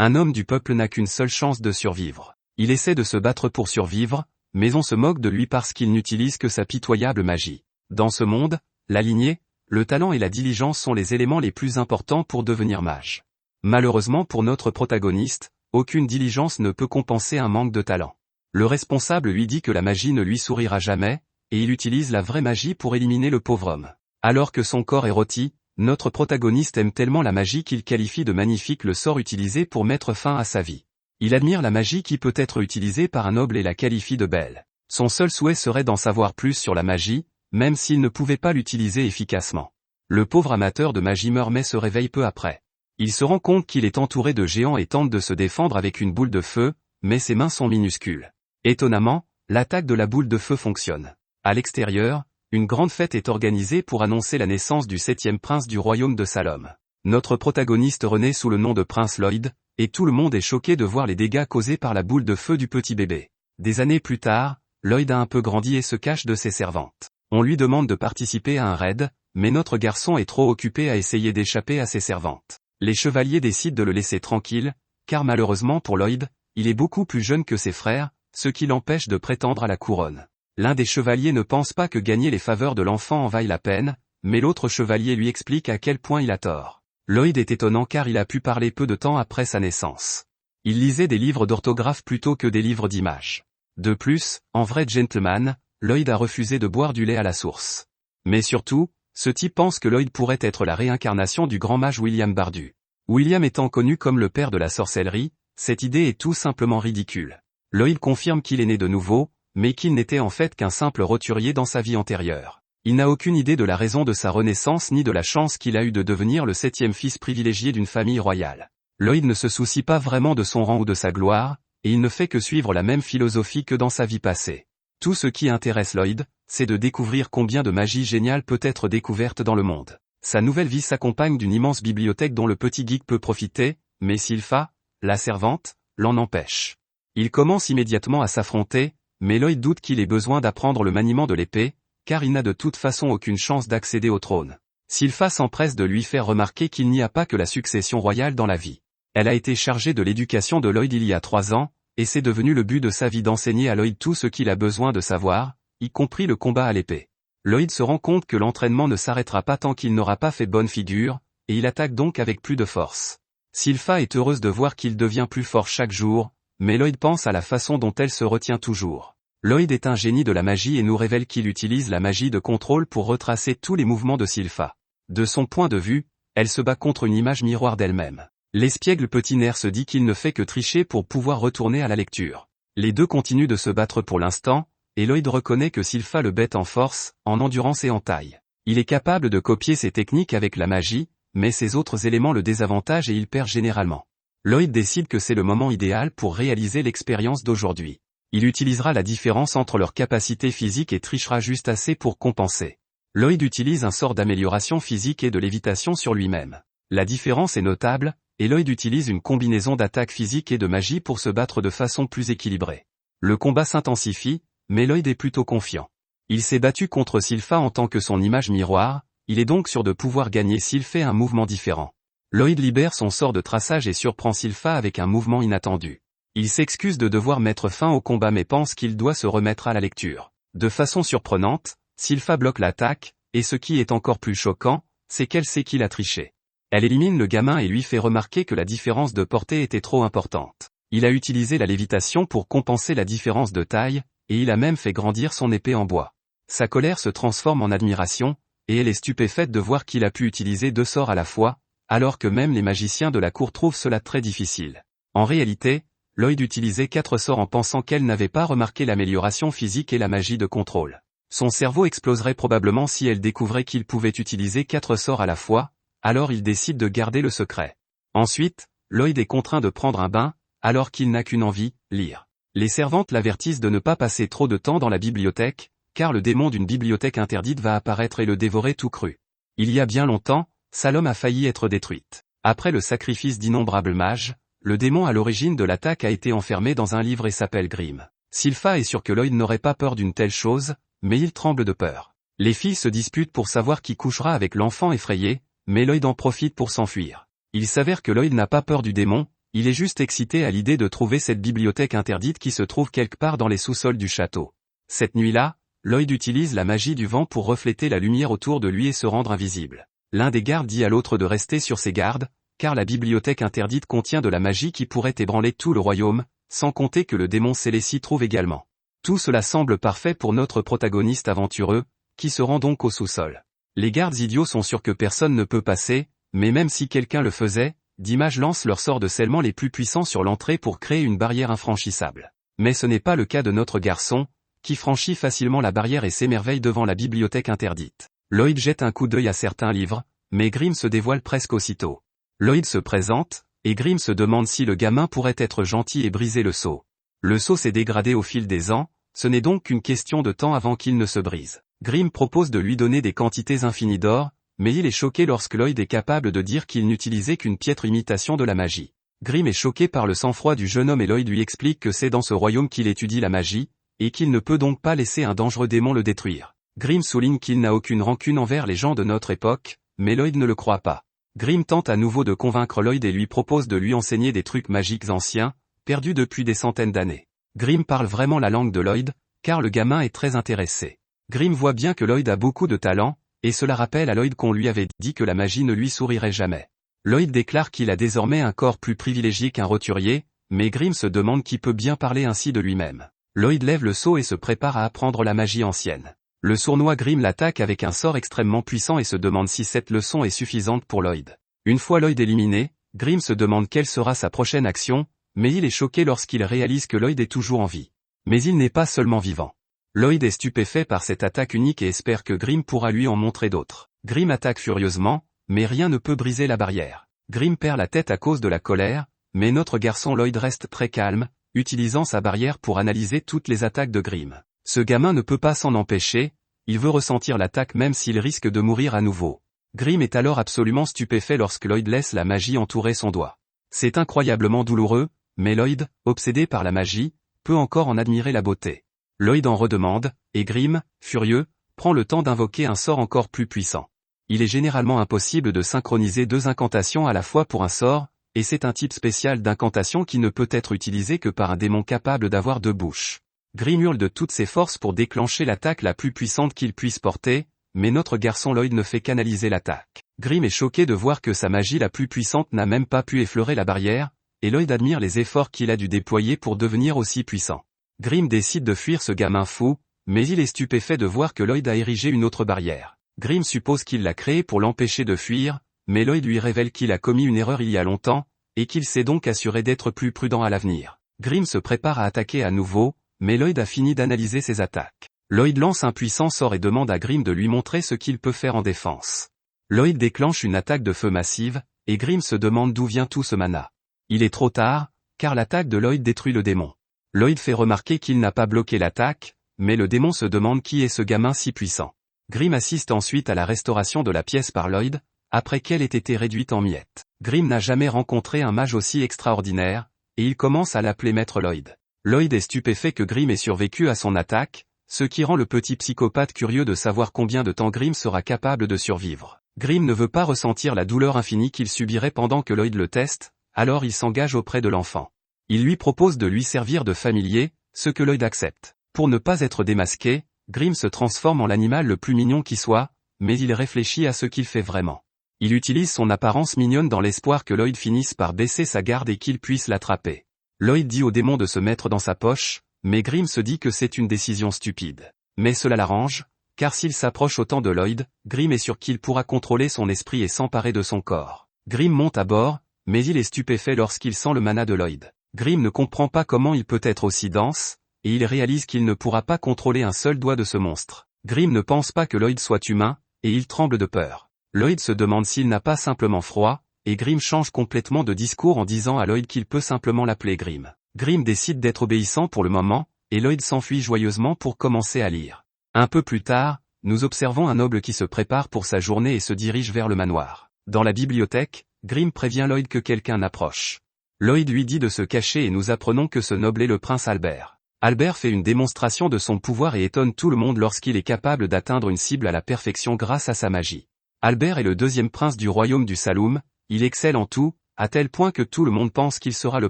Un homme du peuple n'a qu'une seule chance de survivre. Il essaie de se battre pour survivre, mais on se moque de lui parce qu'il n'utilise que sa pitoyable magie. Dans ce monde, la lignée, le talent et la diligence sont les éléments les plus importants pour devenir mage. Malheureusement pour notre protagoniste, aucune diligence ne peut compenser un manque de talent. Le responsable lui dit que la magie ne lui sourira jamais, et il utilise la vraie magie pour éliminer le pauvre homme. Alors que son corps est rôti, notre protagoniste aime tellement la magie qu'il qualifie de magnifique le sort utilisé pour mettre fin à sa vie. Il admire la magie qui peut être utilisée par un noble et la qualifie de belle. Son seul souhait serait d'en savoir plus sur la magie, même s'il ne pouvait pas l'utiliser efficacement. Le pauvre amateur de magie meurt mais se réveille peu après. Il se rend compte qu'il est entouré de géants et tente de se défendre avec une boule de feu, mais ses mains sont minuscules. Étonnamment, l'attaque de la boule de feu fonctionne. À l'extérieur, une grande fête est organisée pour annoncer la naissance du 7e prince du royaume de Salom. Notre protagoniste renaît sous le nom de Prince Lloyd, et tout le monde est choqué de voir les dégâts causés par la boule de feu du petit bébé. Des années plus tard, Lloyd a un peu grandi et se cache de ses servantes. On lui demande de participer à un raid, mais notre garçon est trop occupé à essayer d'échapper à ses servantes. Les chevaliers décident de le laisser tranquille, car malheureusement pour Lloyd, il est beaucoup plus jeune que ses frères, ce qui l'empêche de prétendre à la couronne. L'un des chevaliers ne pense pas que gagner les faveurs de l'enfant en vaille la peine, mais l'autre chevalier lui explique à quel point il a tort. Lloyd est étonnant car il a pu parler peu de temps après sa naissance. Il lisait des livres d'orthographe plutôt que des livres d'images. De plus, en vrai gentleman, Lloyd a refusé de boire du lait à la source. Mais surtout, ce type pense que Lloyd pourrait être la réincarnation du grand mage William Bardu. William étant connu comme le père de la sorcellerie, cette idée est tout simplement ridicule. Lloyd confirme qu'il est né de nouveau, mais qu'il n'était en fait qu'un simple roturier dans sa vie antérieure. Il n'a aucune idée de la raison de sa renaissance ni de la chance qu'il a eue de devenir le 7e fils privilégié d'une famille royale. Lloyd ne se soucie pas vraiment de son rang ou de sa gloire, et il ne fait que suivre la même philosophie que dans sa vie passée. Tout ce qui intéresse Lloyd, c'est de découvrir combien de magie géniale peut être découverte dans le monde. Sa nouvelle vie s'accompagne d'une immense bibliothèque dont le petit geek peut profiter, mais Sylpha, la servante, l'en empêche. Il commence immédiatement à s'affronter, mais Lloyd doute qu'il ait besoin d'apprendre le maniement de l'épée, car il n'a de toute façon aucune chance d'accéder au trône. Sylpha s'empresse de lui faire remarquer qu'il n'y a pas que la succession royale dans la vie. Elle a été chargée de l'éducation de Lloyd il y a 3 ans, et c'est devenu le but de sa vie d'enseigner à Lloyd tout ce qu'il a besoin de savoir, y compris le combat à l'épée. Lloyd se rend compte que l'entraînement ne s'arrêtera pas tant qu'il n'aura pas fait bonne figure, et il attaque donc avec plus de force. Sylpha est heureuse de voir qu'il devient plus fort chaque jour, mais Lloyd pense à la façon dont elle se retient toujours. Lloyd est un génie de la magie et nous révèle qu'il utilise la magie de contrôle pour retracer tous les mouvements de Sylpha. De son point de vue, elle se bat contre une image miroir d'elle-même. L'espiègle petit nerf se dit qu'il ne fait que tricher pour pouvoir retourner à la lecture. Les deux continuent de se battre pour l'instant, et Lloyd reconnaît que Sylpha le bête en force, en endurance et en taille. Il est capable de copier ses techniques avec la magie, mais ses autres éléments le désavantagent et il perd généralement. Lloyd décide que c'est le moment idéal pour réaliser l'expérience d'aujourd'hui. Il utilisera la différence entre leurs capacités physiques et trichera juste assez pour compenser. Lloyd utilise un sort d'amélioration physique et de lévitation sur lui-même. La différence est notable, et Lloyd utilise une combinaison d'attaque physique et de magie pour se battre de façon plus équilibrée. Le combat s'intensifie, mais Lloyd est plutôt confiant. Il s'est battu contre Sylpha en tant que son image miroir, il est donc sûr de pouvoir gagner s'il fait un mouvement différent. Lloyd libère son sort de traçage et surprend Sylpha avec un mouvement inattendu. Il s'excuse de devoir mettre fin au combat mais pense qu'il doit se remettre à la lecture. De façon surprenante, Sylpha bloque l'attaque, et ce qui est encore plus choquant, c'est qu'elle sait qu'il a triché. Elle élimine le gamin et lui fait remarquer que la différence de portée était trop importante. Il a utilisé la lévitation pour compenser la différence de taille, et il a même fait grandir son épée en bois. Sa colère se transforme en admiration, et elle est stupéfaite de voir qu'il a pu utiliser 2 sorts à la fois, alors que même les magiciens de la cour trouvent cela très difficile. En réalité, Lloyd utilisait 4 sorts en pensant qu'elle n'avait pas remarqué l'amélioration physique et la magie de contrôle. Son cerveau exploserait probablement si elle découvrait qu'il pouvait utiliser 4 sorts à la fois, alors il décide de garder le secret. Ensuite, Lloyd est contraint de prendre un bain, alors qu'il n'a qu'une envie, lire. Les servantes l'avertissent de ne pas passer trop de temps dans la bibliothèque, car le démon d'une bibliothèque interdite va apparaître et le dévorer tout cru. Il y a bien longtemps, Salom a failli être détruite. Après le sacrifice d'innombrables mages, le démon à l'origine de l'attaque a été enfermé dans un livre et s'appelle Grimm. Sylpha est sûr que Lloyd n'aurait pas peur d'une telle chose, mais il tremble de peur. Les filles se disputent pour savoir qui couchera avec l'enfant effrayé, mais Lloyd en profite pour s'enfuir. Il s'avère que Lloyd n'a pas peur du démon, Il est juste excité à l'idée de trouver cette bibliothèque interdite qui se trouve quelque part dans les sous-sols du château. Cette nuit-là, Lloyd utilise la magie du vent pour refléter la lumière autour de lui et se rendre invisible. L'un des gardes dit à l'autre de rester sur ses gardes, car la bibliothèque interdite contient de la magie qui pourrait ébranler tout le royaume, sans compter que le démon scellé s'y trouve également. Tout cela semble parfait pour notre protagoniste aventureux, qui se rend donc au sous-sol. Les gardes idiots sont sûrs que personne ne peut passer, mais même si quelqu'un le faisait, Dimage lance leurs sorts de scellement les plus puissants sur l'entrée pour créer une barrière infranchissable. Mais ce n'est pas le cas de notre garçon, qui franchit facilement la barrière et s'émerveille devant la bibliothèque interdite. Lloyd jette un coup d'œil à certains livres, mais Grimm se dévoile presque aussitôt. Lloyd se présente, et Grimm se demande si le gamin pourrait être gentil et briser le seau. Le seau s'est dégradé au fil des ans, ce n'est donc qu'une question de temps avant qu'il ne se brise. Grimm propose de lui donner des quantités infinies d'or, mais il est choqué lorsque Lloyd est capable de dire qu'il n'utilisait qu'une piètre imitation de la magie. Grimm est choqué par le sang-froid du jeune homme et Lloyd lui explique que c'est dans ce royaume qu'il étudie la magie, et qu'il ne peut donc pas laisser un dangereux démon le détruire. Grimm souligne qu'il n'a aucune rancune envers les gens de notre époque, mais Lloyd ne le croit pas. Grimm tente à nouveau de convaincre Lloyd et lui propose de lui enseigner des trucs magiques anciens, perdus depuis des centaines d'années. Grimm parle vraiment la langue de Lloyd, car le gamin est très intéressé. Grimm voit bien que Lloyd a beaucoup de talent, et cela rappelle à Lloyd qu'on lui avait dit que la magie ne lui sourirait jamais. Lloyd déclare qu'il a désormais un corps plus privilégié qu'un roturier, mais Grimm se demande qui peut bien parler ainsi de lui-même. Lloyd lève le seau et se prépare à apprendre la magie ancienne. Le sournois Grimm l'attaque avec un sort extrêmement puissant et se demande si cette leçon est suffisante pour Lloyd. Une fois Lloyd éliminé, Grimm se demande quelle sera sa prochaine action, mais il est choqué lorsqu'il réalise que Lloyd est toujours en vie. Mais il n'est pas seulement vivant. Lloyd est stupéfait par cette attaque unique et espère que Grimm pourra lui en montrer d'autres. Grimm attaque furieusement, mais rien ne peut briser la barrière. Grimm perd la tête à cause de la colère, mais notre garçon Lloyd reste très calme, utilisant sa barrière pour analyser toutes les attaques de Grimm. Ce gamin ne peut pas s'en empêcher, il veut ressentir l'attaque même s'il risque de mourir à nouveau. Grimm est alors absolument stupéfait lorsque Lloyd laisse la magie entourer son doigt. C'est incroyablement douloureux, mais Lloyd, obsédé par la magie, peut encore en admirer la beauté. Lloyd en redemande, et Grimm, furieux, prend le temps d'invoquer un sort encore plus puissant. Il est généralement impossible de synchroniser deux incantations à la fois pour un sort, et c'est un type spécial d'incantation qui ne peut être utilisé que par un démon capable d'avoir deux bouches. Grimm hurle de toutes ses forces pour déclencher l'attaque la plus puissante qu'il puisse porter, mais notre garçon Lloyd ne fait qu'analyser l'attaque. Grimm est choqué de voir que sa magie la plus puissante n'a même pas pu effleurer la barrière, et Lloyd admire les efforts qu'il a dû déployer pour devenir aussi puissant. Grimm décide de fuir ce gamin fou, mais il est stupéfait de voir que Lloyd a érigé une autre barrière. Grimm suppose qu'il l'a créée pour l'empêcher de fuir, mais Lloyd lui révèle qu'il a commis une erreur il y a longtemps, et qu'il s'est donc assuré d'être plus prudent à l'avenir. Grimm se prépare à attaquer à nouveau, mais Lloyd a fini d'analyser ses attaques. Lloyd lance un puissant sort et demande à Grimm de lui montrer ce qu'il peut faire en défense. Lloyd déclenche une attaque de feu massive, et Grimm se demande d'où vient tout ce mana. Il est trop tard, car l'attaque de Lloyd détruit le démon. Lloyd fait remarquer qu'il n'a pas bloqué l'attaque, mais le démon se demande qui est ce gamin si puissant. Grimm assiste ensuite à la restauration de la pièce par Lloyd, après qu'elle ait été réduite en miettes. Grimm n'a jamais rencontré un mage aussi extraordinaire, et il commence à l'appeler Maître Lloyd. Lloyd est stupéfait que Grimm ait survécu à son attaque, ce qui rend le petit psychopathe curieux de savoir combien de temps Grimm sera capable de survivre. Grimm ne veut pas ressentir la douleur infinie qu'il subirait pendant que Lloyd le teste, alors il s'engage auprès de l'enfant. Il lui propose de lui servir de familier, ce que Lloyd accepte. Pour ne pas être démasqué, Grimm se transforme en l'animal le plus mignon qui soit, mais il réfléchit à ce qu'il fait vraiment. Il utilise son apparence mignonne dans l'espoir que Lloyd finisse par baisser sa garde et qu'il puisse l'attraper. Lloyd dit au démon de se mettre dans sa poche, mais Grimm se dit que c'est une décision stupide. Mais cela l'arrange, car s'il s'approche autant de Lloyd, Grimm est sûr qu'il pourra contrôler son esprit et s'emparer de son corps. Grimm monte à bord, mais il est stupéfait lorsqu'il sent le mana de Lloyd. Grimm ne comprend pas comment il peut être aussi dense, et il réalise qu'il ne pourra pas contrôler un seul doigt de ce monstre. Grimm ne pense pas que Lloyd soit humain, et il tremble de peur. Lloyd se demande s'il n'a pas simplement froid, et Grimm change complètement de discours en disant à Lloyd qu'il peut simplement l'appeler Grimm. Grimm décide d'être obéissant pour le moment, et Lloyd s'enfuit joyeusement pour commencer à lire. Un peu plus tard, nous observons un noble qui se prépare pour sa journée et se dirige vers le manoir. Dans la bibliothèque, Grimm prévient Lloyd que quelqu'un approche. Lloyd lui dit de se cacher et nous apprenons que ce noble est le prince Albert. Albert fait une démonstration de son pouvoir et étonne tout le monde lorsqu'il est capable d'atteindre une cible à la perfection grâce à sa magie. Albert est le deuxième prince du royaume du Saloum, il excelle en tout, à tel point que tout le monde pense qu'il sera le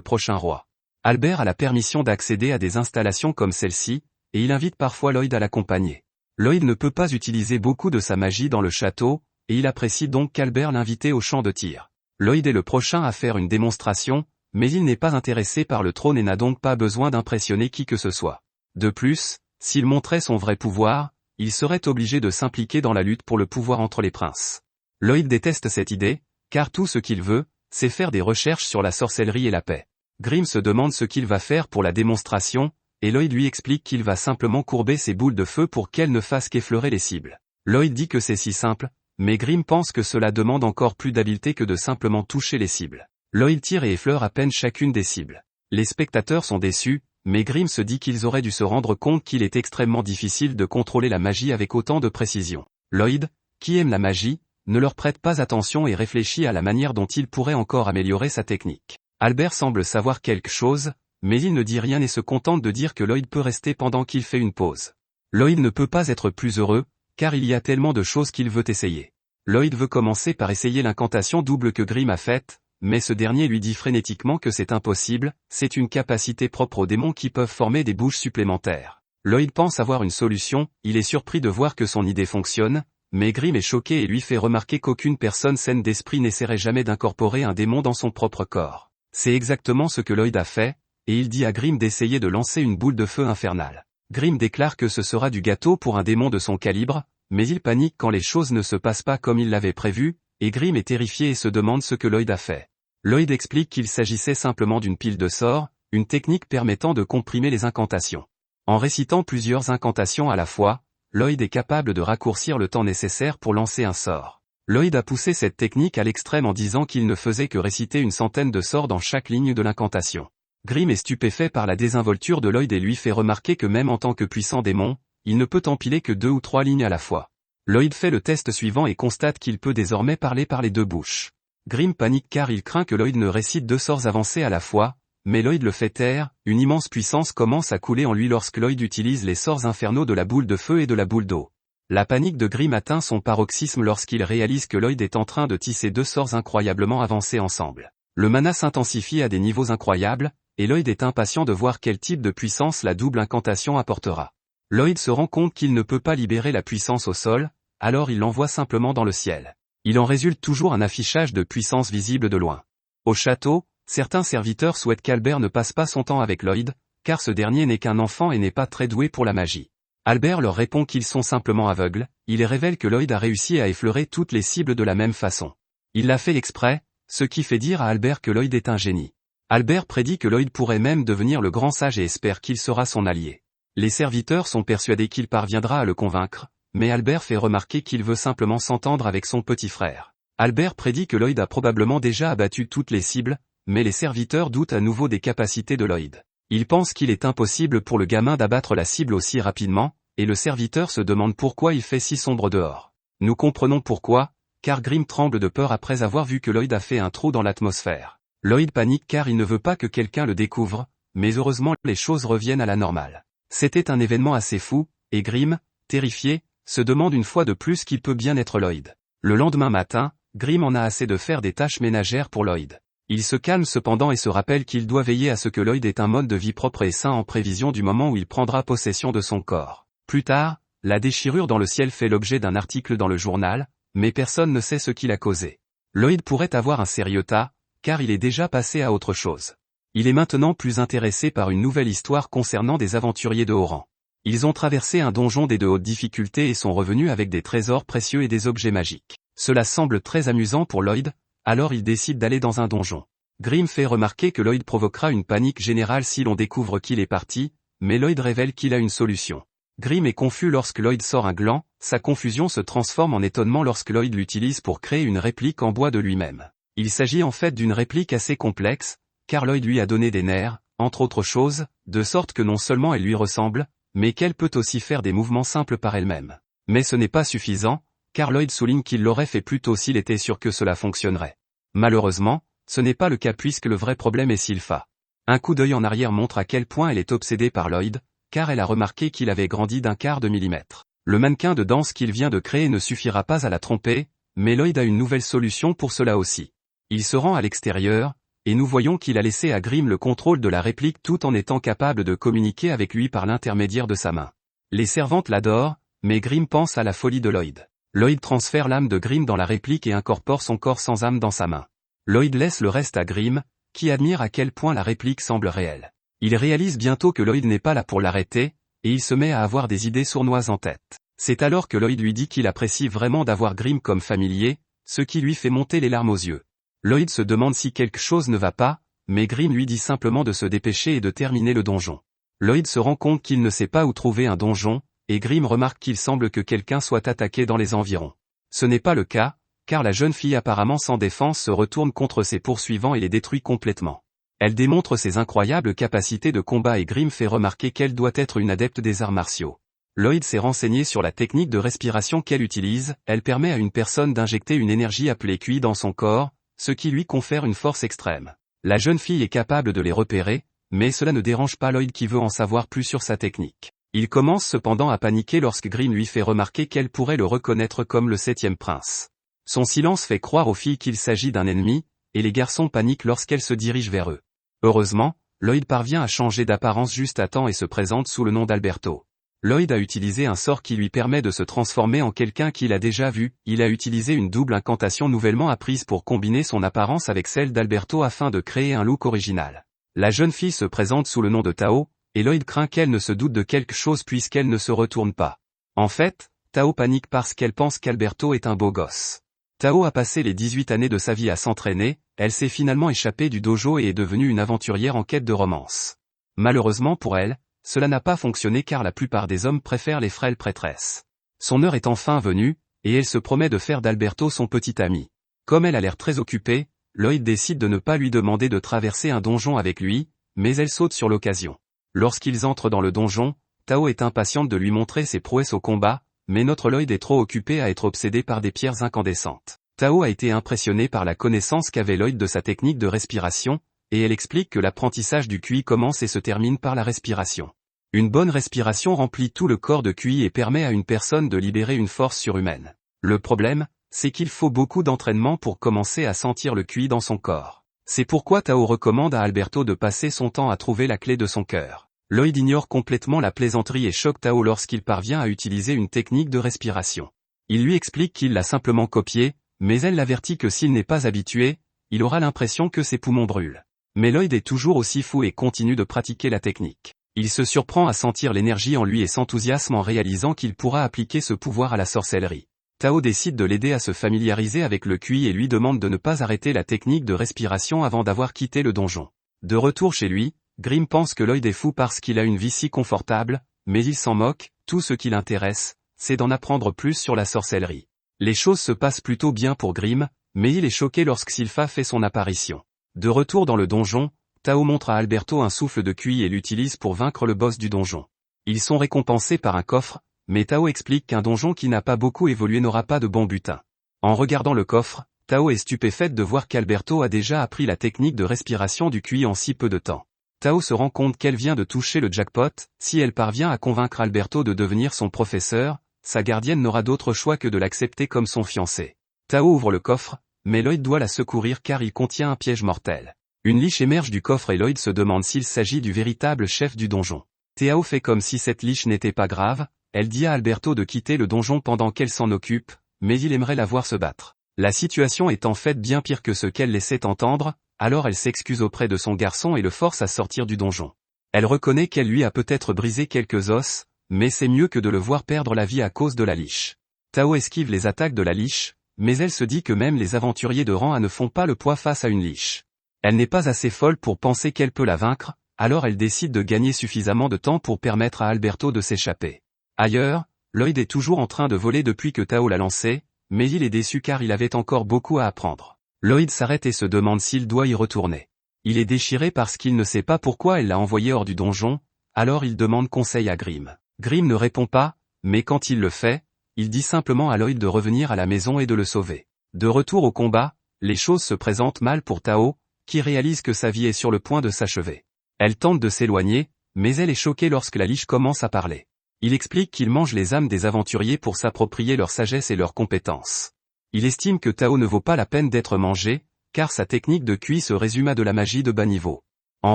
prochain roi. Albert a la permission d'accéder à des installations comme celle-ci, et il invite parfois Lloyd à l'accompagner. Lloyd ne peut pas utiliser beaucoup de sa magie dans le château, et il apprécie donc qu'Albert l'invite au champ de tir. Lloyd est le prochain à faire une démonstration, mais il n'est pas intéressé par le trône et n'a donc pas besoin d'impressionner qui que ce soit. De plus, s'il montrait son vrai pouvoir, il serait obligé de s'impliquer dans la lutte pour le pouvoir entre les princes. Lloyd déteste cette idée, car tout ce qu'il veut, c'est faire des recherches sur la sorcellerie et la paix. Grimm se demande ce qu'il va faire pour la démonstration, et Lloyd lui explique qu'il va simplement courber ses boules de feu pour qu'elles ne fassent qu'effleurer les cibles. Lloyd dit que c'est si simple, mais Grimm pense que cela demande encore plus d'habileté que de simplement toucher les cibles. Lloyd tire et effleure à peine chacune des cibles. Les spectateurs sont déçus, mais Grimm se dit qu'ils auraient dû se rendre compte qu'il est extrêmement difficile de contrôler la magie avec autant de précision. Lloyd, qui aime la magie, ne leur prête pas attention et réfléchit à la manière dont il pourrait encore améliorer sa technique. Albert semble savoir quelque chose, mais il ne dit rien et se contente de dire que Lloyd peut rester pendant qu'il fait une pause. Lloyd ne peut pas être plus heureux, car il y a tellement de choses qu'il veut essayer. Lloyd veut commencer par essayer l'incantation double que Grimm a faite, mais ce dernier lui dit frénétiquement que c'est impossible, c'est une capacité propre aux démons qui peuvent former des bouches supplémentaires. Lloyd pense avoir une solution, il est surpris de voir que son idée fonctionne, mais Grimm est choqué et lui fait remarquer qu'aucune personne saine d'esprit n'essaierait jamais d'incorporer un démon dans son propre corps. C'est exactement ce que Lloyd a fait, et il dit à Grimm d'essayer de lancer une boule de feu infernale. Grimm déclare que ce sera du gâteau pour un démon de son calibre, mais il panique quand les choses ne se passent pas comme il l'avait prévu, et Grimm est terrifié et se demande ce que Lloyd a fait. Lloyd explique qu'il s'agissait simplement d'une pile de sorts, une technique permettant de comprimer les incantations. En récitant plusieurs incantations à la fois, Lloyd est capable de raccourcir le temps nécessaire pour lancer un sort. Lloyd a poussé cette technique à l'extrême en disant qu'il ne faisait que réciter une centaine de sorts dans chaque ligne de l'incantation. Grimm est stupéfait par la désinvolture de Lloyd et lui fait remarquer que même en tant que puissant démon, il ne peut empiler que 2 ou 3 lignes à la fois. Lloyd fait le test suivant et constate qu'il peut désormais parler par les 2 bouches. Grimm panique car il craint que Lloyd ne récite 2 sorts avancés à la fois, mais Lloyd le fait taire, une immense puissance commence à couler en lui lorsque Lloyd utilise les sorts infernaux de la boule de feu et de la boule d'eau. La panique de Grimm atteint son paroxysme lorsqu'il réalise que Lloyd est en train de tisser 2 sorts incroyablement avancés ensemble. Le mana s'intensifie à des niveaux incroyables, et Lloyd est impatient de voir quel type de puissance la double incantation apportera. Lloyd se rend compte qu'il ne peut pas libérer la puissance au sol, alors il l'envoie simplement dans le ciel. Il en résulte toujours un affichage de puissance visible de loin. Au château, certains serviteurs souhaitent qu'Albert ne passe pas son temps avec Lloyd, car ce dernier n'est qu'un enfant et n'est pas très doué pour la magie. Albert leur répond qu'ils sont simplement aveugles, il révèle que Lloyd a réussi à effleurer toutes les cibles de la même façon. Il l'a fait exprès, ce qui fait dire à Albert que Lloyd est un génie. Albert prédit que Lloyd pourrait même devenir le grand sage et espère qu'il sera son allié. Les serviteurs sont persuadés qu'il parviendra à le convaincre, mais Albert fait remarquer qu'il veut simplement s'entendre avec son petit frère. Albert prédit que Lloyd a probablement déjà abattu toutes les cibles, mais les serviteurs doutent à nouveau des capacités de Lloyd. Ils pensent qu'il est impossible pour le gamin d'abattre la cible aussi rapidement, et le serviteur se demande pourquoi il fait si sombre dehors. Nous comprenons pourquoi, car Grimm tremble de peur après avoir vu que Lloyd a fait un trou dans l'atmosphère. Lloyd panique car il ne veut pas que quelqu'un le découvre, mais heureusement les choses reviennent à la normale. C'était un événement assez fou, et Grimm, terrifié, se demande une fois de plus qui peut bien être Lloyd. Le lendemain matin, Grimm en a assez de faire des tâches ménagères pour Lloyd. Il se calme cependant et se rappelle qu'il doit veiller à ce que Lloyd ait un mode de vie propre et sain en prévision du moment où il prendra possession de son corps. Plus tard, la déchirure dans le ciel fait l'objet d'un article dans le journal, mais personne ne sait ce qui l'a causé. Lloyd pourrait avoir un sérieux tas, car il est déjà passé à autre chose. Il est maintenant plus intéressé par une nouvelle histoire concernant des aventuriers de haut rang. Ils ont traversé un donjon des de haute difficulté et sont revenus avec des trésors précieux et des objets magiques. Cela semble très amusant pour Lloyd, alors il décide d'aller dans un donjon. Grimm fait remarquer que Lloyd provoquera une panique générale si l'on découvre qu'il est parti, mais Lloyd révèle qu'il a une solution. Grimm est confus lorsque Lloyd sort un gland, sa confusion se transforme en étonnement lorsque Lloyd l'utilise pour créer une réplique en bois de lui-même. Il s'agit en fait d'une réplique assez complexe, car Lloyd lui a donné des nerfs, entre autres choses, de sorte que non seulement elle lui ressemble, mais qu'elle peut aussi faire des mouvements simples par elle-même. Mais ce n'est pas suffisant, car Lloyd souligne qu'il l'aurait fait plus tôt s'il était sûr que cela fonctionnerait. Malheureusement, ce n'est pas le cas puisque le vrai problème est Sylpha. Un coup d'œil en arrière montre à quel point elle est obsédée par Lloyd, car elle a remarqué qu'il avait grandi d'1/4 de millimètre. Le mannequin de danse qu'il vient de créer ne suffira pas à la tromper, mais Lloyd a une nouvelle solution pour cela aussi. Il se rend à l'extérieur, et nous voyons qu'il a laissé à Grimm le contrôle de la réplique tout en étant capable de communiquer avec lui par l'intermédiaire de sa main. Les servantes l'adorent, mais Grimm pense à la folie de Lloyd. Lloyd transfère l'âme de Grimm dans la réplique et incorpore son corps sans âme dans sa main. Lloyd laisse le reste à Grimm, qui admire à quel point la réplique semble réelle. Il réalise bientôt que Lloyd n'est pas là pour l'arrêter, et il se met à avoir des idées sournoises en tête. C'est alors que Lloyd lui dit qu'il apprécie vraiment d'avoir Grimm comme familier, ce qui lui fait monter les larmes aux yeux. Lloyd se demande si quelque chose ne va pas, mais Grimm lui dit simplement de se dépêcher et de terminer le donjon. Lloyd se rend compte qu'il ne sait pas où trouver un donjon, et Grimm remarque qu'il semble que quelqu'un soit attaqué dans les environs. Ce n'est pas le cas, car la jeune fille apparemment sans défense se retourne contre ses poursuivants et les détruit complètement. Elle démontre ses incroyables capacités de combat et Grimm fait remarquer qu'elle doit être une adepte des arts martiaux. Lloyd s'est renseigné sur la technique de respiration qu'elle utilise, elle permet à une personne d'injecter une énergie appelée QI dans son corps, ce qui lui confère une force extrême. La jeune fille est capable de les repérer, mais cela ne dérange pas Lloyd qui veut en savoir plus sur sa technique. Il commence cependant à paniquer lorsque Grimm lui fait remarquer qu'elle pourrait le reconnaître comme le 7e prince. Son silence fait croire aux filles qu'il s'agit d'un ennemi, et les garçons paniquent lorsqu'elle se dirige vers eux. Heureusement, Lloyd parvient à changer d'apparence juste à temps et se présente sous le nom d'Alberto. Lloyd a utilisé un sort qui lui permet de se transformer en quelqu'un qu'il a déjà vu, il a utilisé une double incantation nouvellement apprise pour combiner son apparence avec celle d'Alberto afin de créer un look original. La jeune fille se présente sous le nom de Tao, et Lloyd craint qu'elle ne se doute de quelque chose puisqu'elle ne se retourne pas. En fait, Tao panique parce qu'elle pense qu'Alberto est un beau gosse. Tao a passé les 18 années de sa vie à s'entraîner, elle s'est finalement échappée du dojo et est devenue une aventurière en quête de romance. Malheureusement pour elle, cela n'a pas fonctionné car la plupart des hommes préfèrent les frêles prêtresses. Son heure est enfin venue, et elle se promet de faire d'Alberto son petit ami. Comme elle a l'air très occupée, Lloyd décide de ne pas lui demander de traverser un donjon avec lui, mais elle saute sur l'occasion. Lorsqu'ils entrent dans le donjon, Tao est impatiente de lui montrer ses prouesses au combat, mais notre Lloyd est trop occupé à être obsédé par des pierres incandescentes. Tao a été impressionné par la connaissance qu'avait Lloyd de sa technique de respiration, et elle explique que l'apprentissage du QI commence et se termine par la respiration. Une bonne respiration remplit tout le corps de QI et permet à une personne de libérer une force surhumaine. Le problème, c'est qu'il faut beaucoup d'entraînement pour commencer à sentir le QI dans son corps. C'est pourquoi Tao recommande à Alberto de passer son temps à trouver la clé de son cœur. Lloyd ignore complètement la plaisanterie et choque Tao lorsqu'il parvient à utiliser une technique de respiration. Il lui explique qu'il l'a simplement copiée, mais elle l'avertit que s'il n'est pas habitué, il aura l'impression que ses poumons brûlent. Mais Lloyd est toujours aussi fou et continue de pratiquer la technique. Il se surprend à sentir l'énergie en lui et s'enthousiasme en réalisant qu'il pourra appliquer ce pouvoir à la sorcellerie. Tao décide de l'aider à se familiariser avec le QI et lui demande de ne pas arrêter la technique de respiration avant d'avoir quitté le donjon. De retour chez lui, Grimm pense que Lloyd est fou parce qu'il a une vie si confortable, mais il s'en moque, tout ce qui l'intéresse, c'est d'en apprendre plus sur la sorcellerie. Les choses se passent plutôt bien pour Grimm, mais il est choqué lorsque Sylpha fait son apparition. De retour dans le donjon, Tao montre à Alberto un souffle de QI et l'utilise pour vaincre le boss du donjon. Ils sont récompensés par un coffre, mais Tao explique qu'un donjon qui n'a pas beaucoup évolué n'aura pas de bon butin. En regardant le coffre, Tao est stupéfaite de voir qu'Alberto a déjà appris la technique de respiration du QI en si peu de temps. Tao se rend compte qu'elle vient de toucher le jackpot, si elle parvient à convaincre Alberto de devenir son professeur, sa gardienne n'aura d'autre choix que de l'accepter comme son fiancé. Tao ouvre le coffre, mais Lloyd doit la secourir car il contient un piège mortel. Une liche émerge du coffre et Lloyd se demande s'il s'agit du véritable chef du donjon. Tao fait comme si cette liche n'était pas grave, elle dit à Alberto de quitter le donjon pendant qu'elle s'en occupe, mais il aimerait la voir se battre. La situation est en fait bien pire que ce qu'elle laissait entendre, alors elle s'excuse auprès de son garçon et le force à sortir du donjon. Elle reconnaît qu'elle lui a peut-être brisé quelques os, mais c'est mieux que de le voir perdre la vie à cause de la liche. Tao esquive les attaques de la liche, mais elle se dit que même les aventuriers de rang A ne font pas le poids face à une liche. Elle n'est pas assez folle pour penser qu'elle peut la vaincre, alors elle décide de gagner suffisamment de temps pour permettre à Alberto de s'échapper. Ailleurs, Lloyd est toujours en train de voler depuis que Tao l'a lancé, mais il est déçu car il avait encore beaucoup à apprendre. Lloyd s'arrête et se demande s'il doit y retourner. Il est déchiré parce qu'il ne sait pas pourquoi elle l'a envoyé hors du donjon, alors il demande conseil à Grimm. Grimm ne répond pas, mais quand il le fait, il dit simplement à Lloyd de revenir à la maison et de le sauver. De retour au combat, les choses se présentent mal pour Tao, qui réalise que sa vie est sur le point de s'achever. Elle tente de s'éloigner, mais elle est choquée lorsque la liche commence à parler. Il explique qu'il mange les âmes des aventuriers pour s'approprier leur sagesse et leurs compétences. Il estime que Tao ne vaut pas la peine d'être mangé, car sa technique de QI se résume à de la magie de bas niveau. En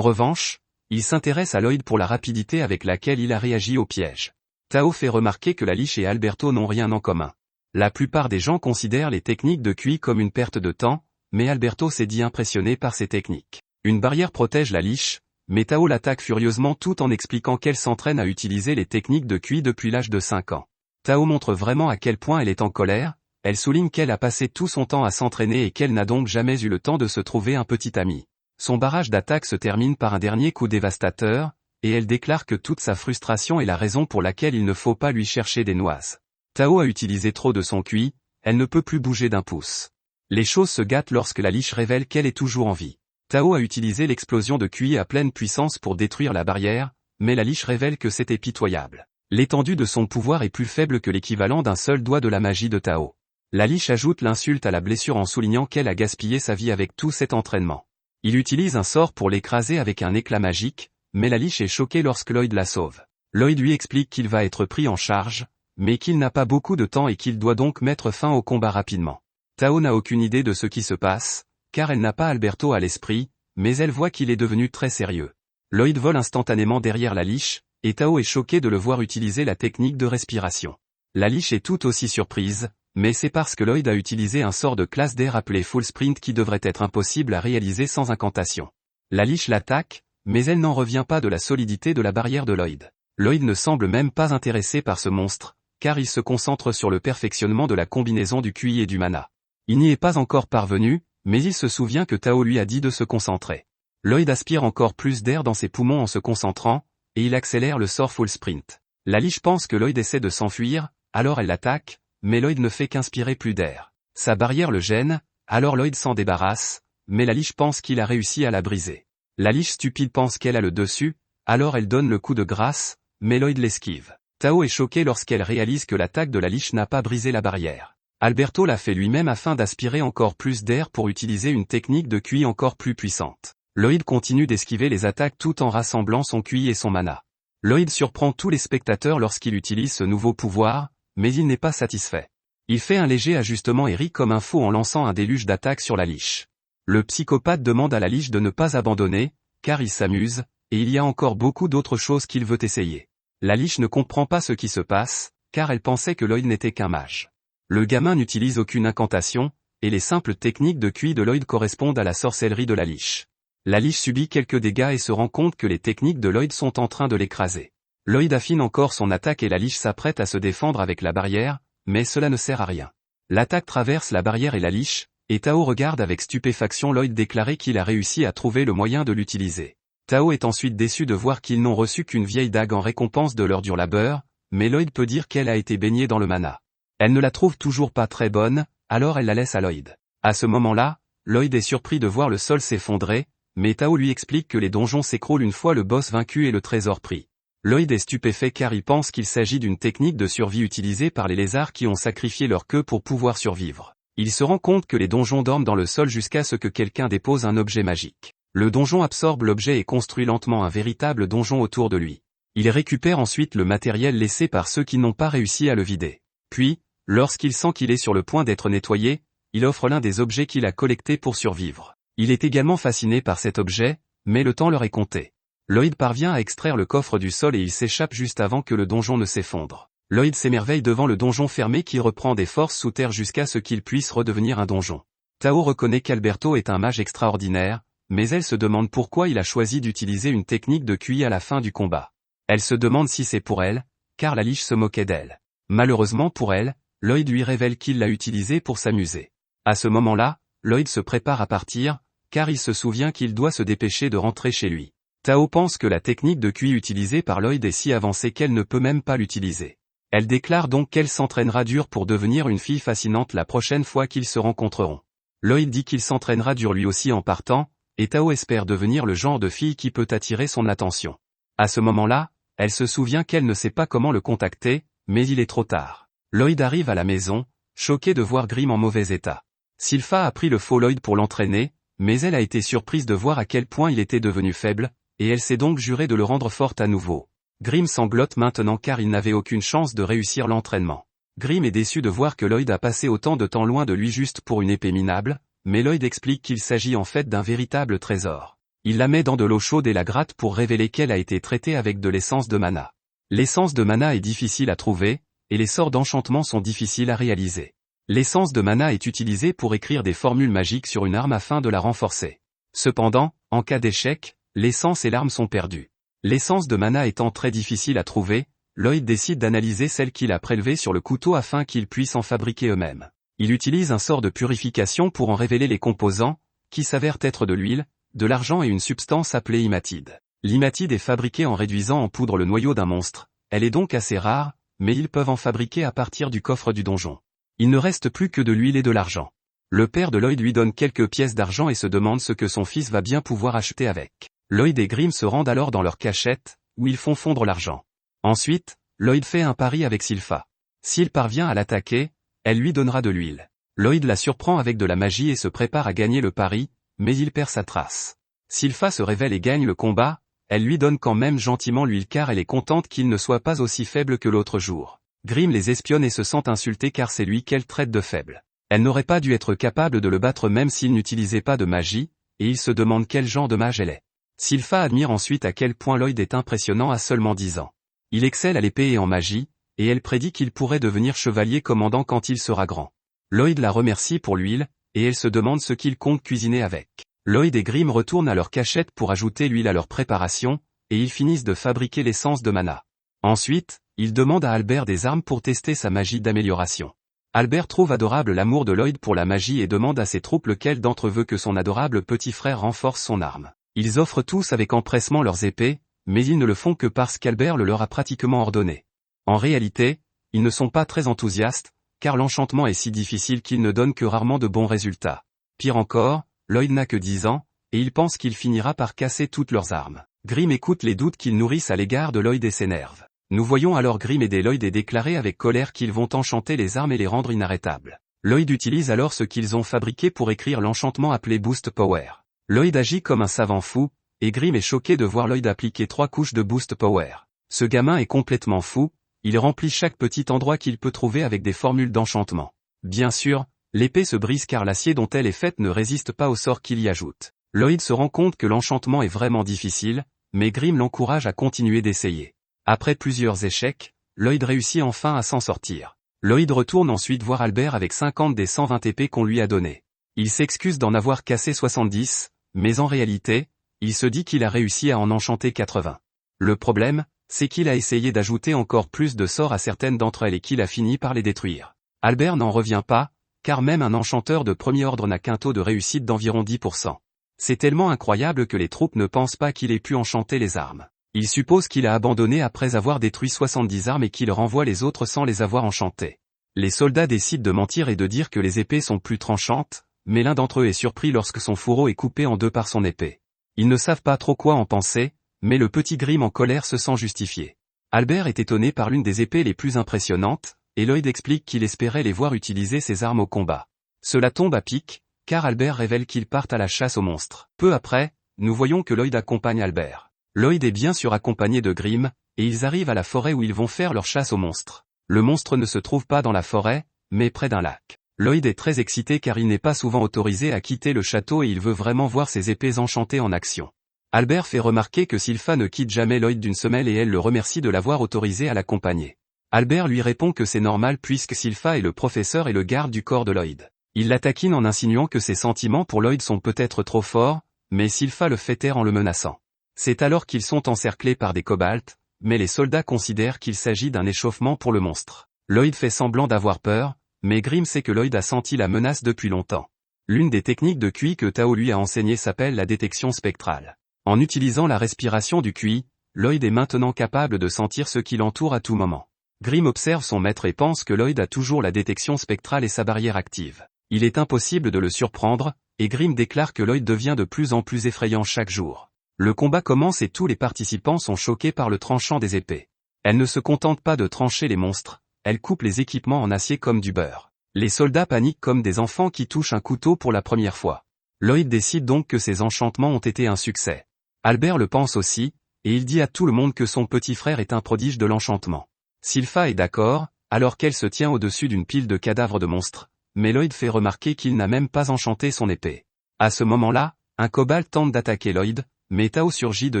revanche, il s'intéresse à Lloyd pour la rapidité avec laquelle il a réagi au piège. Tao fait remarquer que la liche et Alberto n'ont rien en commun. La plupart des gens considèrent les techniques de QI comme une perte de temps, mais Alberto s'est dit impressionné par ces techniques. Une barrière protège la liche, mais Tao l'attaque furieusement tout en expliquant qu'elle s'entraîne à utiliser les techniques de QI depuis l'âge de 5 ans. Tao montre vraiment à quel point elle est en colère, elle souligne qu'elle a passé tout son temps à s'entraîner et qu'elle n'a donc jamais eu le temps de se trouver un petit ami. Son barrage d'attaque se termine par un dernier coup dévastateur, et elle déclare que toute sa frustration est la raison pour laquelle il ne faut pas lui chercher des noises. Tao a utilisé trop de son QI, elle ne peut plus bouger d'un pouce. Les choses se gâtent lorsque la liche révèle qu'elle est toujours en vie. Tao a utilisé l'explosion de QI à pleine puissance pour détruire la barrière, mais la liche révèle que c'était pitoyable. L'étendue de son pouvoir est plus faible que l'équivalent d'un seul doigt de la magie de Tao. La liche ajoute l'insulte à la blessure en soulignant qu'elle a gaspillé sa vie avec tout cet entraînement. Il utilise un sort pour l'écraser avec un éclat magique, mais la liche est choquée lorsque Lloyd la sauve. Lloyd lui explique qu'il va être pris en charge, mais qu'il n'a pas beaucoup de temps et qu'il doit donc mettre fin au combat rapidement. Tao n'a aucune idée de ce qui se passe, car elle n'a pas Alberto à l'esprit, mais elle voit qu'il est devenu très sérieux. Lloyd vole instantanément derrière la liche, et Tao est choqué de le voir utiliser la technique de respiration. La liche est tout aussi surprise, mais c'est parce que Lloyd a utilisé un sort de classe d'air appelé Full Sprint qui devrait être impossible à réaliser sans incantation. La liche l'attaque, mais elle n'en revient pas de la solidité de la barrière de Lloyd. Lloyd ne semble même pas intéressé par ce monstre, car il se concentre sur le perfectionnement de la combinaison du QI et du mana. Il n'y est pas encore parvenu, mais il se souvient que Tao lui a dit de se concentrer. Lloyd aspire encore plus d'air dans ses poumons en se concentrant, et il accélère le sort Full Sprint. La liche pense que Lloyd essaie de s'enfuir, alors elle l'attaque, mais Lloyd ne fait qu'inspirer plus d'air. Sa barrière le gêne, alors Lloyd s'en débarrasse, mais la liche pense qu'il a réussi à la briser. La liche stupide pense qu'elle a le dessus, alors elle donne le coup de grâce, mais Lloyd l'esquive. Tao est choqué lorsqu'elle réalise que l'attaque de la liche n'a pas brisé la barrière. Alberto l'a fait lui-même afin d'aspirer encore plus d'air pour utiliser une technique de QI encore plus puissante. Lloyd continue d'esquiver les attaques tout en rassemblant son QI et son mana. Lloyd surprend tous les spectateurs lorsqu'il utilise ce nouveau pouvoir, mais il n'est pas satisfait. Il fait un léger ajustement et rit comme un fou en lançant un déluge d'attaques sur la liche. Le psychopathe demande à la liche de ne pas abandonner, car il s'amuse, et il y a encore beaucoup d'autres choses qu'il veut essayer. La liche ne comprend pas ce qui se passe, car elle pensait que Lloyd n'était qu'un mage. Le gamin n'utilise aucune incantation, et les simples techniques de QI de Lloyd correspondent à la sorcellerie de la liche. La liche subit quelques dégâts et se rend compte que les techniques de Lloyd sont en train de l'écraser. Lloyd affine encore son attaque et la liche s'apprête à se défendre avec la barrière, mais cela ne sert à rien. L'attaque traverse la barrière et la liche, et Tao regarde avec stupéfaction Lloyd déclarer qu'il a réussi à trouver le moyen de l'utiliser. Tao est ensuite déçu de voir qu'ils n'ont reçu qu'une vieille dague en récompense de leur dur labeur, mais Lloyd peut dire qu'elle a été baignée dans le mana. Elle ne la trouve toujours pas très bonne, alors elle la laisse à Lloyd. À ce moment-là, Lloyd est surpris de voir le sol s'effondrer, mais Tao lui explique que les donjons s'écroulent une fois le boss vaincu et le trésor pris. Lloyd est stupéfait car il pense qu'il s'agit d'une technique de survie utilisée par les lézards qui ont sacrifié leur queue pour pouvoir survivre. Il se rend compte que les donjons dorment dans le sol jusqu'à ce que quelqu'un dépose un objet magique. Le donjon absorbe l'objet et construit lentement un véritable donjon autour de lui. Il récupère ensuite le matériel laissé par ceux qui n'ont pas réussi à le vider. Puis, lorsqu'il sent qu'il est sur le point d'être nettoyé, il offre l'un des objets qu'il a collectés pour survivre. Il est également fasciné par cet objet, mais le temps leur est compté. Lloyd parvient à extraire le coffre du sol et il s'échappe juste avant que le donjon ne s'effondre. Lloyd s'émerveille devant le donjon fermé qui reprend des forces sous terre jusqu'à ce qu'il puisse redevenir un donjon. Tao reconnaît qu'Alberto est un mage extraordinaire, mais elle se demande pourquoi il a choisi d'utiliser une technique de QI à la fin du combat. Elle se demande si c'est pour elle, car la liche se moquait d'elle. Malheureusement pour elle, Lloyd lui révèle qu'il l'a utilisé pour s'amuser. À ce moment-là, Lloyd se prépare à partir, car il se souvient qu'il doit se dépêcher de rentrer chez lui. Tao pense que la technique de QI utilisée par Lloyd est si avancée qu'elle ne peut même pas l'utiliser. Elle déclare donc qu'elle s'entraînera dur pour devenir une fille fascinante la prochaine fois qu'ils se rencontreront. Lloyd dit qu'il s'entraînera dur lui aussi en partant, et Tao espère devenir le genre de fille qui peut attirer son attention. À ce moment-là, elle se souvient qu'elle ne sait pas comment le contacter, mais il est trop tard. Lloyd arrive à la maison, choqué de voir Grimm en mauvais état. Sylpha a pris le faux Lloyd pour l'entraîner, mais elle a été surprise de voir à quel point il était devenu faible, et elle s'est donc juré de le rendre fort à nouveau. Grimm sanglote maintenant car il n'avait aucune chance de réussir l'entraînement. Grimm est déçu de voir que Lloyd a passé autant de temps loin de lui juste pour une épée minable, mais Lloyd explique qu'il s'agit en fait d'un véritable trésor. Il la met dans de l'eau chaude et la gratte pour révéler qu'elle a été traitée avec de l'essence de mana. L'essence de mana est difficile à trouver, et les sorts d'enchantement sont difficiles à réaliser. L'essence de mana est utilisée pour écrire des formules magiques sur une arme afin de la renforcer. Cependant, en cas d'échec, l'essence et l'arme sont perdues. L'essence de mana étant très difficile à trouver, Lloyd décide d'analyser celle qu'il a prélevée sur le couteau afin qu'il puisse en fabriquer eux-mêmes. Il utilise un sort de purification pour en révéler les composants, qui s'avèrent être de l'huile, de l'argent et une substance appelée imatide. L'imatide est fabriquée en réduisant en poudre le noyau d'un monstre, elle est donc assez rare, mais ils peuvent en fabriquer à partir du coffre du donjon. Il ne reste plus que de l'huile et de l'argent. Le père de Lloyd lui donne quelques pièces d'argent et se demande ce que son fils va bien pouvoir acheter avec. Lloyd et Grimm se rendent alors dans leur cachette, où ils font fondre l'argent. Ensuite, Lloyd fait un pari avec Sylpha. S'il parvient à l'attaquer, elle lui donnera de l'huile. Lloyd la surprend avec de la magie et se prépare à gagner le pari, mais il perd sa trace. Sylpha se révèle et gagne le combat, elle lui donne quand même gentiment l'huile car elle est contente qu'il ne soit pas aussi faible que l'autre jour. Grimm les espionne et se sent insulté car c'est lui qu'elle traite de faible. Elle n'aurait pas dû être capable de le battre même s'il n'utilisait pas de magie, et il se demande quel genre de mage elle est. Sylpha admire ensuite à quel point Lloyd est impressionnant à seulement 10 ans. Il excelle à l'épée et en magie, et elle prédit qu'il pourrait devenir chevalier commandant quand il sera grand. Lloyd la remercie pour l'huile, et elle se demande ce qu'il compte cuisiner avec. Lloyd et Grimm retournent à leur cachette pour ajouter l'huile à leur préparation, et ils finissent de fabriquer l'essence de mana. Ensuite, ils demandent à Albert des armes pour tester sa magie d'amélioration. Albert trouve adorable l'amour de Lloyd pour la magie et demande à ses troupes lequel d'entre eux veut que son adorable petit frère renforce son arme. Ils offrent tous avec empressement leurs épées, mais ils ne le font que parce qu'Albert le leur a pratiquement ordonné. En réalité, ils ne sont pas très enthousiastes, car l'enchantement est si difficile qu'il ne donne que rarement de bons résultats. Pire encore, Lloyd n'a que 10 ans, et il pense qu'il finira par casser toutes leurs armes. Grimm écoute les doutes qu'ils nourrissent à l'égard de Lloyd et s'énerve. Nous voyons alors Grimm aider Lloyd et déclarer avec colère qu'ils vont enchanter les armes et les rendre inarrêtables. Lloyd utilise alors ce qu'ils ont fabriqué pour écrire l'enchantement appelé Boost Power. Lloyd agit comme un savant fou, et Grimm est choqué de voir Lloyd appliquer 3 couches de Boost Power. Ce gamin est complètement fou, il remplit chaque petit endroit qu'il peut trouver avec des formules d'enchantement. Bien sûr, l'épée se brise car l'acier dont elle est faite ne résiste pas au sort qu'il y ajoute. Lloyd se rend compte que l'enchantement est vraiment difficile, mais Grimm l'encourage à continuer d'essayer. Après plusieurs échecs, Lloyd réussit enfin à s'en sortir. Lloyd retourne ensuite voir Albert avec 50 des 120 épées qu'on lui a données. Il s'excuse d'en avoir cassé 70, mais en réalité, il se dit qu'il a réussi à en enchanter 80. Le problème, c'est qu'il a essayé d'ajouter encore plus de sorts à certaines d'entre elles et qu'il a fini par les détruire. Albert n'en revient pas, car même un enchanteur de premier ordre n'a qu'un taux de réussite d'environ 10%. C'est tellement incroyable que les troupes ne pensent pas qu'il ait pu enchanter les armes. Ils supposent qu'il a abandonné après avoir détruit 70 armes et qu'il renvoie les autres sans les avoir enchantées. Les soldats décident de mentir et de dire que les épées sont plus tranchantes, mais l'un d'entre eux est surpris lorsque son fourreau est coupé en deux par son épée. Ils ne savent pas trop quoi en penser, mais le petit Grimm en colère se sent justifié. Albert est étonné par l'une des épées les plus impressionnantes, et Lloyd explique qu'il espérait les voir utiliser ces armes au combat. Cela tombe à pic, car Albert révèle qu'ils partent à la chasse aux monstres. Peu après, nous voyons que Lloyd accompagne Albert. Lloyd est bien sûr accompagné de Grimm, et ils arrivent à la forêt où ils vont faire leur chasse aux monstres. Le monstre ne se trouve pas dans la forêt, mais près d'un lac. Lloyd est très excité car il n'est pas souvent autorisé à quitter le château et il veut vraiment voir ses épées enchantées en action. Albert fait remarquer que Sylpha ne quitte jamais Lloyd d'une semelle et elle le remercie de l'avoir autorisé à l'accompagner. Albert lui répond que c'est normal puisque Sylpha est le professeur et le garde du corps de Lloyd. Il la taquine en insinuant que ses sentiments pour Lloyd sont peut-être trop forts, mais Sylpha le fait taire en le menaçant. C'est alors qu'ils sont encerclés par des kobolds, mais les soldats considèrent qu'il s'agit d'un échauffement pour le monstre. Lloyd fait semblant d'avoir peur, mais Grimm sait que Lloyd a senti la menace depuis longtemps. L'une des techniques de QI que Tao lui a enseigné s'appelle la détection spectrale. En utilisant la respiration du QI, Lloyd est maintenant capable de sentir ce qui l'entoure à tout moment. Grimm observe son maître et pense que Lloyd a toujours la détection spectrale et sa barrière active. Il est impossible de le surprendre, et Grimm déclare que Lloyd devient de plus en plus effrayant chaque jour. Le combat commence et tous les participants sont choqués par le tranchant des épées. Elle ne se contente pas de trancher les monstres, elle coupe les équipements en acier comme du beurre. Les soldats paniquent comme des enfants qui touchent un couteau pour la première fois. Lloyd décide donc que ses enchantements ont été un succès. Albert le pense aussi, et il dit à tout le monde que son petit frère est un prodige de l'enchantement. Sylpha est d'accord, alors qu'elle se tient au-dessus d'une pile de cadavres de monstres, mais Lloyd fait remarquer qu'il n'a même pas enchanté son épée. À ce moment-là, un Cobalt tente d'attaquer Lloyd, mais Tao surgit de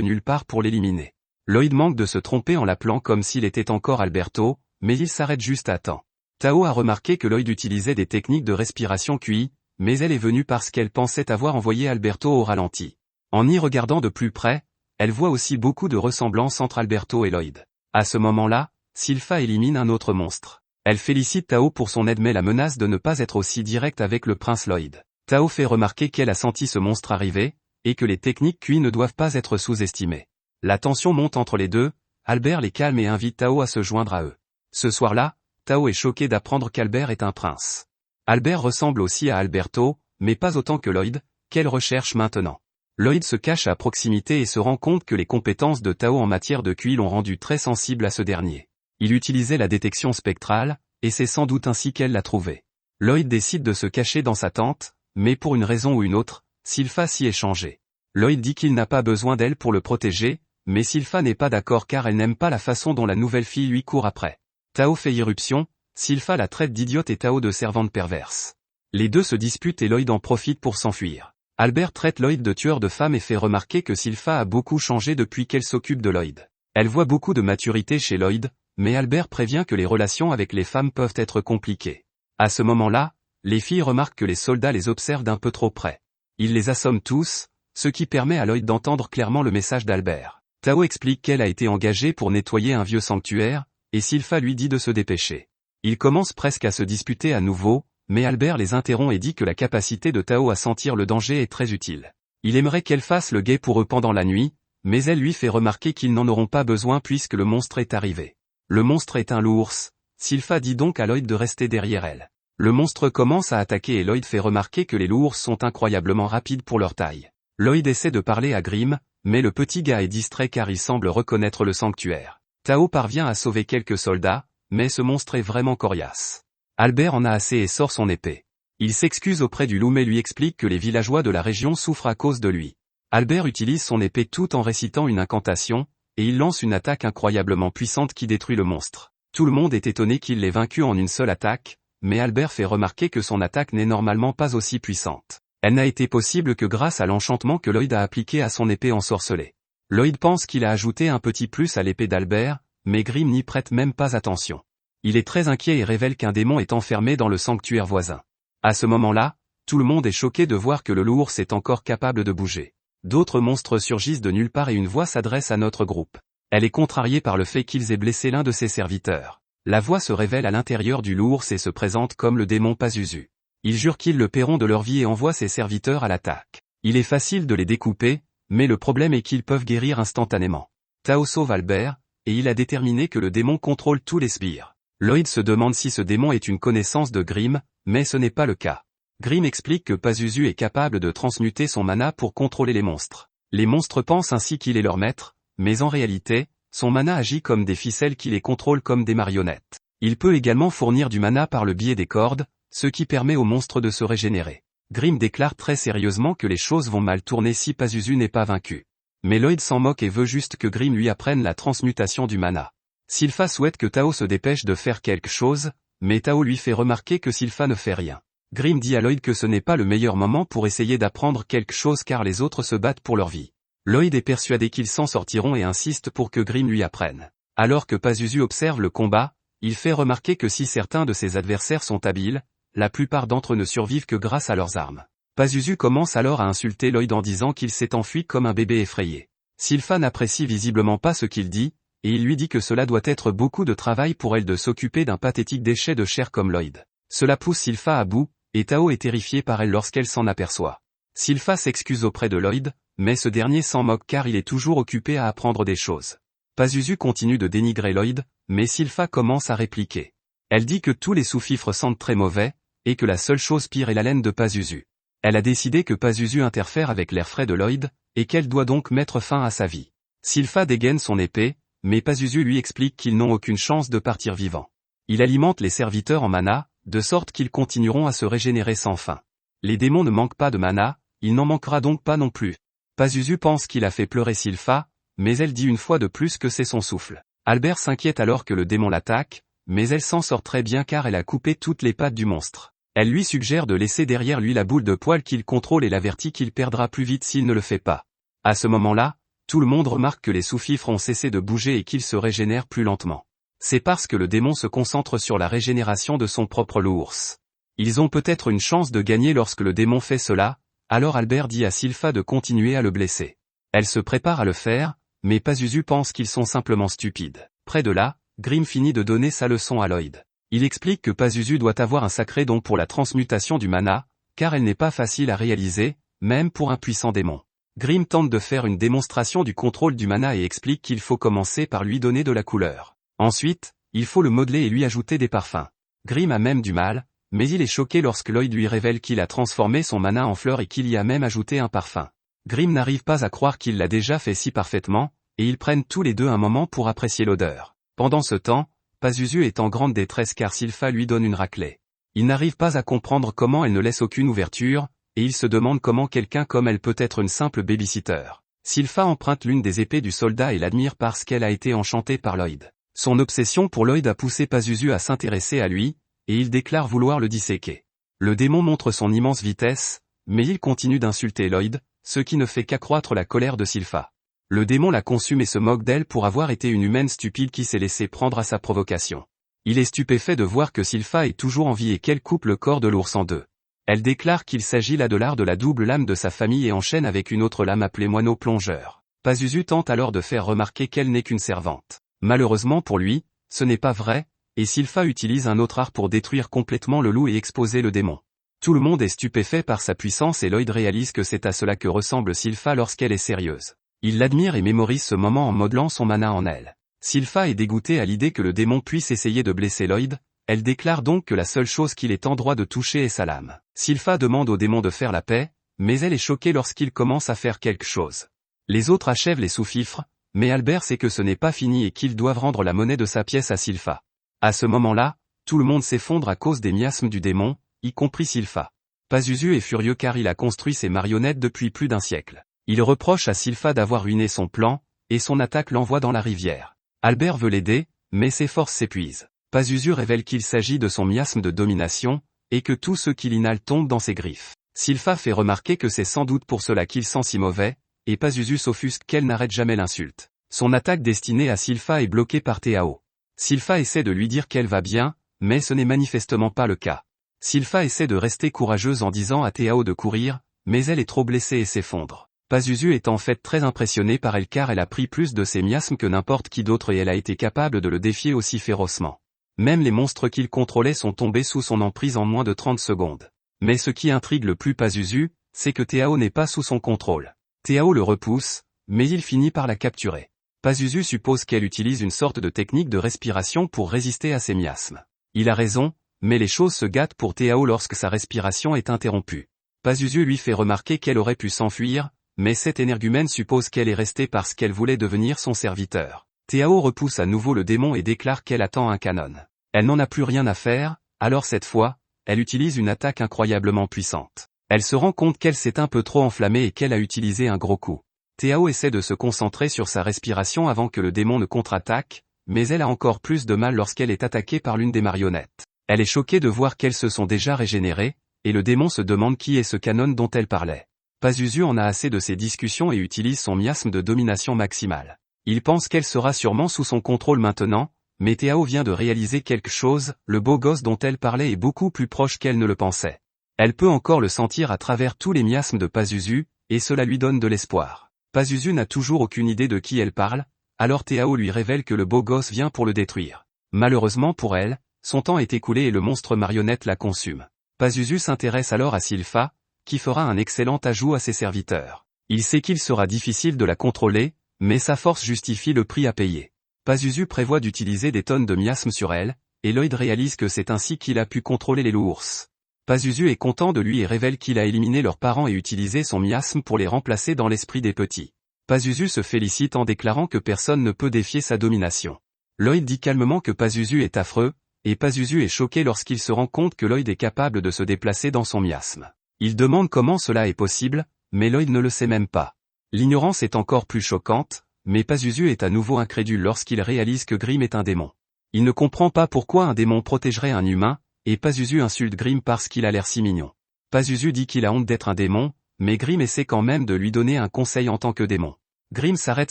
nulle part pour l'éliminer. Lloyd manque de se tromper en l'appelant comme s'il était encore Alberto, mais il s'arrête juste à temps. Tao a remarqué que Lloyd utilisait des techniques de respiration QI, mais elle est venue parce qu'elle pensait avoir envoyé Alberto au ralenti. En y regardant de plus près, elle voit aussi beaucoup de ressemblances entre Alberto et Lloyd. À ce moment-là, Sylpha élimine un autre monstre. Elle félicite Tao pour son aide mais la menace de ne pas être aussi directe avec le prince Lloyd. Tao fait remarquer qu'elle a senti ce monstre arriver, et que les techniques QI ne doivent pas être sous-estimées. La tension monte entre les deux, Albert les calme et invite Tao à se joindre à eux. Ce soir-là, Tao est choqué d'apprendre qu'Albert est un prince. Albert ressemble aussi à Alberto, mais pas autant que Lloyd, qu'elle recherche maintenant. Lloyd se cache à proximité et se rend compte que les compétences de Tao en matière de QI l'ont rendu très sensible à ce dernier. Il utilisait la détection spectrale, et c'est sans doute ainsi qu'elle l'a trouvé. Lloyd décide de se cacher dans sa tente, mais pour une raison ou une autre, Sylpha s'y est changée. Lloyd dit qu'il n'a pas besoin d'elle pour le protéger, mais Sylpha n'est pas d'accord car elle n'aime pas la façon dont la nouvelle fille lui court après. Tao fait irruption, Sylpha la traite d'idiote et Tao de servante perverse. Les deux se disputent et Lloyd en profite pour s'enfuir. Albert traite Lloyd de tueur de femmes et fait remarquer que Sylpha a beaucoup changé depuis qu'elle s'occupe de Lloyd. Elle voit beaucoup de maturité chez Lloyd, mais Albert prévient que les relations avec les femmes peuvent être compliquées. À ce moment-là, les filles remarquent que les soldats les observent d'un peu trop près. Ils les assomment tous, ce qui permet à Lloyd d'entendre clairement le message d'Albert. Tao explique qu'elle a été engagée pour nettoyer un vieux sanctuaire, et Sylpha lui dit de se dépêcher. Ils commencent presque à se disputer à nouveau, mais Albert les interrompt et dit que la capacité de Tao à sentir le danger est très utile. Il aimerait qu'elle fasse le guet pour eux pendant la nuit, mais elle lui fait remarquer qu'ils n'en auront pas besoin puisque le monstre est arrivé. Le monstre est un loup-ours, Sylpha dit donc à Lloyd de rester derrière elle. Le monstre commence à attaquer et Lloyd fait remarquer que les loups-ours sont incroyablement rapides pour leur taille. Lloyd essaie de parler à Grimm, mais le petit gars est distrait car il semble reconnaître le sanctuaire. Tao parvient à sauver quelques soldats, mais ce monstre est vraiment coriace. Albert en a assez et sort son épée. Il s'excuse auprès du loup mais lui explique que les villageois de la région souffrent à cause de lui. Albert utilise son épée tout en récitant une incantation, et il lance une attaque incroyablement puissante qui détruit le monstre. Tout le monde est étonné qu'il l'ait vaincu en une seule attaque, mais Albert fait remarquer que son attaque n'est normalement pas aussi puissante. Elle n'a été possible que grâce à l'enchantement que Lloyd a appliqué à son épée ensorcelée. Lloyd pense qu'il a ajouté un petit plus à l'épée d'Albert, mais Grimm n'y prête même pas attention. Il est très inquiet et révèle qu'un démon est enfermé dans le sanctuaire voisin. À ce moment-là, tout le monde est choqué de voir que le loup-ours est encore capable de bouger. D'autres monstres surgissent de nulle part et une voix s'adresse à notre groupe. Elle est contrariée par le fait qu'ils aient blessé l'un de ses serviteurs. La voix se révèle à l'intérieur du loup-ours et se présente comme le démon Pazuzu. Ils jurent qu'ils le paieront de leur vie et envoient ses serviteurs à l'attaque. Il est facile de les découper, mais le problème est qu'ils peuvent guérir instantanément. Tao sauve Albert, et il a déterminé que le démon contrôle tous les sbires. Lloyd se demande si ce démon est une connaissance de Grimm, mais ce n'est pas le cas. Grimm explique que Pazuzu est capable de transmuter son mana pour contrôler les monstres. Les monstres pensent ainsi qu'il est leur maître, mais en réalité, son mana agit comme des ficelles qui les contrôlent comme des marionnettes. Il peut également fournir du mana par le biais des cordes, ce qui permet aux monstres de se régénérer. Grimm déclare très sérieusement que les choses vont mal tourner si Pazuzu n'est pas vaincu. Mais Lloyd s'en moque et veut juste que Grimm lui apprenne la transmutation du mana. Sylpha souhaite que Tao se dépêche de faire quelque chose, mais Tao lui fait remarquer que Sylpha ne fait rien. Grimm dit à Lloyd que ce n'est pas le meilleur moment pour essayer d'apprendre quelque chose car les autres se battent pour leur vie. Lloyd est persuadé qu'ils s'en sortiront et insiste pour que Grimm lui apprenne. Alors que Pazuzu observe le combat, il fait remarquer que si certains de ses adversaires sont habiles, la plupart d'entre eux ne survivent que grâce à leurs armes. Pazuzu commence alors à insulter Lloyd en disant qu'il s'est enfui comme un bébé effrayé. Sylpha n'apprécie visiblement pas ce qu'il dit, et il lui dit que cela doit être beaucoup de travail pour elle de s'occuper d'un pathétique déchet de chair comme Lloyd. Cela pousse Sylpha à bout, et Tao est terrifié par elle lorsqu'elle s'en aperçoit. Sylpha s'excuse auprès de Lloyd, mais ce dernier s'en moque car il est toujours occupé à apprendre des choses. Pazuzu continue de dénigrer Lloyd, mais Sylpha commence à répliquer. Elle dit que tous les sous-fifres sentent très mauvais, et que la seule chose pire est la laine de Pazuzu. Elle a décidé que Pazuzu interfère avec l'air frais de Lloyd, et qu'elle doit donc mettre fin à sa vie. Sylpha dégaine son épée, mais Pazuzu lui explique qu'ils n'ont aucune chance de partir vivants. Il alimente les serviteurs en mana, de sorte qu'ils continueront à se régénérer sans fin. Les démons ne manquent pas de mana, il n'en manquera donc pas non plus. Pazuzu pense qu'il a fait pleurer Sylpha, mais elle dit une fois de plus que c'est son souffle. Albert s'inquiète alors que le démon l'attaque, mais elle s'en sort très bien car elle a coupé toutes les pattes du monstre. Elle lui suggère de laisser derrière lui la boule de poil qu'il contrôle et l'avertit qu'il perdra plus vite s'il ne le fait pas. À ce moment-là, tout le monde remarque que les sous-fifres ont cessé de bouger et qu'ils se régénèrent plus lentement. C'est parce que le démon se concentre sur la régénération de son propre l'ours. Ils ont peut-être une chance de gagner lorsque le démon fait cela, alors Albert dit à Sylpha de continuer à le blesser. Elle se prépare à le faire, mais Pazuzu pense qu'ils sont simplement stupides. Près de là, Grimm finit de donner sa leçon à Lloyd. Il explique que Pazuzu doit avoir un sacré don pour la transmutation du mana, car elle n'est pas facile à réaliser, même pour un puissant démon. Grimm tente de faire une démonstration du contrôle du mana et explique qu'il faut commencer par lui donner de la couleur. Ensuite, il faut le modeler et lui ajouter des parfums. Grimm a même du mal, mais il est choqué lorsque Lloyd lui révèle qu'il a transformé son mana en fleur et qu'il y a même ajouté un parfum. Grimm n'arrive pas à croire qu'il l'a déjà fait si parfaitement, et ils prennent tous les deux un moment pour apprécier l'odeur. Pendant ce temps, Pazuzu est en grande détresse car Sylpha lui donne une raclée. Il n'arrive pas à comprendre comment elle ne laisse aucune ouverture, et il se demande comment quelqu'un comme elle peut être une simple babysitter. Sylpha emprunte l'une des épées du soldat et l'admire parce qu'elle a été enchantée par Lloyd. Son obsession pour Lloyd a poussé Pazuzu à s'intéresser à lui, et il déclare vouloir le disséquer. Le démon montre son immense vitesse, mais il continue d'insulter Lloyd, ce qui ne fait qu'accroître la colère de Sylpha. Le démon la consume et se moque d'elle pour avoir été une humaine stupide qui s'est laissée prendre à sa provocation. Il est stupéfait de voir que Sylpha est toujours en vie et qu'elle coupe le corps de l'ours en deux. Elle déclare qu'il s'agit là de l'art de la double lame de sa famille et enchaîne avec une autre lame appelée moineau plongeur. Pazuzu tente alors de faire remarquer qu'elle n'est qu'une servante. Malheureusement pour lui, ce n'est pas vrai, et Sylpha utilise un autre art pour détruire complètement le loup et exposer le démon. Tout le monde est stupéfait par sa puissance et Lloyd réalise que c'est à cela que ressemble Sylpha lorsqu'elle est sérieuse. Il l'admire et mémorise ce moment en modelant son mana en elle. Sylpha est dégoûtée à l'idée que le démon puisse essayer de blesser Lloyd, elle déclare donc que la seule chose qu'il est en droit de toucher est sa lame. Sylpha demande au démon de faire la paix, mais elle est choquée lorsqu'il commence à faire quelque chose. Les autres achèvent les sous-fifres, mais Albert sait que ce n'est pas fini et qu'ils doivent rendre la monnaie de sa pièce à Sylpha. À ce moment-là, tout le monde s'effondre à cause des miasmes du démon, y compris Sylpha. Pazuzu est furieux car il a construit ses marionnettes depuis plus d'un siècle. Il reproche à Sylpha d'avoir ruiné son plan, et son attaque l'envoie dans la rivière. Albert veut l'aider, mais ses forces s'épuisent. Pazuzu révèle qu'il s'agit de son miasme de domination, et que tout ce qu'il inhale tombe dans ses griffes. Sylpha fait remarquer que c'est sans doute pour cela qu'il sent si mauvais, et Pazuzu s'offusque qu'elle n'arrête jamais l'insulte. Son attaque destinée à Sylpha est bloquée par Tao. Sylpha essaie de lui dire qu'elle va bien, mais ce n'est manifestement pas le cas. Sylpha essaie de rester courageuse en disant à Tao de courir, mais elle est trop blessée et s'effondre. Pazuzu est en fait très impressionné par elle car elle a pris plus de ses miasmes que n'importe qui d'autre et elle a été capable de le défier aussi férocement. Même les monstres qu'il contrôlait sont tombés sous son emprise en moins de 30 secondes. Mais ce qui intrigue le plus Pazuzu, c'est que Tao n'est pas sous son contrôle. Tao le repousse, mais il finit par la capturer. Pazuzu suppose qu'elle utilise une sorte de technique de respiration pour résister à ses miasmes. Il a raison, mais les choses se gâtent pour Tao lorsque sa respiration est interrompue. Pazuzu lui fait remarquer qu'elle aurait pu s'enfuir, mais cette énergumène suppose qu'elle est restée parce qu'elle voulait devenir son serviteur. Tao repousse à nouveau le démon et déclare qu'elle attend un canon. Elle n'en a plus rien à faire, alors cette fois, elle utilise une attaque incroyablement puissante. Elle se rend compte qu'elle s'est un peu trop enflammée et qu'elle a utilisé un gros coup. Tao essaie de se concentrer sur sa respiration avant que le démon ne contre-attaque, mais elle a encore plus de mal lorsqu'elle est attaquée par l'une des marionnettes. Elle est choquée de voir qu'elles se sont déjà régénérées, et le démon se demande qui est ce canon dont elle parlait. Pazuzu en a assez de ces discussions et utilise son miasme de domination maximale. Il pense qu'elle sera sûrement sous son contrôle maintenant, mais Tao vient de réaliser quelque chose, le beau gosse dont elle parlait est beaucoup plus proche qu'elle ne le pensait. Elle peut encore le sentir à travers tous les miasmes de Pazuzu, et cela lui donne de l'espoir. Pazuzu n'a toujours aucune idée de qui elle parle, alors Tao lui révèle que le beau gosse vient pour le détruire. Malheureusement pour elle, son temps est écoulé et le monstre marionnette la consume. Pazuzu s'intéresse alors à Sylpha, qui fera un excellent ajout à ses serviteurs. Il sait qu'il sera difficile de la contrôler, mais sa force justifie le prix à payer. Pazuzu prévoit d'utiliser des tonnes de miasmes sur elle, et Lloyd réalise que c'est ainsi qu'il a pu contrôler les loups-ours. Pazuzu est content de lui et révèle qu'il a éliminé leurs parents et utilisé son miasme pour les remplacer dans l'esprit des petits. Pazuzu se félicite en déclarant que personne ne peut défier sa domination. Lloyd dit calmement que Pazuzu est affreux, et Pazuzu est choqué lorsqu'il se rend compte que Lloyd est capable de se déplacer dans son miasme. Il demande comment cela est possible, mais Lloyd ne le sait même pas. L'ignorance est encore plus choquante, mais Pazuzu est à nouveau incrédule lorsqu'il réalise que Grimm est un démon. Il ne comprend pas pourquoi un démon protégerait un humain, et Pazuzu insulte Grimm parce qu'il a l'air si mignon. Pazuzu dit qu'il a honte d'être un démon, mais Grimm essaie quand même de lui donner un conseil en tant que démon. Grimm s'arrête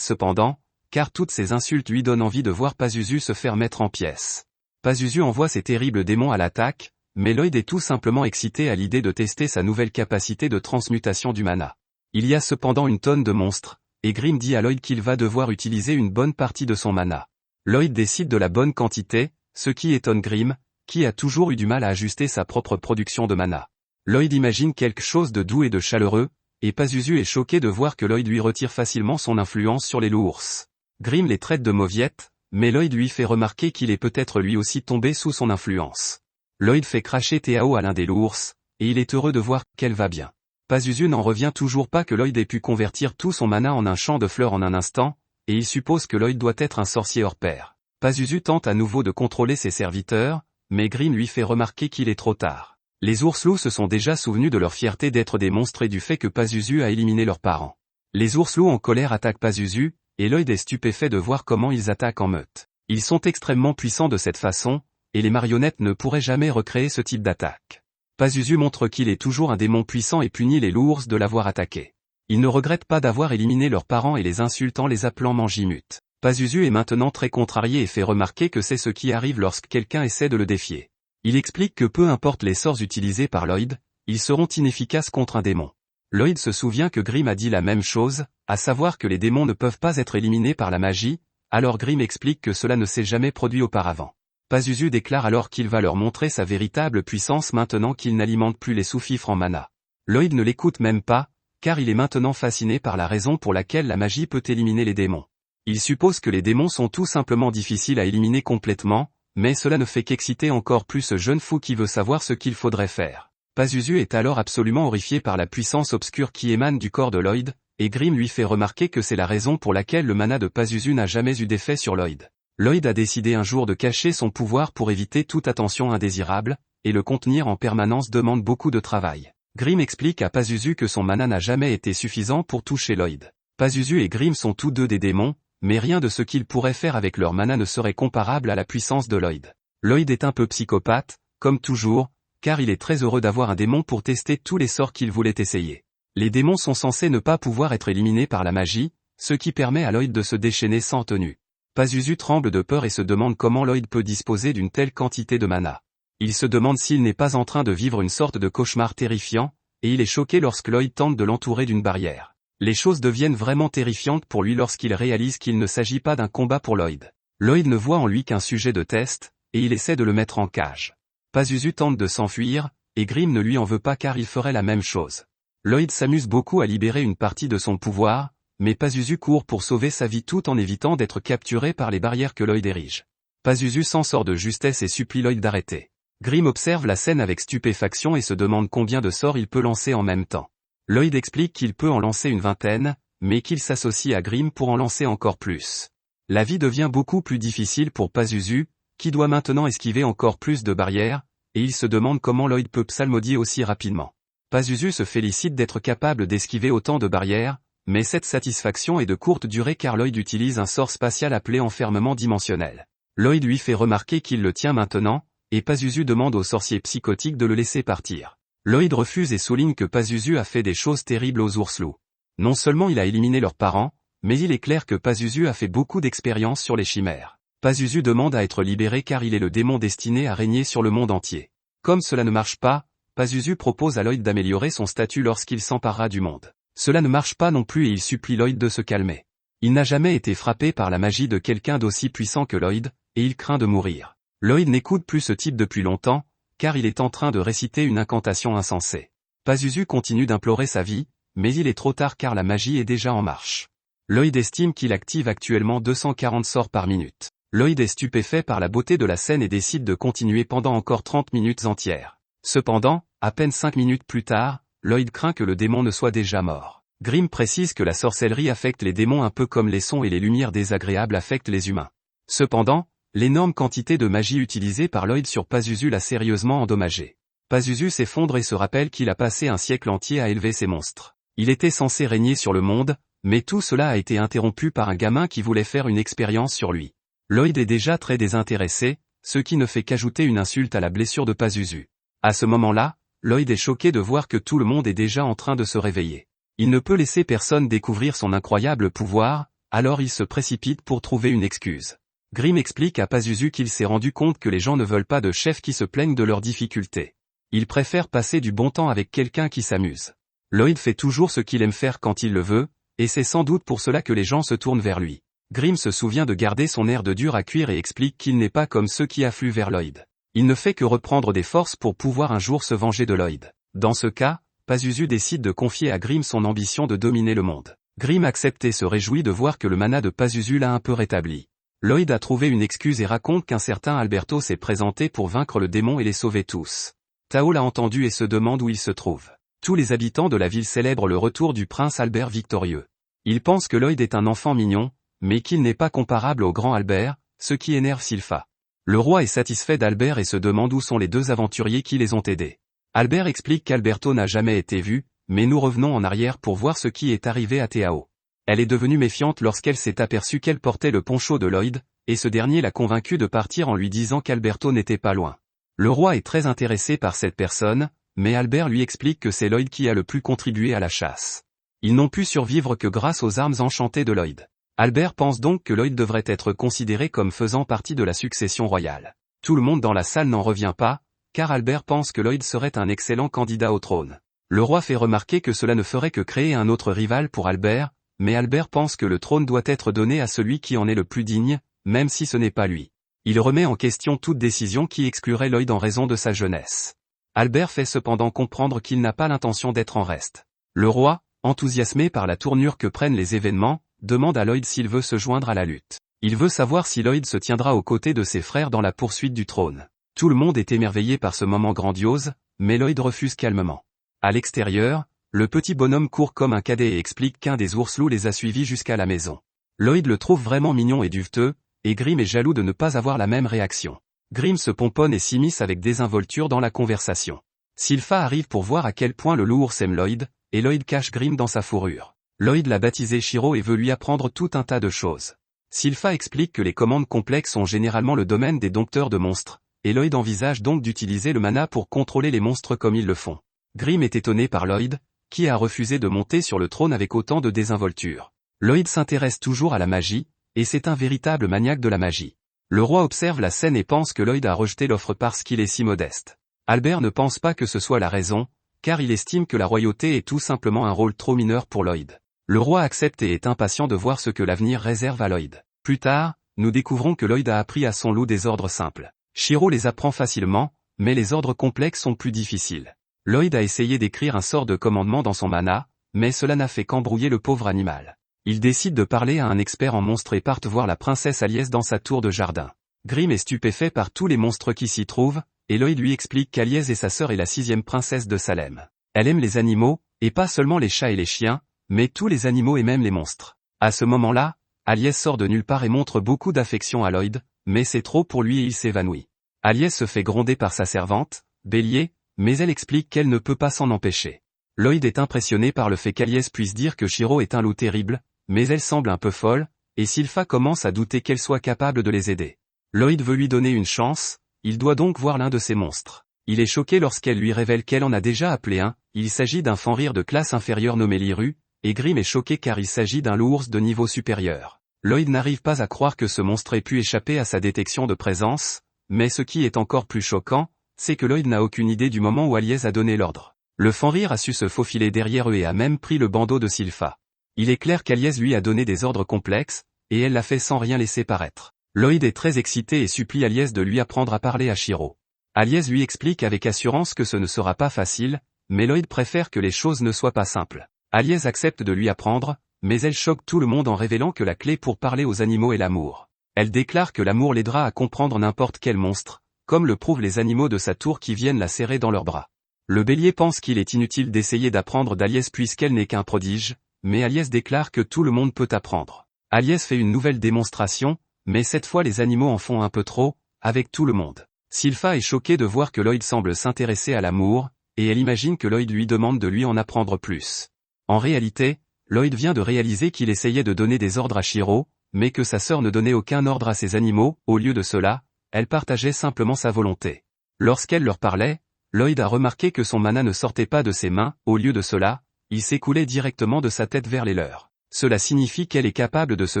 cependant, car toutes ces insultes lui donnent envie de voir Pazuzu se faire mettre en pièces. Pazuzu envoie ses terribles démons à l'attaque, mais Lloyd est tout simplement excité à l'idée de tester sa nouvelle capacité de transmutation du mana. Il y a cependant une tonne de monstres, et Grimm dit à Lloyd qu'il va devoir utiliser une bonne partie de son mana. Lloyd décide de la bonne quantité, ce qui étonne Grimm, qui a toujours eu du mal à ajuster sa propre production de mana. Lloyd imagine quelque chose de doux et de chaleureux, et Pazuzu est choqué de voir que Lloyd lui retire facilement son influence sur les loups-ours. Grimm les traite de mauviettes, mais Lloyd lui fait remarquer qu'il est peut-être lui aussi tombé sous son influence. Lloyd fait cracher Tao à l'un des loups-ours, et il est heureux de voir qu'elle va bien. Pazuzu n'en revient toujours pas que Lloyd ait pu convertir tout son mana en un champ de fleurs en un instant, et il suppose que Lloyd doit être un sorcier hors pair. Pazuzu tente à nouveau de contrôler ses serviteurs, mais Grimm lui fait remarquer qu'il est trop tard. Les ours-loups se sont déjà souvenus de leur fierté d'être des monstres et du fait que Pazuzu a éliminé leurs parents. Les ours-loups en colère attaquent Pazuzu, et Lloyd est stupéfait de voir comment ils attaquent en meute. Ils sont extrêmement puissants de cette façon, et les marionnettes ne pourraient jamais recréer ce type d'attaque. Pazuzu montre qu'il est toujours un démon puissant et punit les loups-ours de l'avoir attaqué. Il ne regrette pas d'avoir éliminé leurs parents et les insulte en les appelant mangimutes. Pazuzu est maintenant très contrarié et fait remarquer que c'est ce qui arrive lorsque quelqu'un essaie de le défier. Il explique que peu importe les sorts utilisés par Lloyd, ils seront inefficaces contre un démon. Lloyd se souvient que Grimm a dit la même chose, à savoir que les démons ne peuvent pas être éliminés par la magie, alors Grimm explique que cela ne s'est jamais produit auparavant. Pazuzu déclare alors qu'il va leur montrer sa véritable puissance maintenant qu'il n'alimente plus les sous-fifres en mana. Lloyd ne l'écoute même pas, car il est maintenant fasciné par la raison pour laquelle la magie peut éliminer les démons. Il suppose que les démons sont tout simplement difficiles à éliminer complètement, mais cela ne fait qu'exciter encore plus ce jeune fou qui veut savoir ce qu'il faudrait faire. Pazuzu est alors absolument horrifié par la puissance obscure qui émane du corps de Lloyd, et Grimm lui fait remarquer que c'est la raison pour laquelle le mana de Pazuzu n'a jamais eu d'effet sur Lloyd. Lloyd a décidé un jour de cacher son pouvoir pour éviter toute attention indésirable, et le contenir en permanence demande beaucoup de travail. Grimm explique à Pazuzu que son mana n'a jamais été suffisant pour toucher Lloyd. Pazuzu et Grimm sont tous deux des démons, mais rien de ce qu'ils pourraient faire avec leur mana ne serait comparable à la puissance de Lloyd. Lloyd est un peu psychopathe, comme toujours, car il est très heureux d'avoir un démon pour tester tous les sorts qu'il voulait essayer. Les démons sont censés ne pas pouvoir être éliminés par la magie, ce qui permet à Lloyd de se déchaîner sans tenue. Pazuzu tremble de peur et se demande comment Lloyd peut disposer d'une telle quantité de mana. Il se demande s'il n'est pas en train de vivre une sorte de cauchemar terrifiant, et il est choqué lorsque Lloyd tente de l'entourer d'une barrière. Les choses deviennent vraiment terrifiantes pour lui lorsqu'il réalise qu'il ne s'agit pas d'un combat pour Lloyd. Lloyd ne voit en lui qu'un sujet de test, et il essaie de le mettre en cage. Pazuzu tente de s'enfuir, et Grimm ne lui en veut pas car il ferait la même chose. Lloyd s'amuse beaucoup à libérer une partie de son pouvoir, mais Pazuzu court pour sauver sa vie tout en évitant d'être capturé par les barrières que Lloyd érige. Pazuzu s'en sort de justesse et supplie Lloyd d'arrêter. Grimm observe la scène avec stupéfaction et se demande combien de sorts il peut lancer en même temps. Lloyd explique qu'il peut en lancer une vingtaine, mais qu'il s'associe à Grimm pour en lancer encore plus. La vie devient beaucoup plus difficile pour Pazuzu, qui doit maintenant esquiver encore plus de barrières, et il se demande comment Lloyd peut psalmodier aussi rapidement. Pazuzu se félicite d'être capable d'esquiver autant de barrières, mais cette satisfaction est de courte durée car Lloyd utilise un sort spatial appelé enfermement dimensionnel. Lloyd lui fait remarquer qu'il le tient maintenant, et Pazuzu demande au sorcier psychotique de le laisser partir. Lloyd refuse et souligne que Pazuzu a fait des choses terribles aux ours-loups. Non seulement il a éliminé leurs parents, mais il est clair que Pazuzu a fait beaucoup d'expériences sur les chimères. Pazuzu demande à être libéré car il est le démon destiné à régner sur le monde entier. Comme cela ne marche pas, Pazuzu propose à Lloyd d'améliorer son statut lorsqu'il s'emparera du monde. Cela ne marche pas non plus et il supplie Lloyd de se calmer. Il n'a jamais été frappé par la magie de quelqu'un d'aussi puissant que Lloyd, et il craint de mourir. Lloyd n'écoute plus ce type depuis longtemps, car il est en train de réciter une incantation insensée. Pazuzu continue d'implorer sa vie, mais il est trop tard car la magie est déjà en marche. Lloyd estime qu'il active actuellement 240 sorts par minute. Lloyd est stupéfait par la beauté de la scène et décide de continuer pendant encore 30 minutes entières. Cependant, à peine 5 minutes plus tard, Lloyd craint que le démon ne soit déjà mort. Grimm précise que la sorcellerie affecte les démons un peu comme les sons et les lumières désagréables affectent les humains. Cependant, l'énorme quantité de magie utilisée par Lloyd sur Pazuzu l'a sérieusement endommagé. Pazuzu s'effondre et se rappelle qu'il a passé un siècle entier à élever ces monstres. Il était censé régner sur le monde, mais tout cela a été interrompu par un gamin qui voulait faire une expérience sur lui. Lloyd est déjà très désintéressé, ce qui ne fait qu'ajouter une insulte à la blessure de Pazuzu. À ce moment-là, Lloyd est choqué de voir que tout le monde est déjà en train de se réveiller. Il ne peut laisser personne découvrir son incroyable pouvoir, alors il se précipite pour trouver une excuse. Grimm explique à Pazuzu qu'il s'est rendu compte que les gens ne veulent pas de chefs qui se plaignent de leurs difficultés. Ils préfèrent passer du bon temps avec quelqu'un qui s'amuse. Lloyd fait toujours ce qu'il aime faire quand il le veut, et c'est sans doute pour cela que les gens se tournent vers lui. Grimm se souvient de garder son air de dur à cuire et explique qu'il n'est pas comme ceux qui affluent vers Lloyd. Il ne fait que reprendre des forces pour pouvoir un jour se venger de Lloyd. Dans ce cas, Pazuzu décide de confier à Grimm son ambition de dominer le monde. Grimm accepte et se réjouit de voir que le mana de Pazuzu l'a un peu rétabli. Lloyd a trouvé une excuse et raconte qu'un certain Alberto s'est présenté pour vaincre le démon et les sauver tous. Tao l'a entendu et se demande où il se trouve. Tous les habitants de la ville célèbrent le retour du prince Albert victorieux. Ils pensent que Lloyd est un enfant mignon, mais qu'il n'est pas comparable au grand Albert, ce qui énerve Sylpha. Le roi est satisfait d'Albert et se demande où sont les deux aventuriers qui les ont aidés. Albert explique qu'Alberto n'a jamais été vu, mais nous revenons en arrière pour voir ce qui est arrivé à Tao. Elle est devenue méfiante lorsqu'elle s'est aperçue qu'elle portait le poncho de Lloyd, et ce dernier l'a convaincue de partir en lui disant qu'Alberto n'était pas loin. Le roi est très intéressé par cette personne, mais Albert lui explique que c'est Lloyd qui a le plus contribué à la chasse. Ils n'ont pu survivre que grâce aux armes enchantées de Lloyd. Albert pense donc que Lloyd devrait être considéré comme faisant partie de la succession royale. Tout le monde dans la salle n'en revient pas, car Albert pense que Lloyd serait un excellent candidat au trône. Le roi fait remarquer que cela ne ferait que créer un autre rival pour Albert, mais Albert pense que le trône doit être donné à celui qui en est le plus digne, même si ce n'est pas lui. Il remet en question toute décision qui exclurait Lloyd en raison de sa jeunesse. Albert fait cependant comprendre qu'il n'a pas l'intention d'être en reste. Le roi, enthousiasmé par la tournure que prennent les événements, demande à Lloyd s'il veut se joindre à la lutte. Il veut savoir si Lloyd se tiendra aux côtés de ses frères dans la poursuite du trône. Tout le monde est émerveillé par ce moment grandiose, mais Lloyd refuse calmement. À l'extérieur, le petit bonhomme court comme un cadet et explique qu'un des ours-loups les a suivis jusqu'à la maison. Lloyd le trouve vraiment mignon et duveteux, et Grimm est jaloux de ne pas avoir la même réaction. Grimm se pomponne et s'immisce avec désinvolture dans la conversation. Sylpha arrive pour voir à quel point le loup aime Lloyd, et Lloyd cache Grimm dans sa fourrure. Lloyd l'a baptisé Shiro et veut lui apprendre tout un tas de choses. Sylpha explique que les commandes complexes sont généralement le domaine des dompteurs de monstres, et Lloyd envisage donc d'utiliser le mana pour contrôler les monstres comme ils le font. Grimm est étonné par Lloyd, qui a refusé de monter sur le trône avec autant de désinvolture. Lloyd s'intéresse toujours à la magie, et c'est un véritable maniaque de la magie. Le roi observe la scène et pense que Lloyd a rejeté l'offre parce qu'il est si modeste. Albert ne pense pas que ce soit la raison, car il estime que la royauté est tout simplement un rôle trop mineur pour Lloyd. Le roi accepte et est impatient de voir ce que l'avenir réserve à Lloyd. Plus tard, nous découvrons que Lloyd a appris à son loup des ordres simples. Shiro les apprend facilement, mais les ordres complexes sont plus difficiles. Lloyd a essayé d'écrire un sort de commandement dans son mana, mais cela n'a fait qu'embrouiller le pauvre animal. Il décide de parler à un expert en monstres et part voir la princesse Aliès dans sa tour de jardin. Grimm est stupéfait par tous les monstres qui s'y trouvent, et Lloyd lui explique qu'Aliès est sa sœur et la 6e princesse de Salem. Elle aime les animaux, et pas seulement les chats et les chiens, mais tous les animaux et même les monstres. À ce moment-là, Aliès sort de nulle part et montre beaucoup d'affection à Lloyd, mais c'est trop pour lui et il s'évanouit. Aliès se fait gronder par sa servante, Bélier, mais elle explique qu'elle ne peut pas s'en empêcher. Lloyd est impressionné par le fait qu'Aliès puisse dire que Shiro est un loup terrible, mais elle semble un peu folle, et Sylpha commence à douter qu'elle soit capable de les aider. Lloyd veut lui donner une chance, il doit donc voir l'un de ces monstres. Il est choqué lorsqu'elle lui révèle qu'elle en a déjà appelé un, il s'agit d'un fanrire de classe inférieure nommé Liru, et Grimm est choqué car il s'agit d'un loup-ours de niveau supérieur. Lloyd n'arrive pas à croire que ce monstre ait pu échapper à sa détection de présence, mais ce qui est encore plus choquant, c'est que Lloyd n'a aucune idée du moment où Aliès a donné l'ordre. Le fanrire a su se faufiler derrière eux et a même pris le bandeau de Sylpha. Il est clair qu'Aliès lui a donné des ordres complexes, et elle l'a fait sans rien laisser paraître. Lloyd est très excité et supplie Aliès de lui apprendre à parler à Shiro. Aliès lui explique avec assurance que ce ne sera pas facile, mais Lloyd préfère que les choses ne soient pas simples. Aliès accepte de lui apprendre, mais elle choque tout le monde en révélant que la clé pour parler aux animaux est l'amour. Elle déclare que l'amour l'aidera à comprendre n'importe quel monstre, comme le prouvent les animaux de sa tour qui viennent la serrer dans leurs bras. Le bélier pense qu'il est inutile d'essayer d'apprendre d'Aliès puisqu'elle n'est qu'un prodige, mais Aliès déclare que tout le monde peut apprendre. Aliès fait une nouvelle démonstration, mais cette fois les animaux en font un peu trop, avec tout le monde. Sylpha est choquée de voir que Lloyd semble s'intéresser à l'amour, et elle imagine que Lloyd lui demande de lui en apprendre plus. En réalité, Lloyd vient de réaliser qu'il essayait de donner des ordres à Shiro, mais que sa sœur ne donnait aucun ordre à ses animaux. Au lieu de cela, elle partageait simplement sa volonté. Lorsqu'elle leur parlait, Lloyd a remarqué que son mana ne sortait pas de ses mains, au lieu de cela, il s'écoulait directement de sa tête vers les leurs. Cela signifie qu'elle est capable de se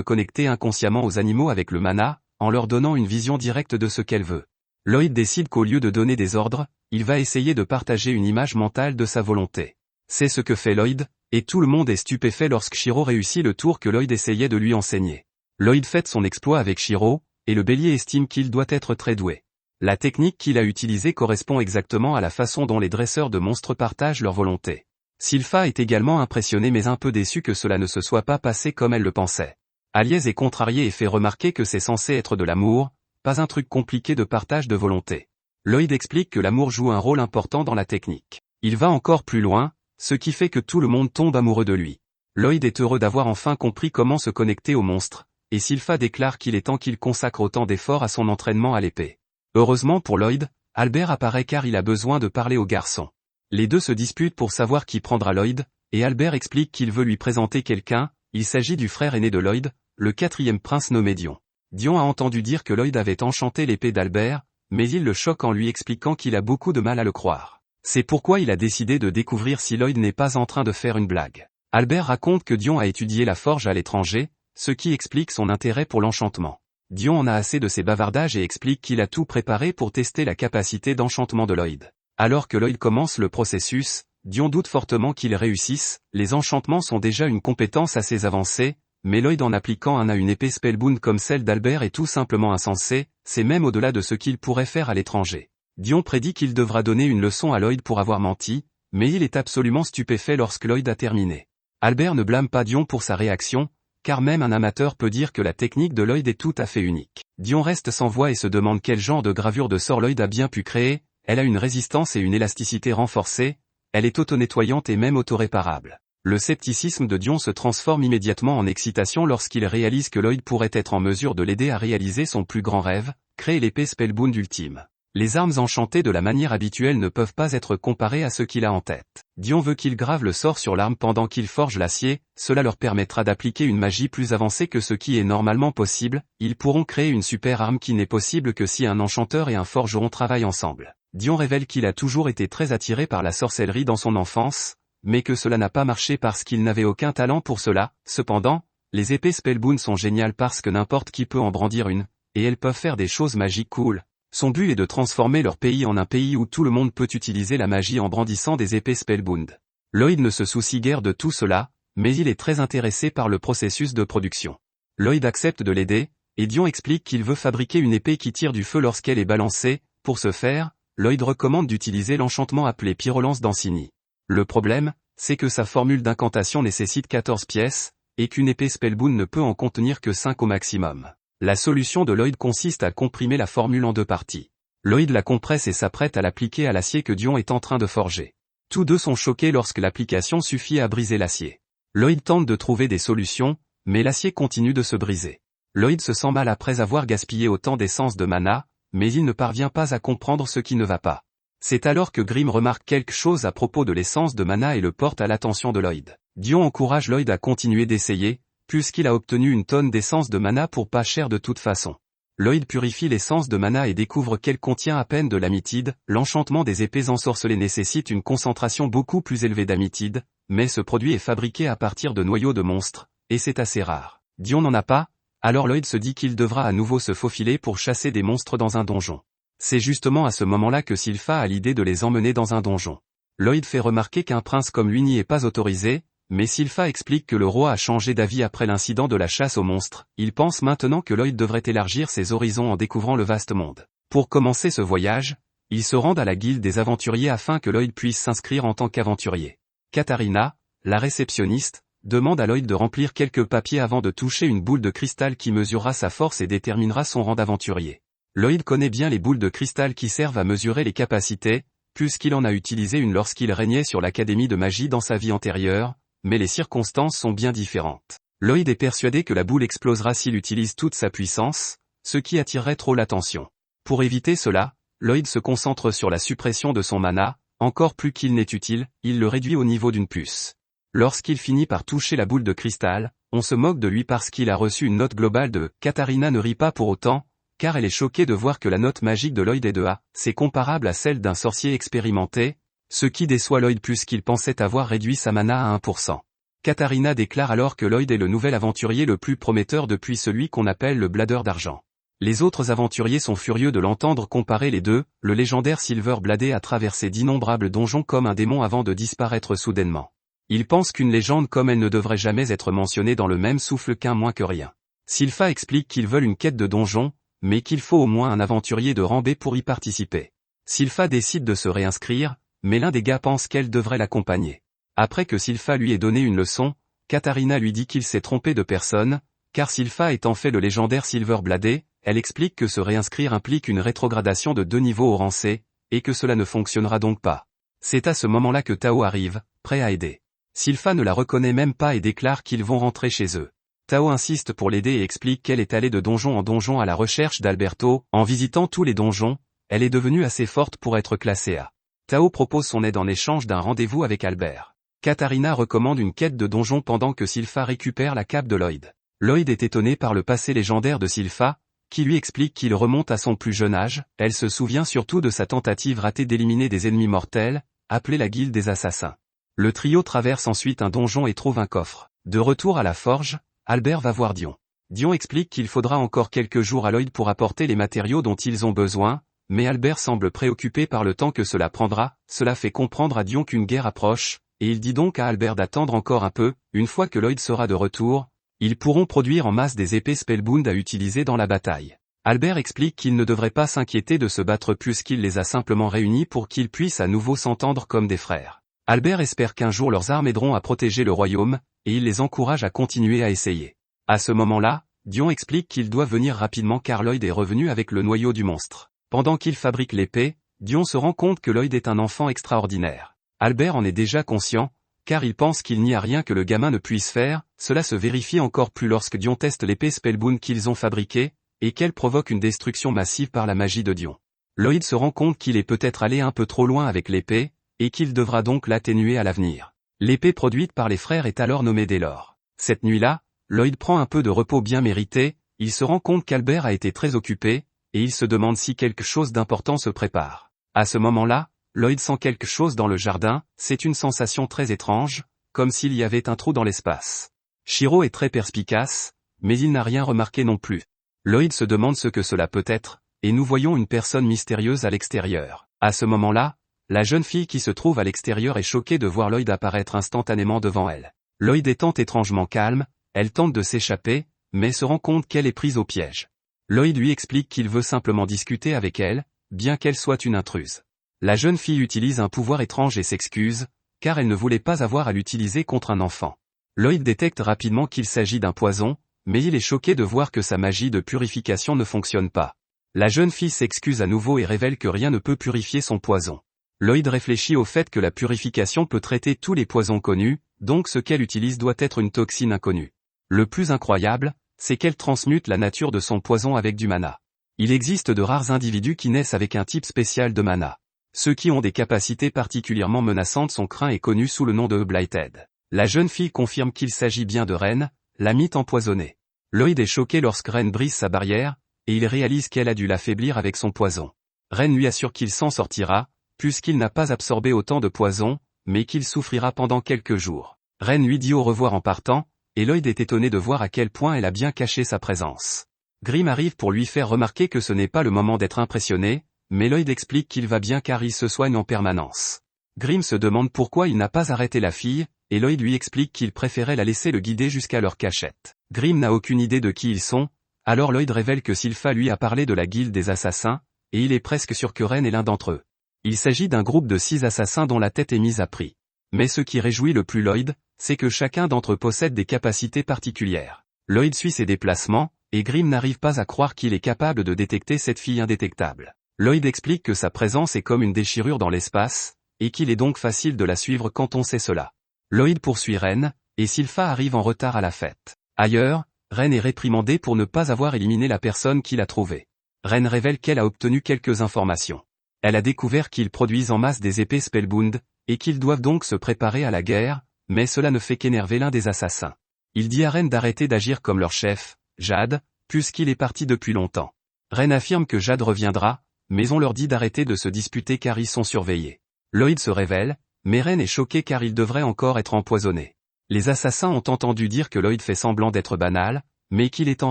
connecter inconsciemment aux animaux avec le mana, en leur donnant une vision directe de ce qu'elle veut. Lloyd décide qu'au lieu de donner des ordres, il va essayer de partager une image mentale de sa volonté. C'est ce que fait Lloyd, et tout le monde est stupéfait lorsque Shiro réussit le tour que Lloyd essayait de lui enseigner. Lloyd fête son exploit avec Shiro, et le bélier estime qu'il doit être très doué. La technique qu'il a utilisée correspond exactement à la façon dont les dresseurs de monstres partagent leur volonté. Sylpha est également impressionnée mais un peu déçue que cela ne se soit pas passé comme elle le pensait. Aliès est contrariée et fait remarquer que c'est censé être de l'amour, pas un truc compliqué de partage de volonté. Lloyd explique que l'amour joue un rôle important dans la technique. Il va encore plus loin, ce qui fait que tout le monde tombe amoureux de lui. Lloyd est heureux d'avoir enfin compris comment se connecter aux monstres, et Sylpha déclare qu'il est temps qu'il consacre autant d'efforts à son entraînement à l'épée. Heureusement pour Lloyd, Albert apparaît car il a besoin de parler au garçon. Les deux se disputent pour savoir qui prendra Lloyd, et Albert explique qu'il veut lui présenter quelqu'un, il s'agit du frère aîné de Lloyd, le 4e prince nommé Dion. Dion a entendu dire que Lloyd avait enchanté l'épée d'Albert, mais il le choque en lui expliquant qu'il a beaucoup de mal à le croire. C'est pourquoi il a décidé de découvrir si Lloyd n'est pas en train de faire une blague. Albert raconte que Dion a étudié la forge à l'étranger, ce qui explique son intérêt pour l'enchantement. Dion en a assez de ses bavardages et explique qu'il a tout préparé pour tester la capacité d'enchantement de Lloyd. Alors que Lloyd commence le processus, Dion doute fortement qu'il réussisse, les enchantements sont déjà une compétence assez avancée, mais Lloyd en appliquant un à une épée spellbound comme celle d'Albert est tout simplement insensé, c'est même au-delà de ce qu'il pourrait faire à l'étranger. Dion prédit qu'il devra donner une leçon à Lloyd pour avoir menti, mais il est absolument stupéfait lorsque Lloyd a terminé. Albert ne blâme pas Dion pour sa réaction, car même un amateur peut dire que la technique de Lloyd est tout à fait unique. Dion reste sans voix et se demande quel genre de gravure de sort Lloyd a bien pu créer, elle a une résistance et une élasticité renforcées, elle est auto-nettoyante et même auto-réparable. Le scepticisme de Dion se transforme immédiatement en excitation lorsqu'il réalise que Lloyd pourrait être en mesure de l'aider à réaliser son plus grand rêve, créer l'épée spellbound ultime. Les armes enchantées de la manière habituelle ne peuvent pas être comparées à ce qu'il a en tête. Dion veut qu'il grave le sort sur l'arme pendant qu'il forge l'acier, cela leur permettra d'appliquer une magie plus avancée que ce qui est normalement possible, ils pourront créer une super arme qui n'est possible que si un enchanteur et un forgeron travaillent ensemble. Dion révèle qu'il a toujours été très attiré par la sorcellerie dans son enfance, mais que cela n'a pas marché parce qu'il n'avait aucun talent pour cela. Cependant, les épées spellbound sont géniales parce que n'importe qui peut en brandir une, et elles peuvent faire des choses magiques cool. Son but est de transformer leur pays en un pays où tout le monde peut utiliser la magie en brandissant des épées spellbound. Lloyd ne se soucie guère de tout cela, mais il est très intéressé par le processus de production. Lloyd accepte de l'aider, et Dion explique qu'il veut fabriquer une épée qui tire du feu lorsqu'elle est balancée. Pour ce faire, Lloyd recommande d'utiliser l'enchantement appelé Pyrolance d'Ancini. Le problème, c'est que sa formule d'incantation nécessite 14 pièces, et qu'une épée spellbound ne peut en contenir que 5 au maximum. La solution de Lloyd consiste à comprimer la formule en 2 parties. Lloyd la compresse et s'apprête à l'appliquer à l'acier que Dion est en train de forger. Tous deux sont choqués lorsque l'application suffit à briser l'acier. Lloyd tente de trouver des solutions, mais l'acier continue de se briser. Lloyd se sent mal après avoir gaspillé autant d'essence de mana, mais il ne parvient pas à comprendre ce qui ne va pas. C'est alors que Grimm remarque quelque chose à propos de l'essence de mana et le porte à l'attention de Lloyd. Dion encourage Lloyd à continuer d'essayer, puisqu'il a obtenu une tonne d'essence de mana pour pas cher de toute façon. Lloyd purifie l'essence de mana et découvre qu'elle contient à peine de l'amitide. L'enchantement des épées ensorcelées nécessite une concentration beaucoup plus élevée d'amitide, mais ce produit est fabriqué à partir de noyaux de monstres, et c'est assez rare. Dion n'en a pas, alors Lloyd se dit qu'il devra à nouveau se faufiler pour chasser des monstres dans un donjon. C'est justement à ce moment-là que Sylpha a l'idée de les emmener dans un donjon. Lloyd fait remarquer qu'un prince comme lui n'y est pas autorisé, mais Sylpha explique que le roi a changé d'avis après l'incident de la chasse aux monstres. Il pense maintenant que Lloyd devrait élargir ses horizons en découvrant le vaste monde. Pour commencer ce voyage, ils se rendent à la guilde des aventuriers afin que Lloyd puisse s'inscrire en tant qu'aventurier. Katharina, la réceptionniste, demande à Lloyd de remplir quelques papiers avant de toucher une boule de cristal qui mesurera sa force et déterminera son rang d'aventurier. Lloyd connaît bien les boules de cristal qui servent à mesurer les capacités, puisqu'il en a utilisé une lorsqu'il régnait sur l'académie de magie dans sa vie antérieure, mais les circonstances sont bien différentes. Lloyd est persuadé que la boule explosera s'il utilise toute sa puissance, ce qui attirerait trop l'attention. Pour éviter cela, Lloyd se concentre sur la suppression de son mana, encore plus qu'il n'est utile, il le réduit au niveau d'une puce. Lorsqu'il finit par toucher la boule de cristal, on se moque de lui parce qu'il a reçu une note globale de « Katharina ne rit pas pour autant », car elle est choquée de voir que la note magique de Lloyd est de A, c'est comparable à celle d'un sorcier expérimenté, ce qui déçoit Lloyd puisqu'il pensait avoir réduit sa mana à 1%. Katarina déclare alors que Lloyd est le nouvel aventurier le plus prometteur depuis celui qu'on appelle le Bladeur d'argent. Les autres aventuriers sont furieux de l'entendre comparer les deux, le légendaire Silver Bladé a traversé d'innombrables donjons comme un démon avant de disparaître soudainement. Ils pensent qu'une légende comme elle ne devrait jamais être mentionnée dans le même souffle qu'un moins que rien. Sylpha explique qu'ils veulent une quête de donjon, mais qu'il faut au moins un aventurier de rang B pour y participer. Sylpha décide de se réinscrire, mais l'un des gars pense qu'elle devrait l'accompagner. Après que Sylpha lui ait donné une leçon, Katarina lui dit qu'il s'est trompé de personne, car Sylpha étant fait le légendaire Silver Bladé, elle explique que se réinscrire implique une rétrogradation de 2 niveaux au rang C, et que cela ne fonctionnera donc pas. C'est à ce moment-là que Tao arrive, prêt à aider. Sylpha ne la reconnaît même pas et déclare qu'ils vont rentrer chez eux. Tao insiste pour l'aider et explique qu'elle est allée de donjon en donjon à la recherche d'Alberto, en visitant tous les donjons, elle est devenue assez forte pour être classée A. Tao propose son aide en échange d'un rendez-vous avec Albert. Katarina recommande une quête de donjon pendant que Sylpha récupère la cape de Lloyd. Lloyd est étonné par le passé légendaire de Sylpha, qui lui explique qu'il remonte à son plus jeune âge, elle se souvient surtout de sa tentative ratée d'éliminer des ennemis mortels, appelée la Guilde des Assassins. Le trio traverse ensuite un donjon et trouve un coffre. De retour à la forge, Albert va voir Dion. Dion explique qu'il faudra encore quelques jours à Lloyd pour apporter les matériaux dont ils ont besoin, mais Albert semble préoccupé par le temps que cela prendra, cela fait comprendre à Dion qu'une guerre approche, et il dit donc à Albert d'attendre encore un peu, une fois que Lloyd sera de retour, ils pourront produire en masse des épées Spellbound à utiliser dans la bataille. Albert explique qu'il ne devrait pas s'inquiéter de se battre puisqu'il les a simplement réunis pour qu'ils puissent à nouveau s'entendre comme des frères. Albert espère qu'un jour leurs armes aideront à protéger le royaume, et il les encourage à continuer à essayer. À ce moment-là, Dion explique qu'il doit venir rapidement car Lloyd est revenu avec le noyau du monstre. Pendant qu'il fabrique l'épée, Dion se rend compte que Lloyd est un enfant extraordinaire. Albert en est déjà conscient, car il pense qu'il n'y a rien que le gamin ne puisse faire, cela se vérifie encore plus lorsque Dion teste l'épée Spellbound qu'ils ont fabriquée, et qu'elle provoque une destruction massive par la magie de Dion. Lloyd se rend compte qu'il est peut-être allé un peu trop loin avec l'épée, et qu'il devra donc l'atténuer à l'avenir. L'épée produite par les frères est alors nommée Daylor. Cette nuit-là, Lloyd prend un peu de repos bien mérité, il se rend compte qu'Albert a été très occupé, et il se demande si quelque chose d'important se prépare. À ce moment-là, Lloyd sent quelque chose dans le jardin, c'est une sensation très étrange, comme s'il y avait un trou dans l'espace. Shiro est très perspicace, mais il n'a rien remarqué non plus. Lloyd se demande ce que cela peut être, et nous voyons une personne mystérieuse à l'extérieur. À ce moment-là, la jeune fille qui se trouve à l'extérieur est choquée de voir Lloyd apparaître instantanément devant elle. Lloyd étant étrangement calme, elle tente de s'échapper, mais se rend compte qu'elle est prise au piège. Lloyd lui explique qu'il veut simplement discuter avec elle, bien qu'elle soit une intruse. La jeune fille utilise un pouvoir étrange et s'excuse, car elle ne voulait pas avoir à l'utiliser contre un enfant. Lloyd détecte rapidement qu'il s'agit d'un poison, mais il est choqué de voir que sa magie de purification ne fonctionne pas. La jeune fille s'excuse à nouveau et révèle que rien ne peut purifier son poison. Lloyd réfléchit au fait que la purification peut traiter tous les poisons connus, donc ce qu'elle utilise doit être une toxine inconnue. Le plus incroyable, c'est qu'elle transmute la nature de son poison avec du mana. Il existe de rares individus qui naissent avec un type spécial de mana. Ceux qui ont des capacités particulièrement menaçantes sont craints et connus sous le nom de Blighted. La jeune fille confirme qu'il s'agit bien de Ren, la mythe empoisonnée. Lloyd est choqué lorsque Ren brise sa barrière, et il réalise qu'elle a dû l'affaiblir avec son poison. Ren lui assure qu'il s'en sortira, puisqu'il n'a pas absorbé autant de poison, mais qu'il souffrira pendant quelques jours. Ren lui dit au revoir en partant, et Lloyd est étonné de voir à quel point elle a bien caché sa présence. Grimm arrive pour lui faire remarquer que ce n'est pas le moment d'être impressionné, mais Lloyd explique qu'il va bien car il se soigne en permanence. Grimm se demande pourquoi il n'a pas arrêté la fille, et Lloyd lui explique qu'il préférait la laisser le guider jusqu'à leur cachette. Grimm n'a aucune idée de qui ils sont, alors Lloyd révèle que Sylpha lui a parlé de la Guilde des Assassins, et il est presque sûr que Ren est l'un d'entre eux. Il s'agit d'un groupe de 6 assassins dont la tête est mise à prix. Mais ce qui réjouit le plus Lloyd, c'est que chacun d'entre eux possède des capacités particulières. Lloyd suit ses déplacements, et Grimm n'arrive pas à croire qu'il est capable de détecter cette fille indétectable. Lloyd explique que sa présence est comme une déchirure dans l'espace, et qu'il est donc facile de la suivre quand on sait cela. Lloyd poursuit Ren, et Sylpha arrive en retard à la fête. Ailleurs, Ren est réprimandée pour ne pas avoir éliminé la personne qui l'a trouvée. Ren révèle qu'elle a obtenu quelques informations. Elle a découvert qu'ils produisent en masse des épées Spellbound, et qu'ils doivent donc se préparer à la guerre, mais cela ne fait qu'énerver l'un des assassins. Il dit à Ren d'arrêter d'agir comme leur chef, Jade, puisqu'il est parti depuis longtemps. Ren affirme que Jade reviendra, mais on leur dit d'arrêter de se disputer car ils sont surveillés. Lloyd se révèle, mais Ren est choqué car il devrait encore être empoisonné. Les assassins ont entendu dire que Lloyd fait semblant d'être banal, mais qu'il est en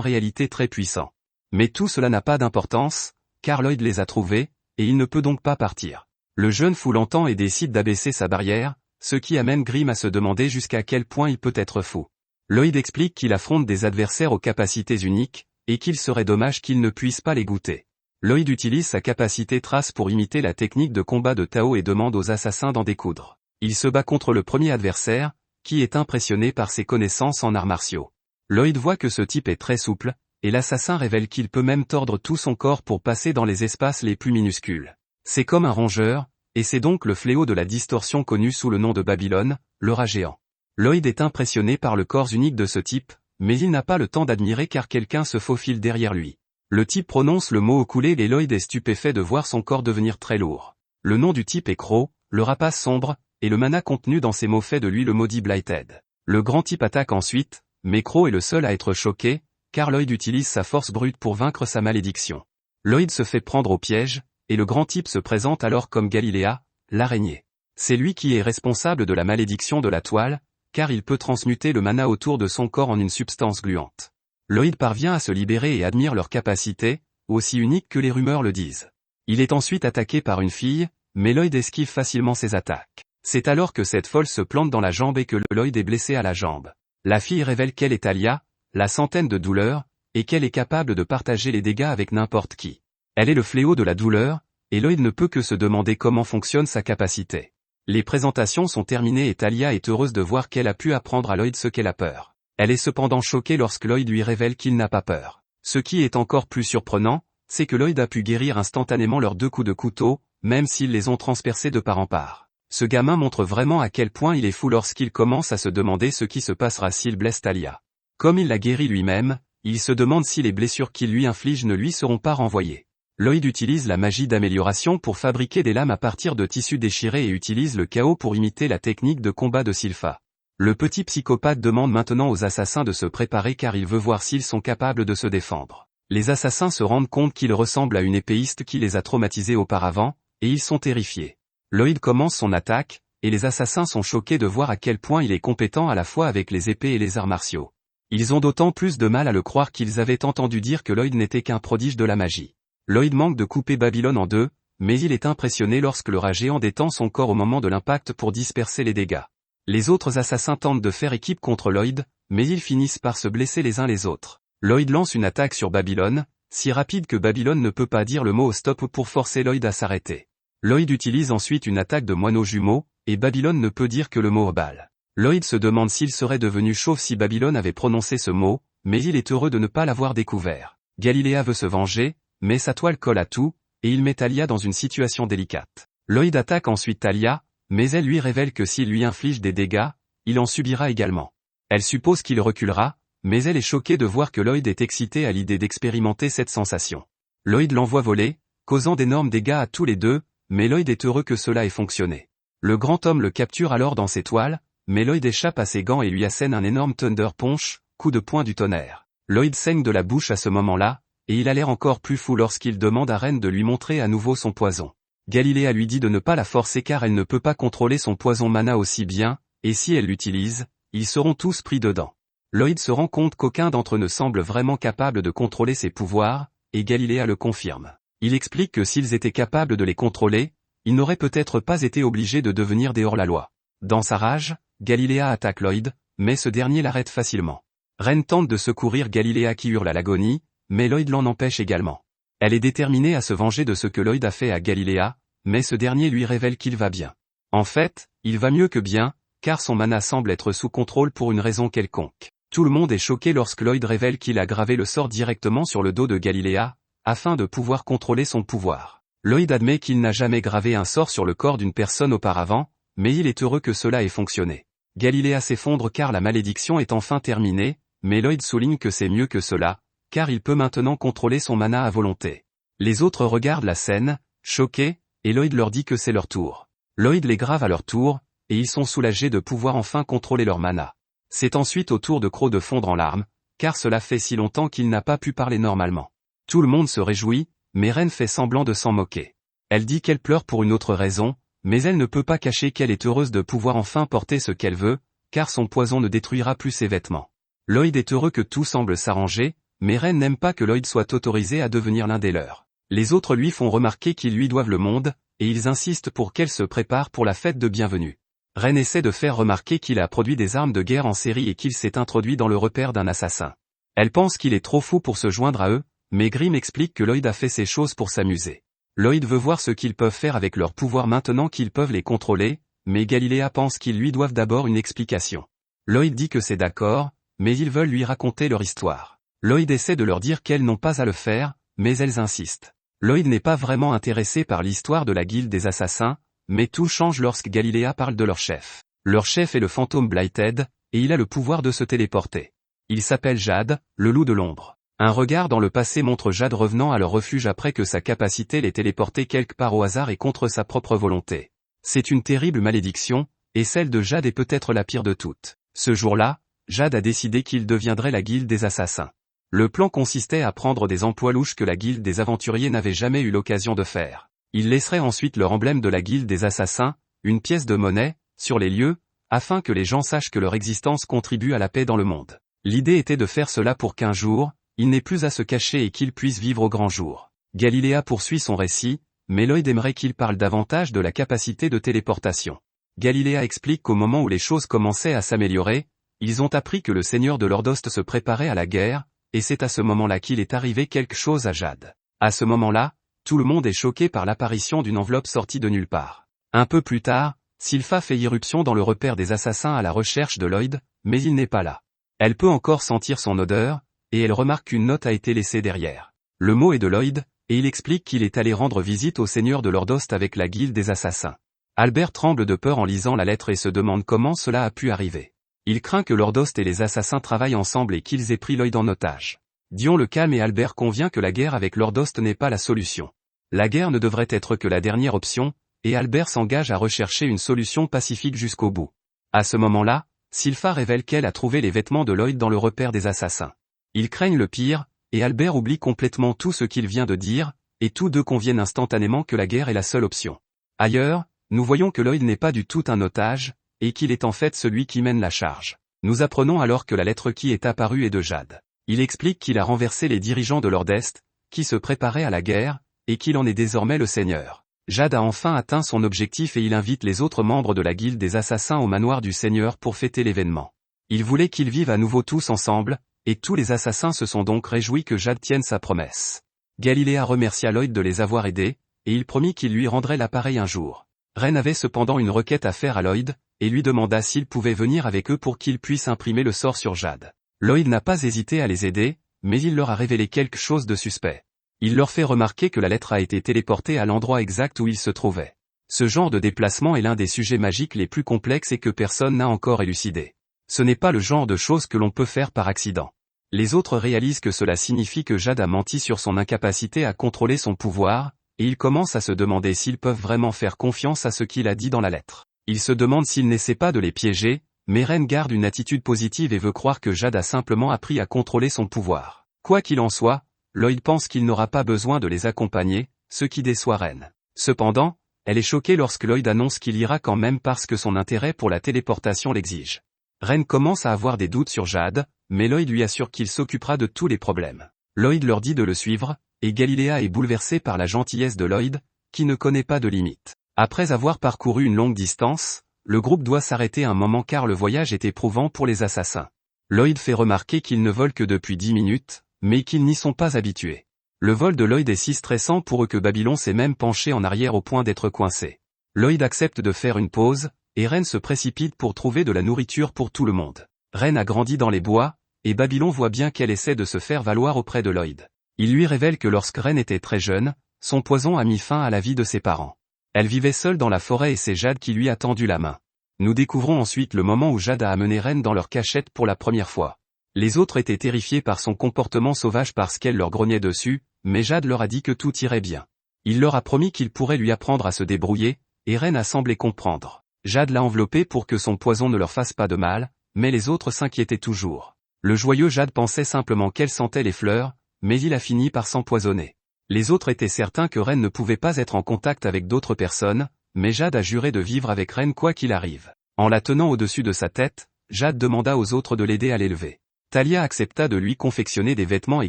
réalité très puissant. Mais tout cela n'a pas d'importance, car Lloyd les a trouvés, et il ne peut donc pas partir. Le jeune fou l'entend et décide d'abaisser sa barrière, ce qui amène Grimm à se demander jusqu'à quel point il peut être fou. Lloyd explique qu'il affronte des adversaires aux capacités uniques, et qu'il serait dommage qu'il ne puisse pas les goûter. Lloyd utilise sa capacité trace pour imiter la technique de combat de Tao et demande aux assassins d'en découdre. Il se bat contre le premier adversaire, qui est impressionné par ses connaissances en arts martiaux. Lloyd voit que ce type est très souple, et l'assassin révèle qu'il peut même tordre tout son corps pour passer dans les espaces les plus minuscules. C'est comme un rongeur, et c'est donc le fléau de la distorsion connu sous le nom de Babylone, le rat géant. Lloyd est impressionné par le corps unique de ce type, mais il n'a pas le temps d'admirer car quelqu'un se faufile derrière lui. Le type prononce le mot oculé et Lloyd est stupéfait de voir son corps devenir très lourd. Le nom du type est Crow, le rapace sombre, et le mana contenu dans ces mots fait de lui le maudit Blighted. Le grand type attaque ensuite, mais Crow est le seul à être choqué, car Lloyd utilise sa force brute pour vaincre sa malédiction. Lloyd se fait prendre au piège, et le grand type se présente alors comme Galilea, l'araignée. C'est lui qui est responsable de la malédiction de la toile, car il peut transmuter le mana autour de son corps en une substance gluante. Lloyd parvient à se libérer et admire leur capacité, aussi unique que les rumeurs le disent. Il est ensuite attaqué par une fille, mais Lloyd esquive facilement ses attaques. C'est alors que cette folle se plante dans la jambe et que Lloyd est blessé à la jambe. La fille révèle qu'elle est Talia, la centaine de douleurs, et qu'elle est capable de partager les dégâts avec n'importe qui. Elle est le fléau de la douleur, et Lloyd ne peut que se demander comment fonctionne sa capacité. Les présentations sont terminées et Talia est heureuse de voir qu'elle a pu apprendre à Lloyd ce qu'elle a peur. Elle est cependant choquée lorsque Lloyd lui révèle qu'il n'a pas peur. Ce qui est encore plus surprenant, c'est que Lloyd a pu guérir instantanément leurs 2 coups de couteau, même s'ils les ont transpercés de part en part. Ce gamin montre vraiment à quel point il est fou lorsqu'il commence à se demander ce qui se passera s'il blesse Talia. Comme il l'a guéri lui-même, il se demande si les blessures qu'il lui inflige ne lui seront pas renvoyées. Lloyd utilise la magie d'amélioration pour fabriquer des lames à partir de tissus déchirés et utilise le chaos pour imiter la technique de combat de Sylpha. Le petit psychopathe demande maintenant aux assassins de se préparer car il veut voir s'ils sont capables de se défendre. Les assassins se rendent compte qu'il ressemble à une épéiste qui les a traumatisés auparavant, et ils sont terrifiés. Lloyd commence son attaque, et les assassins sont choqués de voir à quel point il est compétent à la fois avec les épées et les arts martiaux. Ils ont d'autant plus de mal à le croire qu'ils avaient entendu dire que Lloyd n'était qu'un prodige de la magie. Lloyd manque de couper Babylone en 2, mais il est impressionné lorsque le rat géant détend son corps au moment de l'impact pour disperser les dégâts. Les autres assassins tentent de faire équipe contre Lloyd, mais ils finissent par se blesser les uns les autres. Lloyd lance une attaque sur Babylone, si rapide que Babylone ne peut pas dire le mot stop pour forcer Lloyd à s'arrêter. Lloyd utilise ensuite une attaque de moineau jumeau, et Babylone ne peut dire que le mot bal. Lloyd se demande s'il serait devenu chauve si Babylone avait prononcé ce mot, mais il est heureux de ne pas l'avoir découvert. Galilea veut se venger, mais sa toile colle à tout, et il met Talia dans une situation délicate. Lloyd attaque ensuite Talia, mais elle lui révèle que s'il lui inflige des dégâts, il en subira également. Elle suppose qu'il reculera, mais elle est choquée de voir que Lloyd est excité à l'idée d'expérimenter cette sensation. Lloyd l'envoie voler, causant d'énormes dégâts à tous les deux, mais Lloyd est heureux que cela ait fonctionné. Le grand homme le capture alors dans ses toiles, mais Lloyd échappe à ses gants et lui assène un énorme Thunder Punch, coup de poing du tonnerre. Lloyd saigne de la bouche à ce moment-là, et il a l'air encore plus fou lorsqu'il demande à Ren de lui montrer à nouveau son poison. Galilea lui dit de ne pas la forcer car elle ne peut pas contrôler son poison mana aussi bien, et si elle l'utilise, ils seront tous pris dedans. Lloyd se rend compte qu'aucun d'entre eux ne semble vraiment capable de contrôler ses pouvoirs, et Galilea le confirme. Il explique que s'ils étaient capables de les contrôler, ils n'auraient peut-être pas été obligés de devenir des hors-la-loi. Dans sa rage, Galilea attaque Lloyd, mais ce dernier l'arrête facilement. Ren tente de secourir Galilea qui hurle à l'agonie, mais Lloyd l'en empêche également. Elle est déterminée à se venger de ce que Lloyd a fait à Galilea, mais ce dernier lui révèle qu'il va bien. En fait, il va mieux que bien, car son mana semble être sous contrôle pour une raison quelconque. Tout le monde est choqué lorsque Lloyd révèle qu'il a gravé le sort directement sur le dos de Galilea, afin de pouvoir contrôler son pouvoir. Lloyd admet qu'il n'a jamais gravé un sort sur le corps d'une personne auparavant, mais il est heureux que cela ait fonctionné. Galilea s'effondre car la malédiction est enfin terminée, mais Lloyd souligne que c'est mieux que cela, car il peut maintenant contrôler son mana à volonté. Les autres regardent la scène, choqués, et Lloyd leur dit que c'est leur tour. Lloyd les grave à leur tour, et ils sont soulagés de pouvoir enfin contrôler leur mana. C'est ensuite au tour de Crow de fondre en larmes, car cela fait si longtemps qu'il n'a pas pu parler normalement. Tout le monde se réjouit, mais Ren fait semblant de s'en moquer. Elle dit qu'elle pleure pour une autre raison, mais elle ne peut pas cacher qu'elle est heureuse de pouvoir enfin porter ce qu'elle veut, car son poison ne détruira plus ses vêtements. Lloyd est heureux que tout semble s'arranger, mais Ren n'aime pas que Lloyd soit autorisé à devenir l'un des leurs. Les autres lui font remarquer qu'ils lui doivent le monde, et ils insistent pour qu'elle se prépare pour la fête de bienvenue. Ren essaie de faire remarquer qu'il a produit des armes de guerre en série et qu'il s'est introduit dans le repère d'un assassin. Elle pense qu'il est trop fou pour se joindre à eux, mais Grimm explique que Lloyd a fait ces choses pour s'amuser. Lloyd veut voir ce qu'ils peuvent faire avec leurs pouvoirs maintenant qu'ils peuvent les contrôler, mais Galilea pense qu'ils lui doivent d'abord une explication. Lloyd dit que c'est d'accord, mais ils veulent lui raconter leur histoire. Lloyd essaie de leur dire qu'elles n'ont pas à le faire, mais elles insistent. Lloyd n'est pas vraiment intéressé par l'histoire de la guilde des assassins, mais tout change lorsque Galilea parle de leur chef. Leur chef est le fantôme Blighted, et il a le pouvoir de se téléporter. Il s'appelle Jade, le loup de l'ombre. Un regard dans le passé montre Jade revenant à leur refuge après que sa capacité l'ait téléporté quelque part au hasard et contre sa propre volonté. C'est une terrible malédiction, et celle de Jade est peut-être la pire de toutes. Ce jour-là, Jade a décidé qu'il deviendrait la guilde des assassins. Le plan consistait à prendre des emplois louches que la guilde des aventuriers n'avait jamais eu l'occasion de faire. Il laisserait ensuite leur emblème de la guilde des assassins, une pièce de monnaie, sur les lieux, afin que les gens sachent que leur existence contribue à la paix dans le monde. L'idée était de faire cela pour qu'un jour, il n'ait plus à se cacher et qu'il puisse vivre au grand jour. Galilea poursuit son récit, mais Lloyd aimerait qu'il parle davantage de la capacité de téléportation. Galilea explique qu'au moment où les choses commençaient à s'améliorer, ils ont appris que le seigneur de Lordost se préparait à la guerre, et c'est à ce moment-là qu'il est arrivé quelque chose à Jade. À ce moment-là, tout le monde est choqué par l'apparition d'une enveloppe sortie de nulle part. Un peu plus tard, Sylpha fait irruption dans le repère des assassins à la recherche de Lloyd, mais il n'est pas là. Elle peut encore sentir son odeur, et elle remarque qu'une note a été laissée derrière. Le mot est de Lloyd, et il explique qu'il est allé rendre visite au seigneur de Lordost avec la guilde des assassins. Albert tremble de peur en lisant la lettre et se demande comment cela a pu arriver. Il craint que Lordost et les assassins travaillent ensemble et qu'ils aient pris Lloyd en otage. Dion le calme et Albert convient que la guerre avec Lordost n'est pas la solution. La guerre ne devrait être que la dernière option, et Albert s'engage à rechercher une solution pacifique jusqu'au bout. À ce moment-là, Sylpha révèle qu'elle a trouvé les vêtements de Lloyd dans le repère des assassins. Ils craignent le pire, et Albert oublie complètement tout ce qu'il vient de dire, et tous deux conviennent instantanément que la guerre est la seule option. Ailleurs, nous voyons que Lloyd n'est pas du tout un otage, et qu'il est en fait celui qui mène la charge. Nous apprenons alors que la lettre qui est apparue est de Jade. Il explique qu'il a renversé les dirigeants de Lordest, qui se préparaient à la guerre, et qu'il en est désormais le seigneur. Jade a enfin atteint son objectif et il invite les autres membres de la guilde des assassins au manoir du seigneur pour fêter l'événement. Il voulait qu'ils vivent à nouveau tous ensemble, et tous les assassins se sont donc réjouis que Jade tienne sa promesse. Galilea remercia Lloyd de les avoir aidés, et il promit qu'il lui rendrait l'appareil un jour. Ren avait cependant une requête à faire à Lloyd, et lui demanda s'il pouvait venir avec eux pour qu'ils puissent imprimer le sort sur Jade. Lloyd n'a pas hésité à les aider, mais il leur a révélé quelque chose de suspect. Il leur fait remarquer que la lettre a été téléportée à l'endroit exact où ils se trouvaient. Ce genre de déplacement est l'un des sujets magiques les plus complexes et que personne n'a encore élucidé. Ce n'est pas le genre de choses que l'on peut faire par accident. Les autres réalisent que cela signifie que Jade a menti sur son incapacité à contrôler son pouvoir, et ils commencent à se demander s'ils peuvent vraiment faire confiance à ce qu'il a dit dans la lettre. Ils se demandent s'il n'essaie pas de les piéger, mais Ren garde une attitude positive et veut croire que Jade a simplement appris à contrôler son pouvoir. Quoi qu'il en soit, Lloyd pense qu'il n'aura pas besoin de les accompagner, ce qui déçoit Ren. Cependant, elle est choquée lorsque Lloyd annonce qu'il ira quand même parce que son intérêt pour la téléportation l'exige. Ren commence à avoir des doutes sur Jade, mais Lloyd lui assure qu'il s'occupera de tous les problèmes. Lloyd leur dit de le suivre, et Galilea est bouleversée par la gentillesse de Lloyd, qui ne connaît pas de limite. Après avoir parcouru une longue distance, le groupe doit s'arrêter un moment car le voyage est éprouvant pour les assassins. Lloyd fait remarquer qu'ils ne volent que depuis 10 minutes, mais qu'ils n'y sont pas habitués. Le vol de Lloyd est si stressant pour eux que Babylon s'est même penché en arrière au point d'être coincé. Lloyd accepte de faire une pause, et Ren se précipite pour trouver de la nourriture pour tout le monde. Ren a grandi dans les bois, et Babylon voit bien qu'elle essaie de se faire valoir auprès de Lloyd. Il lui révèle que lorsque Ren était très jeune, son poison a mis fin à la vie de ses parents. Elle vivait seule dans la forêt et c'est Jade qui lui a tendu la main. Nous découvrons ensuite le moment où Jade a amené Ren dans leur cachette pour la première fois. Les autres étaient terrifiés par son comportement sauvage parce qu'elle leur grognait dessus, mais Jade leur a dit que tout irait bien. Il leur a promis qu'il pourrait lui apprendre à se débrouiller, et Ren a semblé comprendre. Jade l'a enveloppé pour que son poison ne leur fasse pas de mal, mais les autres s'inquiétaient toujours. Le joyeux Jade pensait simplement qu'elle sentait les fleurs, mais il a fini par s'empoisonner. Les autres étaient certains que Ren ne pouvait pas être en contact avec d'autres personnes, mais Jade a juré de vivre avec Ren quoi qu'il arrive. En la tenant au-dessus de sa tête, Jade demanda aux autres de l'aider à l'élever. Talia accepta de lui confectionner des vêtements et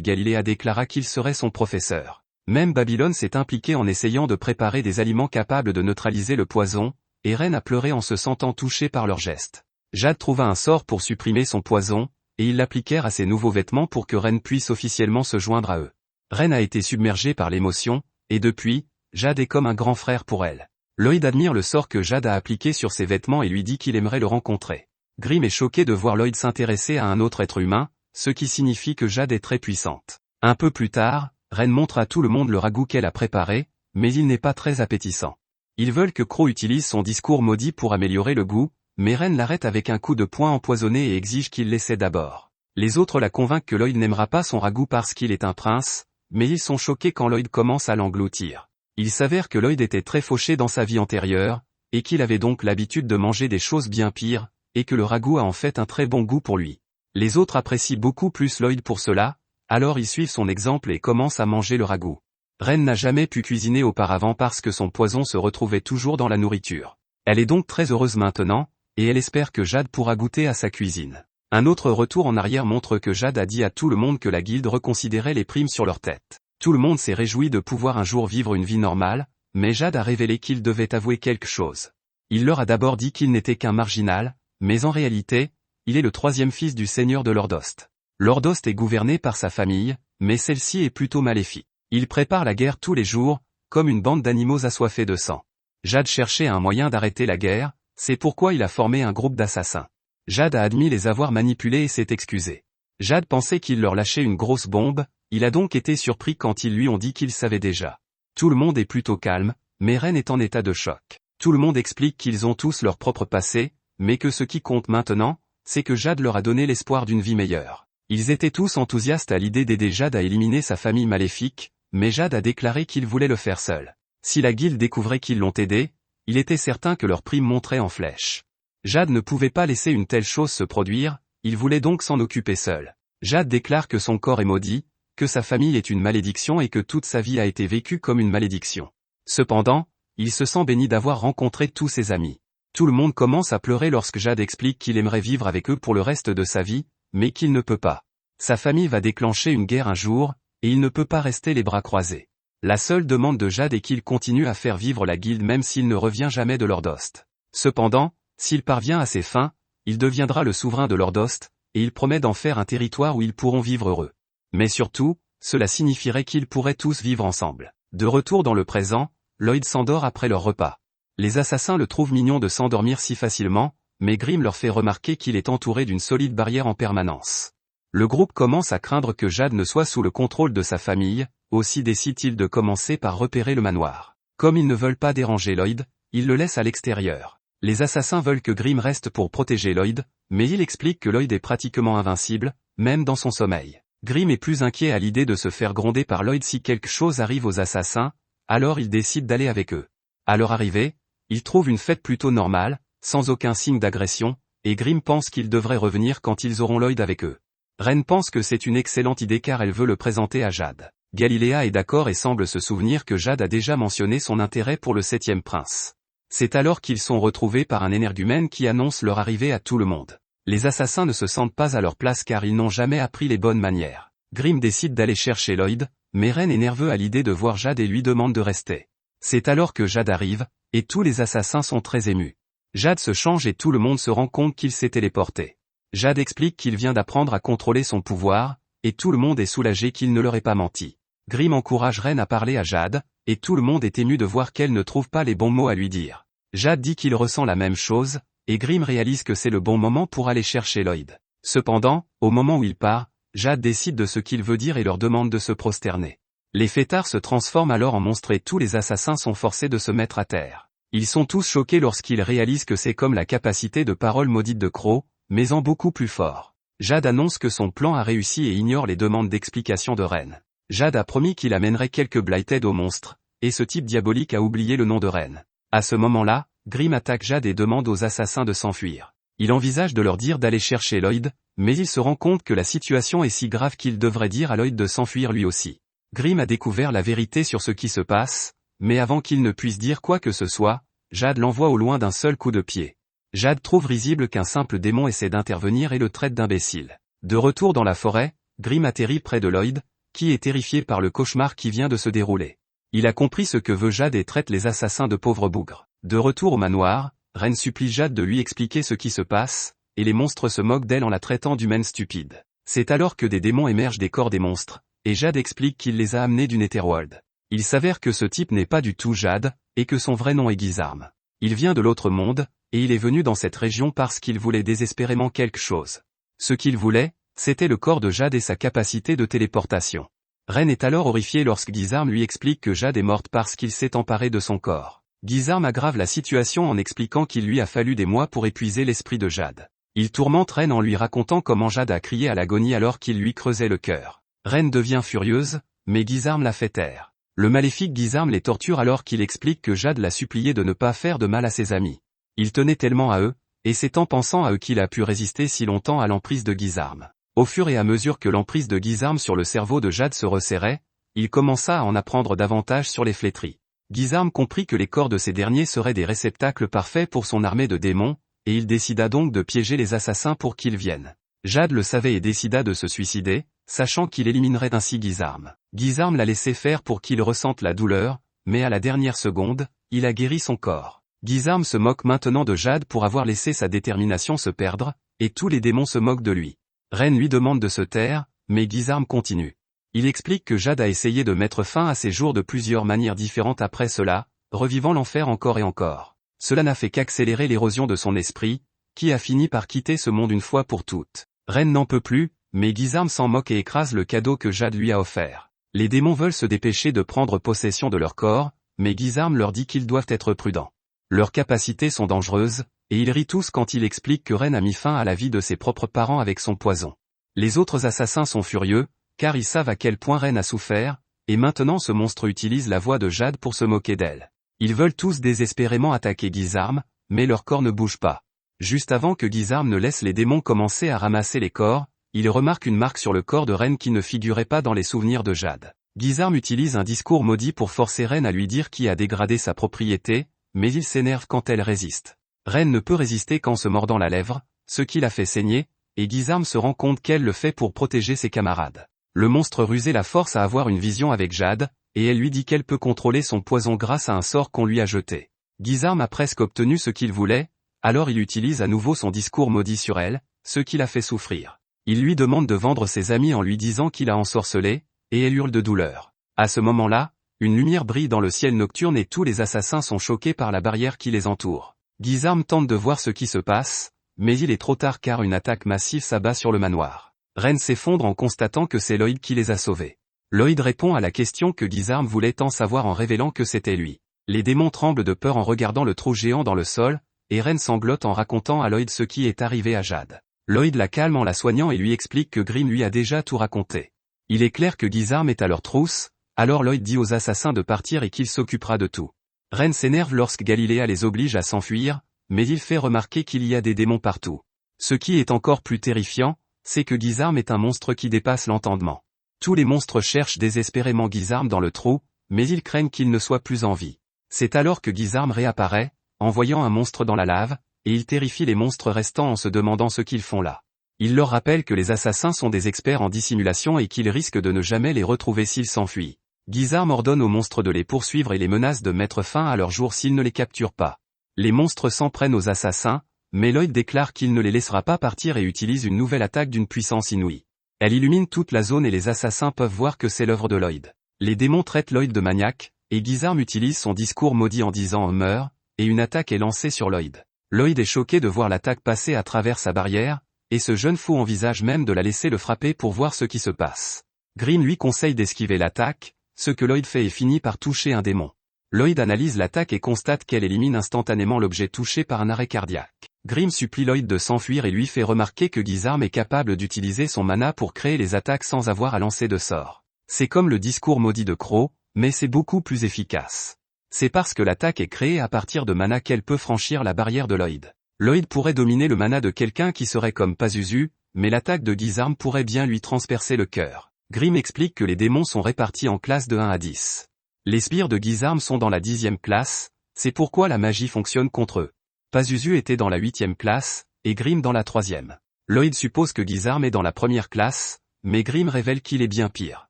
Galilea déclara qu'il serait son professeur. Même Babylone s'est impliquée en essayant de préparer des aliments capables de neutraliser le poison, et Ren a pleuré en se sentant touché par leurs gestes. Jade trouva un sort pour supprimer son poison, et ils l'appliquèrent à ses nouveaux vêtements pour que Ren puisse officiellement se joindre à eux. Ren a été submergée par l'émotion, et depuis, Jade est comme un grand frère pour elle. Lloyd admire le sort que Jade a appliqué sur ses vêtements et lui dit qu'il aimerait le rencontrer. Grimm est choqué de voir Lloyd s'intéresser à un autre être humain, ce qui signifie que Jade est très puissante. Un peu plus tard, Ren montre à tout le monde le ragoût qu'elle a préparé, mais il n'est pas très appétissant. Ils veulent que Crow utilise son discours maudit pour améliorer le goût, mais Ren l'arrête avec un coup de poing empoisonné et exige qu'il l'essaie d'abord. Les autres la convainquent que Lloyd n'aimera pas son ragoût parce qu'il est un prince, mais ils sont choqués quand Lloyd commence à l'engloutir. Il s'avère que Lloyd était très fauché dans sa vie antérieure, et qu'il avait donc l'habitude de manger des choses bien pires, et que le ragoût a en fait un très bon goût pour lui. Les autres apprécient beaucoup plus Lloyd pour cela, alors ils suivent son exemple et commencent à manger le ragoût. Ren n'a jamais pu cuisiner auparavant parce que son poison se retrouvait toujours dans la nourriture. Elle est donc très heureuse maintenant, et elle espère que Jade pourra goûter à sa cuisine. Un autre retour en arrière montre que Jade a dit à tout le monde que la guilde reconsidérait les primes sur leur tête. Tout le monde s'est réjoui de pouvoir un jour vivre une vie normale, mais Jade a révélé qu'il devait avouer quelque chose. Il leur a d'abord dit qu'il n'était qu'un marginal, mais en réalité, il est le troisième fils du seigneur de Lordost. Lordost est gouverné par sa famille, mais celle-ci est plutôt maléfique. Il prépare la guerre tous les jours, comme une bande d'animaux assoiffés de sang. Jade cherchait un moyen d'arrêter la guerre, c'est pourquoi il a formé un groupe d'assassins. Jade a admis les avoir manipulés et s'est excusé. Jade pensait qu'il leur lâchait une grosse bombe, il a donc été surpris quand ils lui ont dit qu'il savait déjà. Tout le monde est plutôt calme, mais Ren est en état de choc. Tout le monde explique qu'ils ont tous leur propre passé, mais que ce qui compte maintenant, c'est que Jade leur a donné l'espoir d'une vie meilleure. Ils étaient tous enthousiastes à l'idée d'aider Jade à éliminer sa famille maléfique, mais Jade a déclaré qu'il voulait le faire seul. Si la guilde découvrait qu'ils l'ont aidé, il était certain que leur prime monterait en flèche. Jade ne pouvait pas laisser une telle chose se produire, il voulait donc s'en occuper seul. Jade déclare que son corps est maudit, que sa famille est une malédiction et que toute sa vie a été vécue comme une malédiction. Cependant, il se sent béni d'avoir rencontré tous ses amis. Tout le monde commence à pleurer lorsque Jade explique qu'il aimerait vivre avec eux pour le reste de sa vie, mais qu'il ne peut pas. Sa famille va déclencher une guerre un jour, et il ne peut pas rester les bras croisés. La seule demande de Jade est qu'il continue à faire vivre la guilde même s'il ne revient jamais de Lordost. Cependant, s'il parvient à ses fins, il deviendra le souverain de Lordost, et il promet d'en faire un territoire où ils pourront vivre heureux. Mais surtout, cela signifierait qu'ils pourraient tous vivre ensemble. De retour dans le présent, Lloyd s'endort après leur repas. Les assassins le trouvent mignon de s'endormir si facilement, mais Grimm leur fait remarquer qu'il est entouré d'une solide barrière en permanence. Le groupe commence à craindre que Jade ne soit sous le contrôle de sa famille, aussi décide-t-il de commencer par repérer le manoir. Comme ils ne veulent pas déranger Lloyd, ils le laissent à l'extérieur. Les assassins veulent que Grimm reste pour protéger Lloyd, mais il explique que Lloyd est pratiquement invincible, même dans son sommeil. Grimm est plus inquiet à l'idée de se faire gronder par Lloyd si quelque chose arrive aux assassins, alors il décide d'aller avec eux. À leur arrivée, ils trouvent une fête plutôt normale, sans aucun signe d'agression, et Grimm pense qu'ils devraient revenir quand ils auront Lloyd avec eux. Ren pense que c'est une excellente idée car elle veut le présenter à Jade. Galilea est d'accord et semble se souvenir que Jade a déjà mentionné son intérêt pour le 7e prince. C'est alors qu'ils sont retrouvés par un énergumène qui annonce leur arrivée à tout le monde. Les assassins ne se sentent pas à leur place car ils n'ont jamais appris les bonnes manières. Grimm décide d'aller chercher Lloyd, mais Ren est nerveux à l'idée de voir Jade et lui demande de rester. C'est alors que Jade arrive, et tous les assassins sont très émus. Jade se change et tout le monde se rend compte qu'il s'est téléporté. Jade explique qu'il vient d'apprendre à contrôler son pouvoir, et tout le monde est soulagé qu'il ne leur ait pas menti. Grimm encourage Ren à parler à Jade, et tout le monde est ému de voir qu'elle ne trouve pas les bons mots à lui dire. Jade dit qu'il ressent la même chose, et Grimm réalise que c'est le bon moment pour aller chercher Lloyd. Cependant, au moment où il part, Jade décide de ce qu'il veut dire et leur demande de se prosterner. Les fêtards se transforment alors en monstres et tous les assassins sont forcés de se mettre à terre. Ils sont tous choqués lorsqu'ils réalisent que c'est comme la capacité de parole maudite de Crow, mais en beaucoup plus fort. Jade annonce que son plan a réussi et ignore les demandes d'explication de Ren. Jade a promis qu'il amènerait quelques Blighted aux monstres, et ce type diabolique a oublié le nom de Ren. À ce moment-là, Grimm attaque Jade et demande aux assassins de s'enfuir. Il envisage de leur dire d'aller chercher Lloyd, mais il se rend compte que la situation est si grave qu'il devrait dire à Lloyd de s'enfuir lui aussi. Grimm a découvert la vérité sur ce qui se passe, mais avant qu'il ne puisse dire quoi que ce soit, Jade l'envoie au loin d'un seul coup de pied. Jade trouve risible qu'un simple démon essaie d'intervenir et le traite d'imbécile. De retour dans la forêt, Grimm atterrit près de Lloyd, qui est terrifié par le cauchemar qui vient de se dérouler. Il a compris ce que veut Jade et traite les assassins de pauvres bougres. De retour au manoir, Ren supplie Jade de lui expliquer ce qui se passe, et les monstres se moquent d'elle en la traitant d'humaine stupide. C'est alors que des démons émergent des corps des monstres, et Jade explique qu'il les a amenés du Netherworld. Il s'avère que ce type n'est pas du tout Jade, et que son vrai nom est Gizarm. Il vient de l'autre monde, et il est venu dans cette région parce qu'il voulait désespérément quelque chose. Ce qu'il voulait, c'était le corps de Jade et sa capacité de téléportation. Ren est alors horrifié lorsque Gizarm lui explique que Jade est morte parce qu'il s'est emparé de son corps. Gizarm aggrave la situation en expliquant qu'il lui a fallu des mois pour épuiser l'esprit de Jade. Il tourmente Ren en lui racontant comment Jade a crié à l'agonie alors qu'il lui creusait le cœur. Ren devient furieuse, mais Gizarm la fait taire. Le maléfique Gizarm les torture alors qu'il explique que Jade l'a supplié de ne pas faire de mal à ses amis. Il tenait tellement à eux, et c'est en pensant à eux qu'il a pu résister si longtemps à l'emprise de Gizarm. Au fur et à mesure que l'emprise de Gizarm sur le cerveau de Jade se resserrait, il commença à en apprendre davantage sur les flétris. Gizarm comprit que les corps de ces derniers seraient des réceptacles parfaits pour son armée de démons, et il décida donc de piéger les assassins pour qu'ils viennent. Jade le savait et décida de se suicider, sachant qu'il éliminerait ainsi Gizarm. Gizarm l'a laissé faire pour qu'il ressente la douleur, mais à la dernière seconde, il a guéri son corps. Gizarm se moque maintenant de Jade pour avoir laissé sa détermination se perdre, et tous les démons se moquent de lui. Ren lui demande de se taire, mais Gizarm continue. Il explique que Jade a essayé de mettre fin à ses jours de plusieurs manières différentes après cela, revivant l'enfer encore et encore. Cela n'a fait qu'accélérer l'érosion de son esprit, qui a fini par quitter ce monde une fois pour toutes. Ren n'en peut plus, mais Gizarm s'en moque et écrase le cadeau que Jade lui a offert. Les démons veulent se dépêcher de prendre possession de leur corps, mais Gizarm leur dit qu'ils doivent être prudents. Leurs capacités sont dangereuses, et ils rient tous quand il explique que Ren a mis fin à la vie de ses propres parents avec son poison. Les autres assassins sont furieux, car ils savent à quel point Ren a souffert, et maintenant ce monstre utilise la voix de Jade pour se moquer d'elle. Ils veulent tous désespérément attaquer Gizarm, mais leur corps ne bouge pas. Juste avant que Gizarm ne laisse les démons commencer à ramasser les corps, il remarque une marque sur le corps de Ren qui ne figurait pas dans les souvenirs de Jade. Gizarm utilise un discours maudit pour forcer Ren à lui dire qui a dégradé sa propriété, mais il s'énerve quand elle résiste. Ren ne peut résister qu'en se mordant la lèvre, ce qui la fait saigner, et Gizarm se rend compte qu'elle le fait pour protéger ses camarades. Le monstre rusé la force à avoir une vision avec Jade, et elle lui dit qu'elle peut contrôler son poison grâce à un sort qu'on lui a jeté. Gizarm a presque obtenu ce qu'il voulait, alors il utilise à nouveau son discours maudit sur elle, ce qui la fait souffrir. Il lui demande de vendre ses amis en lui disant qu'il a ensorcelé, et elle hurle de douleur. À ce moment-là, une lumière brille dans le ciel nocturne et tous les assassins sont choqués par la barrière qui les entoure. Gizarm tente de voir ce qui se passe, mais il est trop tard car une attaque massive s'abat sur le manoir. Ren s'effondre en constatant que c'est Lloyd qui les a sauvés. Lloyd répond à la question que Gizarm voulait tant savoir en révélant que c'était lui. Les démons tremblent de peur en regardant le trou géant dans le sol, et Ren sanglote en racontant à Lloyd ce qui est arrivé à Jade. Lloyd la calme en la soignant et lui explique que Grimm lui a déjà tout raconté. Il est clair que Gizarm est à leur trousse, alors Lloyd dit aux assassins de partir et qu'il s'occupera de tout. Ren s'énerve lorsque Galiléa les oblige à s'enfuir, mais il fait remarquer qu'il y a des démons partout. Ce qui est encore plus terrifiant, c'est que Gizarm est un monstre qui dépasse l'entendement. Tous les monstres cherchent désespérément Gizarm dans le trou, mais ils craignent qu'il ne soit plus en vie. C'est alors que Gizarm réapparaît, envoyant un monstre dans la lave, et il terrifie les monstres restants en se demandant ce qu'ils font là. Il leur rappelle que les assassins sont des experts en dissimulation et qu'ils risquent de ne jamais les retrouver s'ils s'enfuient. Gizarm ordonne aux monstres de les poursuivre et les menace de mettre fin à leur jour s'ils ne les capturent pas. Les monstres s'en prennent aux assassins, mais Lloyd déclare qu'il ne les laissera pas partir et utilise une nouvelle attaque d'une puissance inouïe. Elle illumine toute la zone et les assassins peuvent voir que c'est l'œuvre de Lloyd. Les démons traitent Lloyd de maniaque, et Gizarm utilise son discours maudit en disant « Meurs », et une attaque est lancée sur Lloyd. Lloyd est choqué de voir l'attaque passer à travers sa barrière, et ce jeune fou envisage même de la laisser le frapper pour voir ce qui se passe. Grimm lui conseille d'esquiver l'attaque, ce que Lloyd fait et finit par toucher un démon. Lloyd analyse l'attaque et constate qu'elle élimine instantanément l'objet touché par un arrêt cardiaque. Grimm supplie Lloyd de s'enfuir et lui fait remarquer que Gizarm est capable d'utiliser son mana pour créer les attaques sans avoir à lancer de sorts. C'est comme le discours maudit de Crow, mais c'est beaucoup plus efficace. C'est parce que l'attaque est créée à partir de mana qu'elle peut franchir la barrière de Lloyd. Lloyd pourrait dominer le mana de quelqu'un qui serait comme Pazuzu, mais l'attaque de Gizarm pourrait bien lui transpercer le cœur. Grimm explique que les démons sont répartis en classes de 1 à 10. Les sbires de Gizarm sont dans la 10e classe, c'est pourquoi la magie fonctionne contre eux. Pazuzu était dans la 8e classe, et Grimm dans la 3e. Lloyd suppose que Gizarm est dans la première classe, mais Grimm révèle qu'il est bien pire.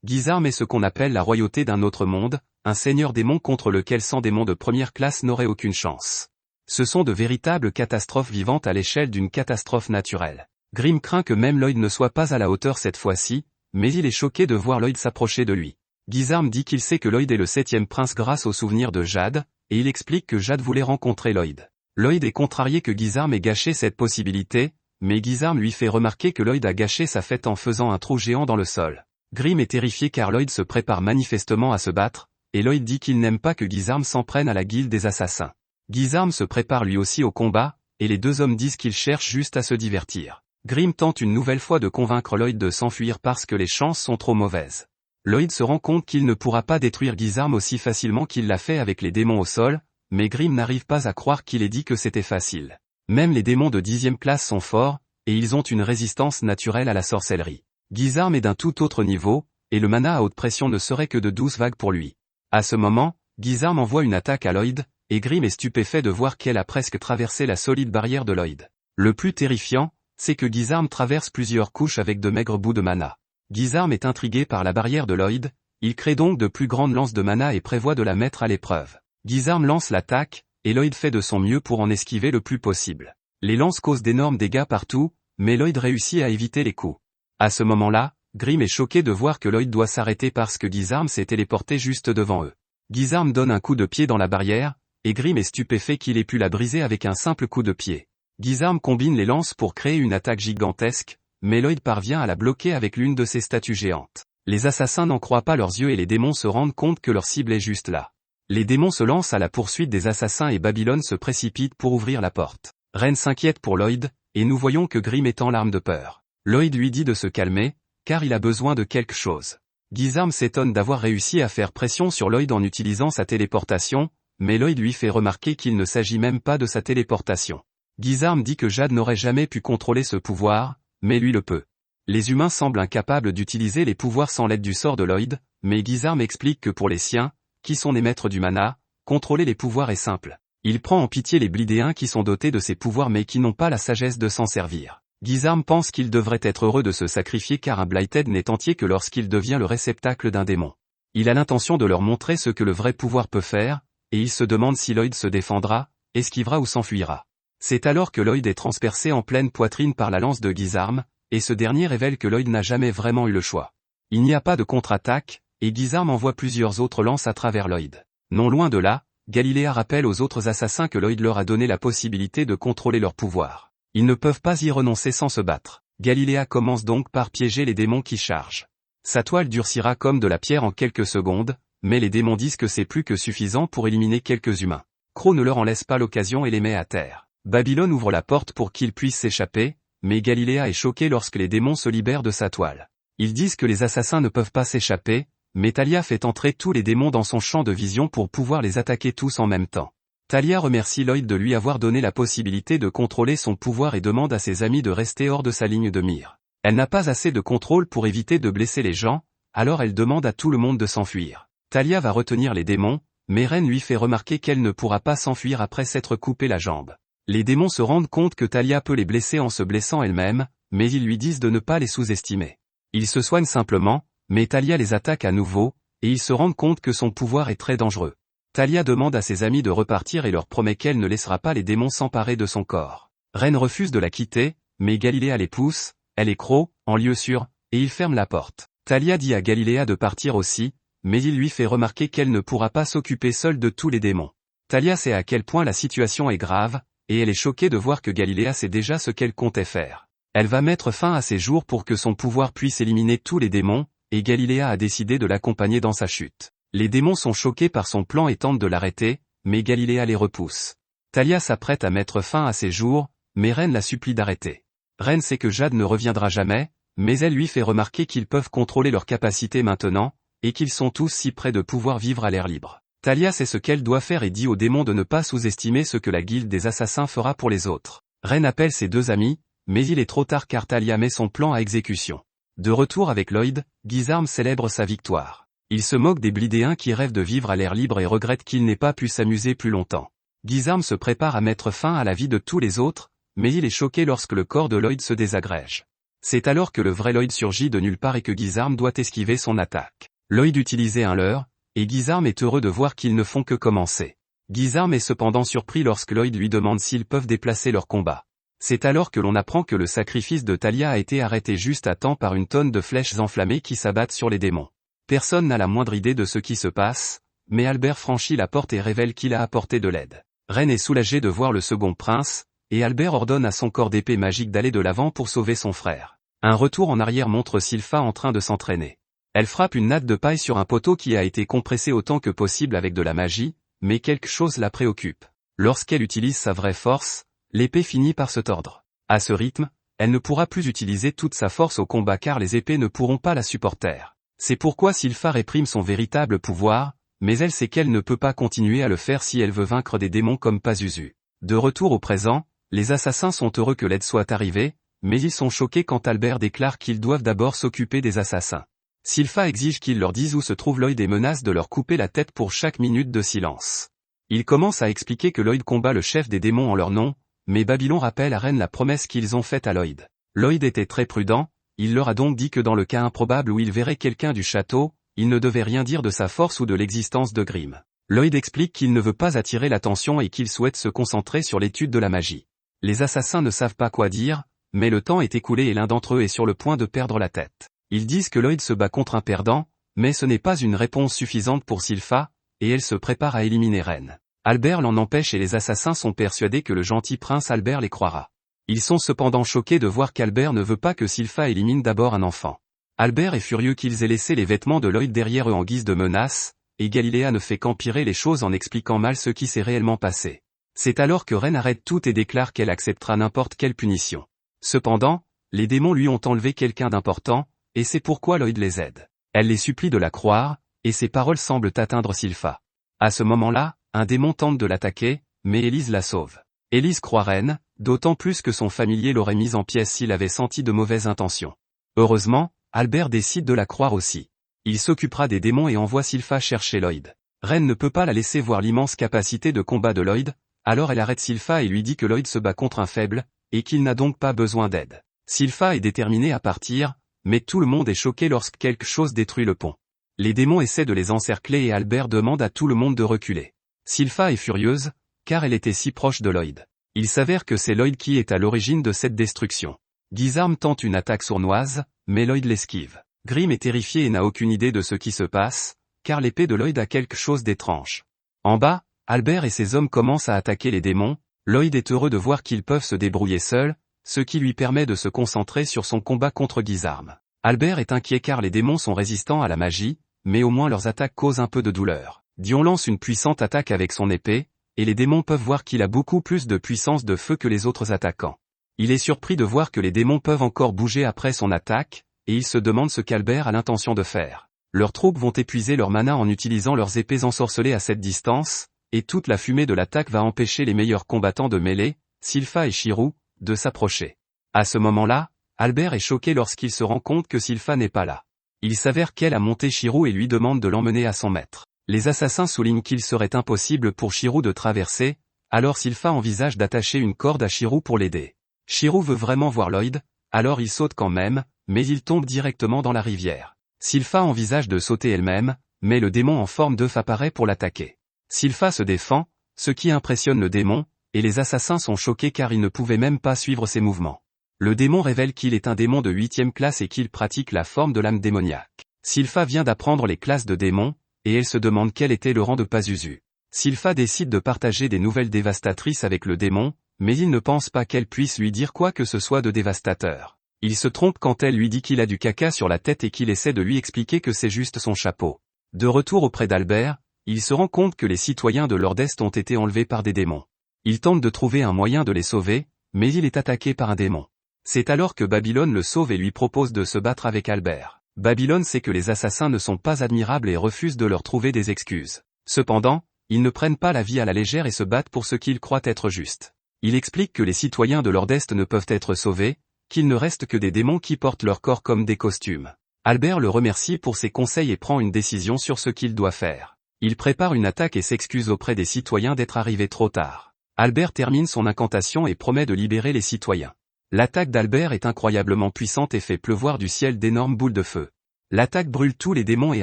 Gizarm est ce qu'on appelle la royauté d'un autre monde, un seigneur démon contre lequel 100 démons de première classe n'auraient aucune chance. Ce sont de véritables catastrophes vivantes à l'échelle d'une catastrophe naturelle. Grimm craint que même Lloyd ne soit pas à la hauteur cette fois-ci, mais il est choqué de voir Lloyd s'approcher de lui. Gizarm dit qu'il sait que Lloyd est le 7e prince grâce au souvenir de Jade, et il explique que Jade voulait rencontrer Lloyd. Lloyd est contrarié que Gizarm ait gâché cette possibilité, mais Gizarm lui fait remarquer que Lloyd a gâché sa fête en faisant un trou géant dans le sol. Grimm est terrifié car Lloyd se prépare manifestement à se battre, et Lloyd dit qu'il n'aime pas que Gizarm s'en prenne à la guilde des assassins. Gizarm se prépare lui aussi au combat, et les deux hommes disent qu'ils cherchent juste à se divertir. Grimm tente une nouvelle fois de convaincre Lloyd de s'enfuir parce que les chances sont trop mauvaises. Lloyd se rend compte qu'il ne pourra pas détruire Gizarm aussi facilement qu'il l'a fait avec les démons au sol, mais Grimm n'arrive pas à croire qu'il ait dit que c'était facile. Même les démons de 10e classe sont forts, et ils ont une résistance naturelle à la sorcellerie. Gizarm est d'un tout autre niveau, et le mana à haute pression ne serait que de 12 vagues pour lui. À ce moment, Gizarm envoie une attaque à Lloyd, et Grimm est stupéfait de voir qu'elle a presque traversé la solide barrière de Lloyd. Le plus terrifiant, c'est que Gizarm traverse plusieurs couches avec de maigres bouts de mana. Gizarm est intrigué par la barrière de Lloyd, il crée donc de plus grandes lances de mana et prévoit de la mettre à l'épreuve. Gizarm lance l'attaque, et Lloyd fait de son mieux pour en esquiver le plus possible. Les lances causent d'énormes dégâts partout, mais Lloyd réussit à éviter les coups. À ce moment-là, Grimm est choqué de voir que Lloyd doit s'arrêter parce que Gizarm s'est téléporté juste devant eux. Gizarm donne un coup de pied dans la barrière, et Grimm est stupéfait qu'il ait pu la briser avec un simple coup de pied. Gizarm combine les lances pour créer une attaque gigantesque, mais Lloyd parvient à la bloquer avec l'une de ses statues géantes. Les assassins n'en croient pas leurs yeux et les démons se rendent compte que leur cible est juste là. Les démons se lancent à la poursuite des assassins et Babylone se précipite pour ouvrir la porte. Ren s'inquiète pour Lloyd, et nous voyons que Grimm est en larmes de peur. Lloyd lui dit de se calmer, car il a besoin de quelque chose. Gizarm s'étonne d'avoir réussi à faire pression sur Lloyd en utilisant sa téléportation, mais Lloyd lui fait remarquer qu'il ne s'agit même pas de sa téléportation. Gizarm dit que Jade n'aurait jamais pu contrôler ce pouvoir, mais lui le peut. Les humains semblent incapables d'utiliser les pouvoirs sans l'aide du sort de Lloyd, mais Gizarm explique que pour les siens, qui sont les maîtres du mana, contrôler les pouvoirs est simple. Il prend en pitié les blidéens qui sont dotés de ces pouvoirs mais qui n'ont pas la sagesse de s'en servir. Gizarm pense qu'il devrait être heureux de se sacrifier car un Blighted n'est entier que lorsqu'il devient le réceptacle d'un démon. Il a l'intention de leur montrer ce que le vrai pouvoir peut faire, et il se demande si Lloyd se défendra, esquivera ou s'enfuira. C'est alors que Lloyd est transpercé en pleine poitrine par la lance de Gizarm, et ce dernier révèle que Lloyd n'a jamais vraiment eu le choix. Il n'y a pas de contre-attaque, et Gizarm envoie plusieurs autres lances à travers Lloyd. Non loin de là, Galiléa rappelle aux autres assassins que Lloyd leur a donné la possibilité de contrôler leur pouvoir. Ils ne peuvent pas y renoncer sans se battre. Galiléa commence donc par piéger les démons qui chargent. Sa toile durcira comme de la pierre en quelques secondes, mais les démons disent que c'est plus que suffisant pour éliminer quelques humains. Crow ne leur en laisse pas l'occasion et les met à terre. Babylone ouvre la porte pour qu'ils puissent s'échapper, mais Galiléa est choquée lorsque les démons se libèrent de sa toile. Ils disent que les assassins ne peuvent pas s'échapper, mais Talia fait entrer tous les démons dans son champ de vision pour pouvoir les attaquer tous en même temps. Talia remercie Lloyd de lui avoir donné la possibilité de contrôler son pouvoir et demande à ses amis de rester hors de sa ligne de mire. Elle n'a pas assez de contrôle pour éviter de blesser les gens, alors elle demande à tout le monde de s'enfuir. Talia va retenir les démons, mais Ren lui fait remarquer qu'elle ne pourra pas s'enfuir après s'être coupé la jambe. Les démons se rendent compte que Talia peut les blesser en se blessant elle-même, mais ils lui disent de ne pas les sous-estimer. Ils se soignent simplement, mais Talia les attaque à nouveau, et ils se rendent compte que son pouvoir est très dangereux. Talia demande à ses amis de repartir et leur promet qu'elle ne laissera pas les démons s'emparer de son corps. Ren refuse de la quitter, mais Galiléa les pousse, elle est Crow, en lieu sûr, et il ferme la porte. Talia dit à Galiléa de partir aussi, mais il lui fait remarquer qu'elle ne pourra pas s'occuper seule de tous les démons. Talia sait à quel point la situation est grave, et elle est choquée de voir que Galiléa sait déjà ce qu'elle comptait faire. Elle va mettre fin à ses jours pour que son pouvoir puisse éliminer tous les démons, et Galiléa a décidé de l'accompagner dans sa chute. Les démons sont choqués par son plan et tentent de l'arrêter, mais Galiléa les repousse. Talia s'apprête à mettre fin à ses jours, mais Ren la supplie d'arrêter. Ren sait que Jade ne reviendra jamais, mais elle lui fait remarquer qu'ils peuvent contrôler leurs capacités maintenant, et qu'ils sont tous si près de pouvoir vivre à l'air libre. Talia sait ce qu'elle doit faire et dit au démon de ne pas sous-estimer ce que la guilde des assassins fera pour les autres. Ren appelle ses deux amis, mais il est trop tard car Talia met son plan à exécution. De retour avec Lloyd, Guisarme célèbre sa victoire. Il se moque des Blidéens qui rêvent de vivre à l'air libre et regrette qu'il n'ait pas pu s'amuser plus longtemps. Guisarme se prépare à mettre fin à la vie de tous les autres, mais il est choqué lorsque le corps de Lloyd se désagrège. C'est alors que le vrai Lloyd surgit de nulle part et que Guisarme doit esquiver son attaque. Lloyd utilisait un leurre, et Guisarme est heureux de voir qu'ils ne font que commencer. Guisarme est cependant surpris lorsque Lloyd lui demande s'ils peuvent déplacer leur combat. C'est alors que l'on apprend que le sacrifice de Talia a été arrêté juste à temps par une tonne de flèches enflammées qui s'abattent sur les démons. Personne n'a la moindre idée de ce qui se passe, mais Albert franchit la porte et révèle qu'il a apporté de l'aide. Ren est soulagé de voir le second prince, et Albert ordonne à son corps d'épée magique d'aller de l'avant pour sauver son frère. Un retour en arrière montre Sylpha en train de s'entraîner. Elle frappe une natte de paille sur un poteau qui a été compressé autant que possible avec de la magie, mais quelque chose la préoccupe. Lorsqu'elle utilise sa vraie force, l'épée finit par se tordre. À ce rythme, elle ne pourra plus utiliser toute sa force au combat car les épées ne pourront pas la supporter. C'est pourquoi Sylpha réprime son véritable pouvoir, mais elle sait qu'elle ne peut pas continuer à le faire si elle veut vaincre des démons comme Pazuzu. De retour au présent, les assassins sont heureux que l'aide soit arrivée, mais ils sont choqués quand Albert déclare qu'ils doivent d'abord s'occuper des assassins. Sylpha exige qu'ils leur disent où se trouve Lloyd et menace de leur couper la tête pour chaque minute de silence. Il commence à expliquer que Lloyd combat le chef des démons en leur nom, mais Babylon rappelle à Ren la promesse qu'ils ont faite à Lloyd. Lloyd était très prudent, il leur a donc dit que dans le cas improbable où il verrait quelqu'un du château, il ne devait rien dire de sa force ou de l'existence de Grimm. Lloyd explique qu'il ne veut pas attirer l'attention et qu'il souhaite se concentrer sur l'étude de la magie. Les assassins ne savent pas quoi dire, mais le temps est écoulé et l'un d'entre eux est sur le point de perdre la tête. Ils disent que Lloyd se bat contre un perdant, mais ce n'est pas une réponse suffisante pour Sylpha, et elle se prépare à éliminer Ren. Albert l'en empêche et les assassins sont persuadés que le gentil prince Albert les croira. Ils sont cependant choqués de voir qu'Albert ne veut pas que Sylpha élimine d'abord un enfant. Albert est furieux qu'ils aient laissé les vêtements de Lloyd derrière eux en guise de menace, et Galiléa ne fait qu'empirer les choses en expliquant mal ce qui s'est réellement passé. C'est alors que Ren arrête tout et déclare qu'elle acceptera n'importe quelle punition. Cependant, les démons lui ont enlevé quelqu'un d'important, et c'est pourquoi Lloyd les aide. Elle les supplie de la croire, et ses paroles semblent atteindre Sylpha. À ce moment-là, un démon tente de l'attaquer, mais Élise la sauve. Élise croit Ren, d'autant plus que son familier l'aurait mise en pièces s'il avait senti de mauvaises intentions. Heureusement, Albert décide de la croire aussi. Il s'occupera des démons et envoie Sylpha chercher Lloyd. Ren ne peut pas la laisser voir l'immense capacité de combat de Lloyd, alors elle arrête Sylpha et lui dit que Lloyd se bat contre un faible, et qu'il n'a donc pas besoin d'aide. Sylpha est déterminée à partir, mais tout le monde est choqué lorsque quelque chose détruit le pont. Les démons essaient de les encercler et Albert demande à tout le monde de reculer. Sylpha est furieuse, car elle était si proche de Lloyd. Il s'avère que c'est Lloyd qui est à l'origine de cette destruction. Guisarme tente une attaque sournoise, mais Lloyd l'esquive. Grimm est terrifié et n'a aucune idée de ce qui se passe, car l'épée de Lloyd a quelque chose d'étrange. En bas, Albert et ses hommes commencent à attaquer les démons, Lloyd est heureux de voir qu'ils peuvent se débrouiller seuls, ce qui lui permet de se concentrer sur son combat contre Guisarme. Albert est inquiet car les démons sont résistants à la magie, mais au moins leurs attaques causent un peu de douleur. Dion lance une puissante attaque avec son épée, et les démons peuvent voir qu'il a beaucoup plus de puissance de feu que les autres attaquants. Il est surpris de voir que les démons peuvent encore bouger après son attaque, et il se demande ce qu'Albert a l'intention de faire. Leurs troupes vont épuiser leur mana en utilisant leurs épées ensorcelées à cette distance, et toute la fumée de l'attaque va empêcher les meilleurs combattants de mêlée, Sylpha et Shirou, de s'approcher. À ce moment-là, Albert est choqué lorsqu'il se rend compte que Sylpha n'est pas là. Il s'avère qu'elle a monté Shirou et lui demande de l'emmener à son maître. Les assassins soulignent qu'il serait impossible pour Shirou de traverser, alors Sylpha envisage d'attacher une corde à Shirou pour l'aider. Shirou veut vraiment voir Lloyd, alors il saute quand même, mais il tombe directement dans la rivière. Sylpha envisage de sauter elle-même, mais le démon en forme d'œuf apparaît pour l'attaquer. Sylpha se défend, ce qui impressionne le démon, et les assassins sont choqués car ils ne pouvaient même pas suivre ses mouvements. Le démon révèle qu'il est un démon de 8e classe et qu'il pratique la forme de l'âme démoniaque. Sylpha vient d'apprendre les classes de démons, et elle se demande quel était le rang de Pazuzu. Sylpha décide de partager des nouvelles dévastatrices avec le démon, mais il ne pense pas qu'elle puisse lui dire quoi que ce soit de dévastateur. Il se trompe quand elle lui dit qu'il a du caca sur la tête et qu'il essaie de lui expliquer que c'est juste son chapeau. De retour auprès d'Albert, il se rend compte que les citoyens de Lord-Est ont été enlevés par des démons. Il tente de trouver un moyen de les sauver, mais il est attaqué par un démon. C'est alors que Babylone le sauve et lui propose de se battre avec Albert. Babylone sait que les assassins ne sont pas admirables et refuse de leur trouver des excuses. Cependant, ils ne prennent pas la vie à la légère et se battent pour ce qu'ils croient être juste. Il explique que les citoyens de Lord-Est ne peuvent être sauvés, qu'il ne reste que des démons qui portent leur corps comme des costumes. Albert le remercie pour ses conseils et prend une décision sur ce qu'il doit faire. Il prépare une attaque et s'excuse auprès des citoyens d'être arrivés trop tard. Albert termine son incantation et promet de libérer les citoyens. L'attaque d'Albert est incroyablement puissante et fait pleuvoir du ciel d'énormes boules de feu. L'attaque brûle tous les démons et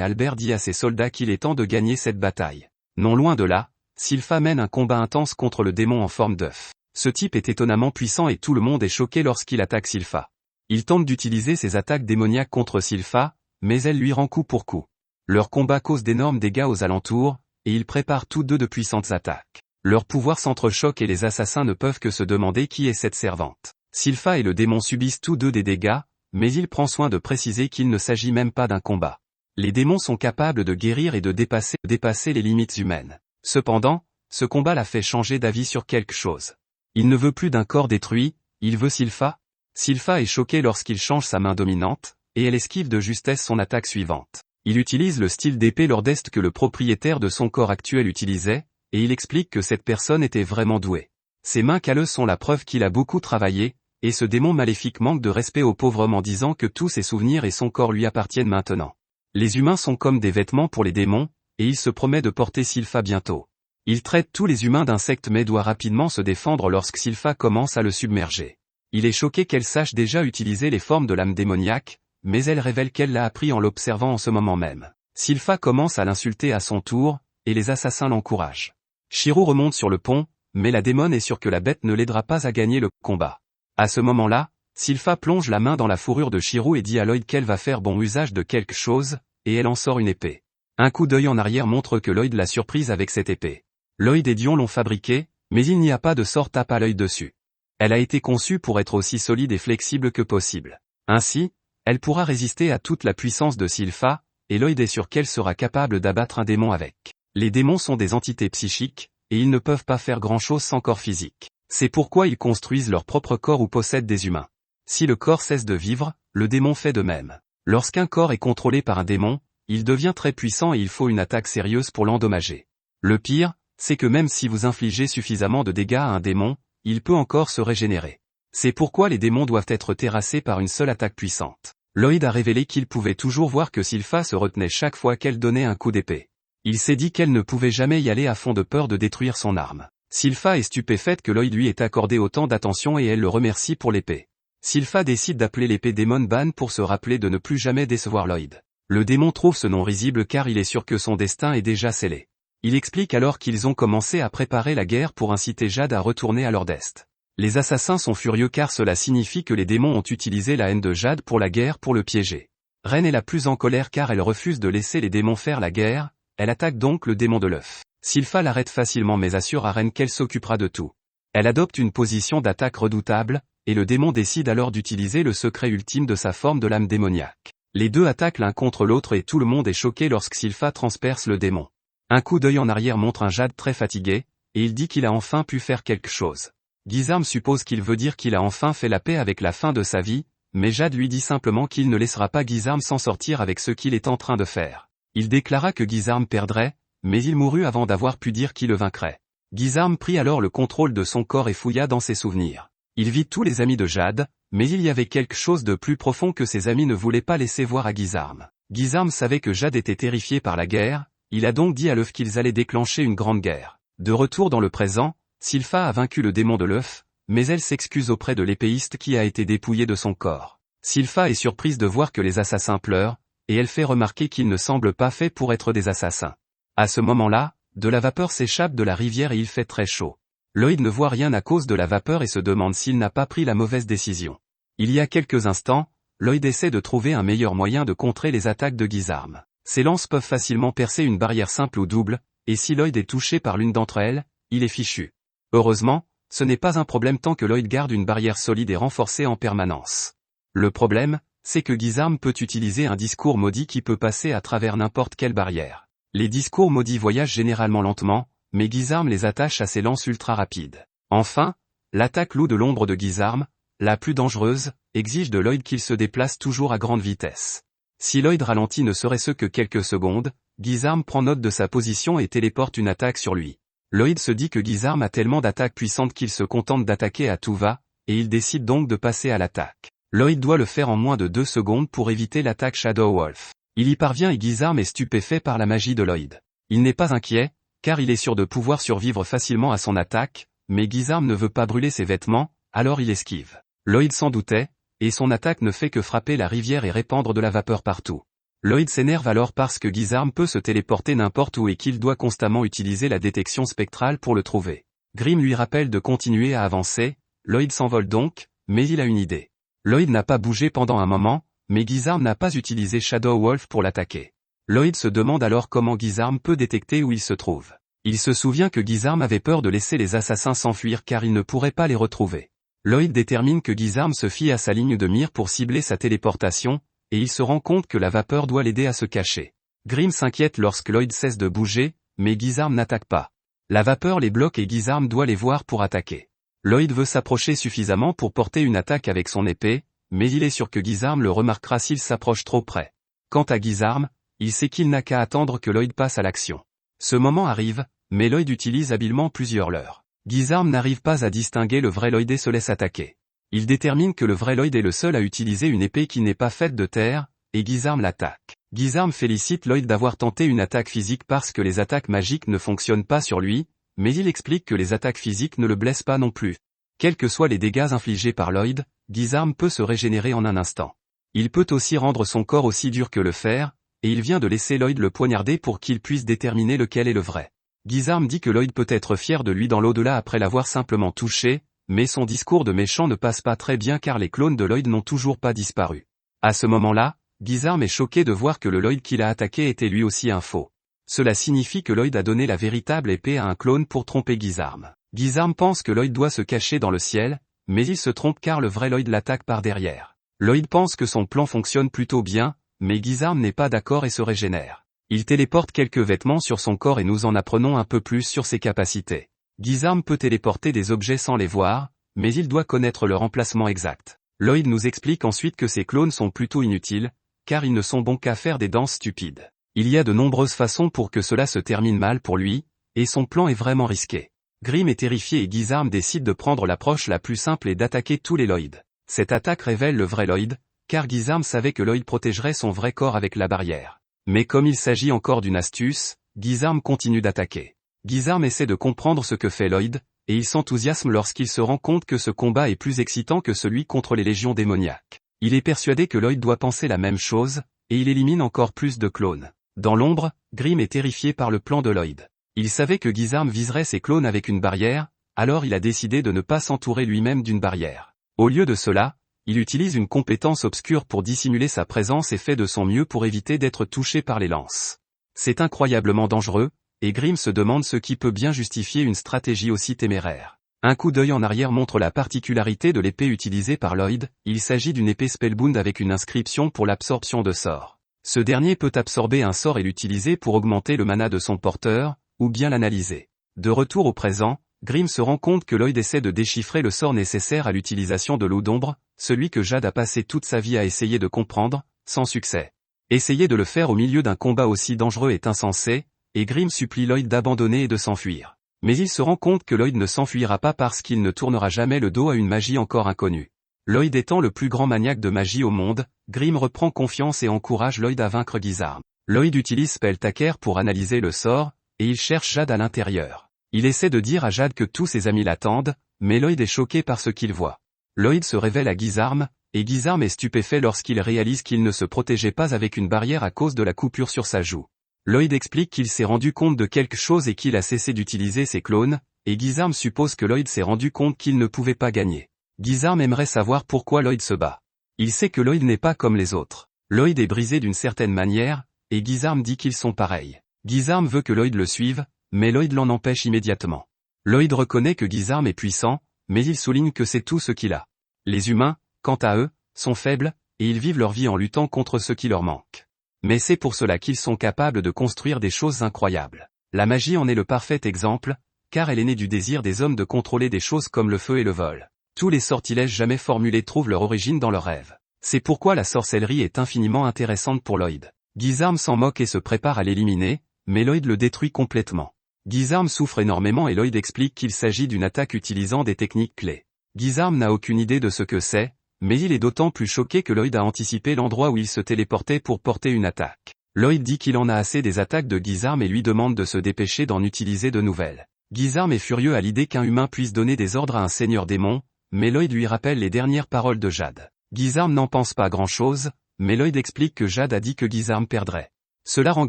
Albert dit à ses soldats qu'il est temps de gagner cette bataille. Non loin de là, Sylpha mène un combat intense contre le démon en forme d'œuf. Ce type est étonnamment puissant et tout le monde est choqué lorsqu'il attaque Sylpha. Il tente d'utiliser ses attaques démoniaques contre Sylpha, mais elle lui rend coup pour coup. Leur combat cause d'énormes dégâts aux alentours, et ils préparent tous deux de puissantes attaques. Leurs pouvoirs s'entrechoquent et les assassins ne peuvent que se demander qui est cette servante. Sylpha et le démon subissent tous deux des dégâts, mais il prend soin de préciser qu'il ne s'agit même pas d'un combat. Les démons sont capables de guérir et de dépasser les limites humaines. Cependant, ce combat l'a fait changer d'avis sur quelque chose. Il ne veut plus d'un corps détruit, il veut Sylpha. Sylpha est choqué lorsqu'il change sa main dominante, et elle esquive de justesse son attaque suivante. Il utilise le style d'épée Lord-Est que le propriétaire de son corps actuel utilisait, et il explique que cette personne était vraiment douée. Ses mains calleuses sont la preuve qu'il a beaucoup travaillé, et ce démon maléfique manque de respect au pauvre homme en disant que tous ses souvenirs et son corps lui appartiennent maintenant. Les humains sont comme des vêtements pour les démons, et il se promet de porter Sylpha bientôt. Il traite tous les humains d'insectes mais doit rapidement se défendre lorsque Sylpha commence à le submerger. Il est choqué qu'elle sache déjà utiliser les formes de l'âme démoniaque, mais elle révèle qu'elle l'a appris en l'observant en ce moment même. Sylpha commence à l'insulter à son tour, et les assassins l'encouragent. Shiro remonte sur le pont, mais la démone est sûre que la bête ne l'aidera pas à gagner le combat. À ce moment-là, Sylpha plonge la main dans la fourrure de Shiro et dit à Lloyd qu'elle va faire bon usage de quelque chose, et elle en sort une épée. Un coup d'œil en arrière montre que Lloyd l'a surprise avec cette épée. Lloyd et Dion l'ont fabriquée, mais il n'y a pas de sort tape à l'œil dessus. Elle a été conçue pour être aussi solide et flexible que possible. Ainsi, elle pourra résister à toute la puissance de Sylpha, et Lloyd est sûr qu'elle sera capable d'abattre un démon avec. Les démons sont des entités psychiques, et ils ne peuvent pas faire grand-chose sans corps physique. C'est pourquoi ils construisent leur propre corps ou possèdent des humains. Si le corps cesse de vivre, le démon fait de même. Lorsqu'un corps est contrôlé par un démon, il devient très puissant et il faut une attaque sérieuse pour l'endommager. Le pire, c'est que même si vous infligez suffisamment de dégâts à un démon, il peut encore se régénérer. C'est pourquoi les démons doivent être terrassés par une seule attaque puissante. Lloyd a révélé qu'il pouvait toujours voir que Sylpha se retenait chaque fois qu'elle donnait un coup d'épée. Il s'est dit qu'elle ne pouvait jamais y aller à fond de peur de détruire son arme. Sylpha est stupéfaite que Lloyd lui ait accordé autant d'attention et elle le remercie pour l'épée. Sylpha décide d'appeler l'épée Demon Ban pour se rappeler de ne plus jamais décevoir Lloyd. Le démon trouve ce nom risible car il est sûr que son destin est déjà scellé. Il explique alors qu'ils ont commencé à préparer la guerre pour inciter Jade à retourner à Lord-Est. Les assassins sont furieux car cela signifie que les démons ont utilisé la haine de Jade pour la guerre pour le piéger. Ren est la plus en colère car elle refuse de laisser les démons faire la guerre, elle attaque donc le démon de l'œuf. Sylpha l'arrête facilement mais assure à Ren qu'elle s'occupera de tout. Elle adopte une position d'attaque redoutable, et le démon décide alors d'utiliser le secret ultime de sa forme de l'âme démoniaque. Les deux attaquent l'un contre l'autre et tout le monde est choqué lorsque Sylpha transperce le démon. Un coup d'œil en arrière montre un Jade très fatigué, et il dit qu'il a enfin pu faire quelque chose. Guizarm suppose qu'il veut dire qu'il a enfin fait la paix avec la fin de sa vie, mais Jade lui dit simplement qu'il ne laissera pas Guizarm s'en sortir avec ce qu'il est en train de faire. Il déclara que Guizarm perdrait, mais il mourut avant d'avoir pu dire qui le vaincrait. Guizarm prit alors le contrôle de son corps et fouilla dans ses souvenirs. Il vit tous les amis de Jade, mais il y avait quelque chose de plus profond que ses amis ne voulaient pas laisser voir à Guizarm. Guizarm savait que Jade était terrifié par la guerre, il a donc dit à l'œuf qu'ils allaient déclencher une grande guerre. De retour dans le présent, Sylpha a vaincu le démon de l'œuf, mais elle s'excuse auprès de l'épéiste qui a été dépouillé de son corps. Sylpha est surprise de voir que les assassins pleurent, et elle fait remarquer qu'ils ne semblent pas faits pour être des assassins. À ce moment-là, de la vapeur s'échappe de la rivière et il fait très chaud. Lloyd ne voit rien à cause de la vapeur et se demande s'il n'a pas pris la mauvaise décision. Il y a quelques instants, Lloyd essaie de trouver un meilleur moyen de contrer les attaques de Guizarm. Ses lances peuvent facilement percer une barrière simple ou double, et si Lloyd est touché par l'une d'entre elles, il est fichu. Heureusement, ce n'est pas un problème tant que Lloyd garde une barrière solide et renforcée en permanence. Le problème, c'est que Guizarm peut utiliser un discours maudit qui peut passer à travers n'importe quelle barrière. Les discours maudits voyagent généralement lentement, mais Guizarm les attache à ses lances ultra rapides. Enfin, l'attaque loup de l'ombre de Guizarm, la plus dangereuse, exige de Lloyd qu'il se déplace toujours à grande vitesse. Si Lloyd ralentit ne serait-ce que quelques secondes, Gizarm prend note de sa position et téléporte une attaque sur lui. Lloyd se dit que Gizarm a tellement d'attaques puissantes qu'il se contente d'attaquer à tout va, et il décide donc de passer à l'attaque. Lloyd doit le faire en moins de 2 secondes pour éviter l'attaque Shadow Wolf. Il y parvient et Gizarm est stupéfait par la magie de Lloyd. Il n'est pas inquiet, car il est sûr de pouvoir survivre facilement à son attaque, mais Gizarm ne veut pas brûler ses vêtements, alors il esquive. Lloyd s'en doutait, et son attaque ne fait que frapper la rivière et répandre de la vapeur partout. Lloyd s'énerve alors parce que Gizarm peut se téléporter n'importe où et qu'il doit constamment utiliser la détection spectrale pour le trouver. Grimm lui rappelle de continuer à avancer, Lloyd s'envole donc, mais il a une idée. Lloyd n'a pas bougé pendant un moment, mais Gizarm n'a pas utilisé Shadow Wolf pour l'attaquer. Lloyd se demande alors comment Gizarm peut détecter où il se trouve. Il se souvient que Gizarm avait peur de laisser les assassins s'enfuir car il ne pourrait pas les retrouver. Lloyd détermine que Gizarm se fie à sa ligne de mire pour cibler sa téléportation, et il se rend compte que la vapeur doit l'aider à se cacher. Grimm s'inquiète lorsque Lloyd cesse de bouger, mais Gizarm n'attaque pas. La vapeur les bloque et Gizarm doit les voir pour attaquer. Lloyd veut s'approcher suffisamment pour porter une attaque avec son épée, mais il est sûr que Gizarm le remarquera s'il s'approche trop près. Quant à Gizarm, il sait qu'il n'a qu'à attendre que Lloyd passe à l'action. Ce moment arrive, mais Lloyd utilise habilement plusieurs leurres. Gizarm n'arrive pas à distinguer le vrai Lloyd et se laisse attaquer. Il détermine que le vrai Lloyd est le seul à utiliser une épée qui n'est pas faite de terre, et Gizarm l'attaque. Gizarm félicite Lloyd d'avoir tenté une attaque physique parce que les attaques magiques ne fonctionnent pas sur lui, mais il explique que les attaques physiques ne le blessent pas non plus. Quels que soient les dégâts infligés par Lloyd, Gizarm peut se régénérer en un instant. Il peut aussi rendre son corps aussi dur que le fer, et il vient de laisser Lloyd le poignarder pour qu'il puisse déterminer lequel est le vrai. Gizarm dit que Lloyd peut être fier de lui dans l'au-delà après l'avoir simplement touché, mais son discours de méchant ne passe pas très bien car les clones de Lloyd n'ont toujours pas disparu. À ce moment-là, Gizarm est choqué de voir que le Lloyd qu'il a attaqué était lui aussi un faux. Cela signifie que Lloyd a donné la véritable épée à un clone pour tromper Gizarm. Gizarm pense que Lloyd doit se cacher dans le ciel, mais il se trompe car le vrai Lloyd l'attaque par derrière. Lloyd pense que son plan fonctionne plutôt bien, mais Gizarm n'est pas d'accord et se régénère. Il téléporte quelques vêtements sur son corps et nous en apprenons un peu plus sur ses capacités. Gizarm peut téléporter des objets sans les voir, mais il doit connaître leur emplacement exact. Lloyd nous explique ensuite que ces clones sont plutôt inutiles, car ils ne sont bons qu'à faire des danses stupides. Il y a de nombreuses façons pour que cela se termine mal pour lui, et son plan est vraiment risqué. Grimm est terrifié et Gizarm décide de prendre l'approche la plus simple et d'attaquer tous les Lloyd. Cette attaque révèle le vrai Lloyd, car Gizarm savait que Lloyd protégerait son vrai corps avec la barrière. Mais comme il s'agit encore d'une astuce, Gizarm continue d'attaquer. Gizarm essaie de comprendre ce que fait Lloyd, et il s'enthousiasme lorsqu'il se rend compte que ce combat est plus excitant que celui contre les légions démoniaques. Il est persuadé que Lloyd doit penser la même chose, et il élimine encore plus de clones. Dans l'ombre, Grimm est terrifié par le plan de Lloyd. Il savait que Gizarm viserait ses clones avec une barrière, alors il a décidé de ne pas s'entourer lui-même d'une barrière. Au lieu de cela, il utilise une compétence obscure pour dissimuler sa présence et fait de son mieux pour éviter d'être touché par les lances. C'est incroyablement dangereux, et Grimm se demande ce qui peut bien justifier une stratégie aussi téméraire. Un coup d'œil en arrière montre la particularité de l'épée utilisée par Lloyd, il s'agit d'une épée Spellbound avec une inscription pour l'absorption de sorts. Ce dernier peut absorber un sort et l'utiliser pour augmenter le mana de son porteur, ou bien l'analyser. De retour au présent, Grimm se rend compte que Lloyd essaie de déchiffrer le sort nécessaire à l'utilisation de l'eau d'ombre, celui que Jade a passé toute sa vie à essayer de comprendre, sans succès. Essayer de le faire au milieu d'un combat aussi dangereux est insensé, et Grimm supplie Lloyd d'abandonner et de s'enfuir. Mais il se rend compte que Lloyd ne s'enfuira pas parce qu'il ne tournera jamais le dos à une magie encore inconnue. Lloyd étant le plus grand maniaque de magie au monde, Grimm reprend confiance et encourage Lloyd à vaincre Gizarm. Lloyd utilise Spelltaker pour analyser le sort, et il cherche Jade à l'intérieur. Il essaie de dire à Jade que tous ses amis l'attendent, mais Lloyd est choqué par ce qu'il voit. Lloyd se révèle à Gizarm, et Gizarm est stupéfait lorsqu'il réalise qu'il ne se protégeait pas avec une barrière à cause de la coupure sur sa joue. Lloyd explique qu'il s'est rendu compte de quelque chose et qu'il a cessé d'utiliser ses clones, et Gizarm suppose que Lloyd s'est rendu compte qu'il ne pouvait pas gagner. Gizarm aimerait savoir pourquoi Lloyd se bat. Il sait que Lloyd n'est pas comme les autres. Lloyd est brisé d'une certaine manière, et Gizarm dit qu'ils sont pareils. Gizarm veut que Lloyd le suive, mais Lloyd l'en empêche immédiatement. Lloyd reconnaît que Gizarm est puissant, mais il souligne que c'est tout ce qu'il a. Les humains, quant à eux, sont faibles, et ils vivent leur vie en luttant contre ce qui leur manque. Mais c'est pour cela qu'ils sont capables de construire des choses incroyables. La magie en est le parfait exemple, car elle est née du désir des hommes de contrôler des choses comme le feu et le vol. Tous les sortilèges jamais formulés trouvent leur origine dans leurs rêves. C'est pourquoi la sorcellerie est infiniment intéressante pour Lloyd. Gizarm s'en moque et se prépare à l'éliminer, mais Lloyd le détruit complètement. Gizarm souffre énormément et Lloyd explique qu'il s'agit d'une attaque utilisant des techniques clés. Gizarm n'a aucune idée de ce que c'est, mais il est d'autant plus choqué que Lloyd a anticipé l'endroit où il se téléportait pour porter une attaque. Lloyd dit qu'il en a assez des attaques de Gizarm et lui demande de se dépêcher d'en utiliser de nouvelles. Gizarm est furieux à l'idée qu'un humain puisse donner des ordres à un seigneur démon, mais Lloyd lui rappelle les dernières paroles de Jade. Gizarm n'en pense pas grand-chose, mais Lloyd explique que Jade a dit que Gizarm perdrait. Cela rend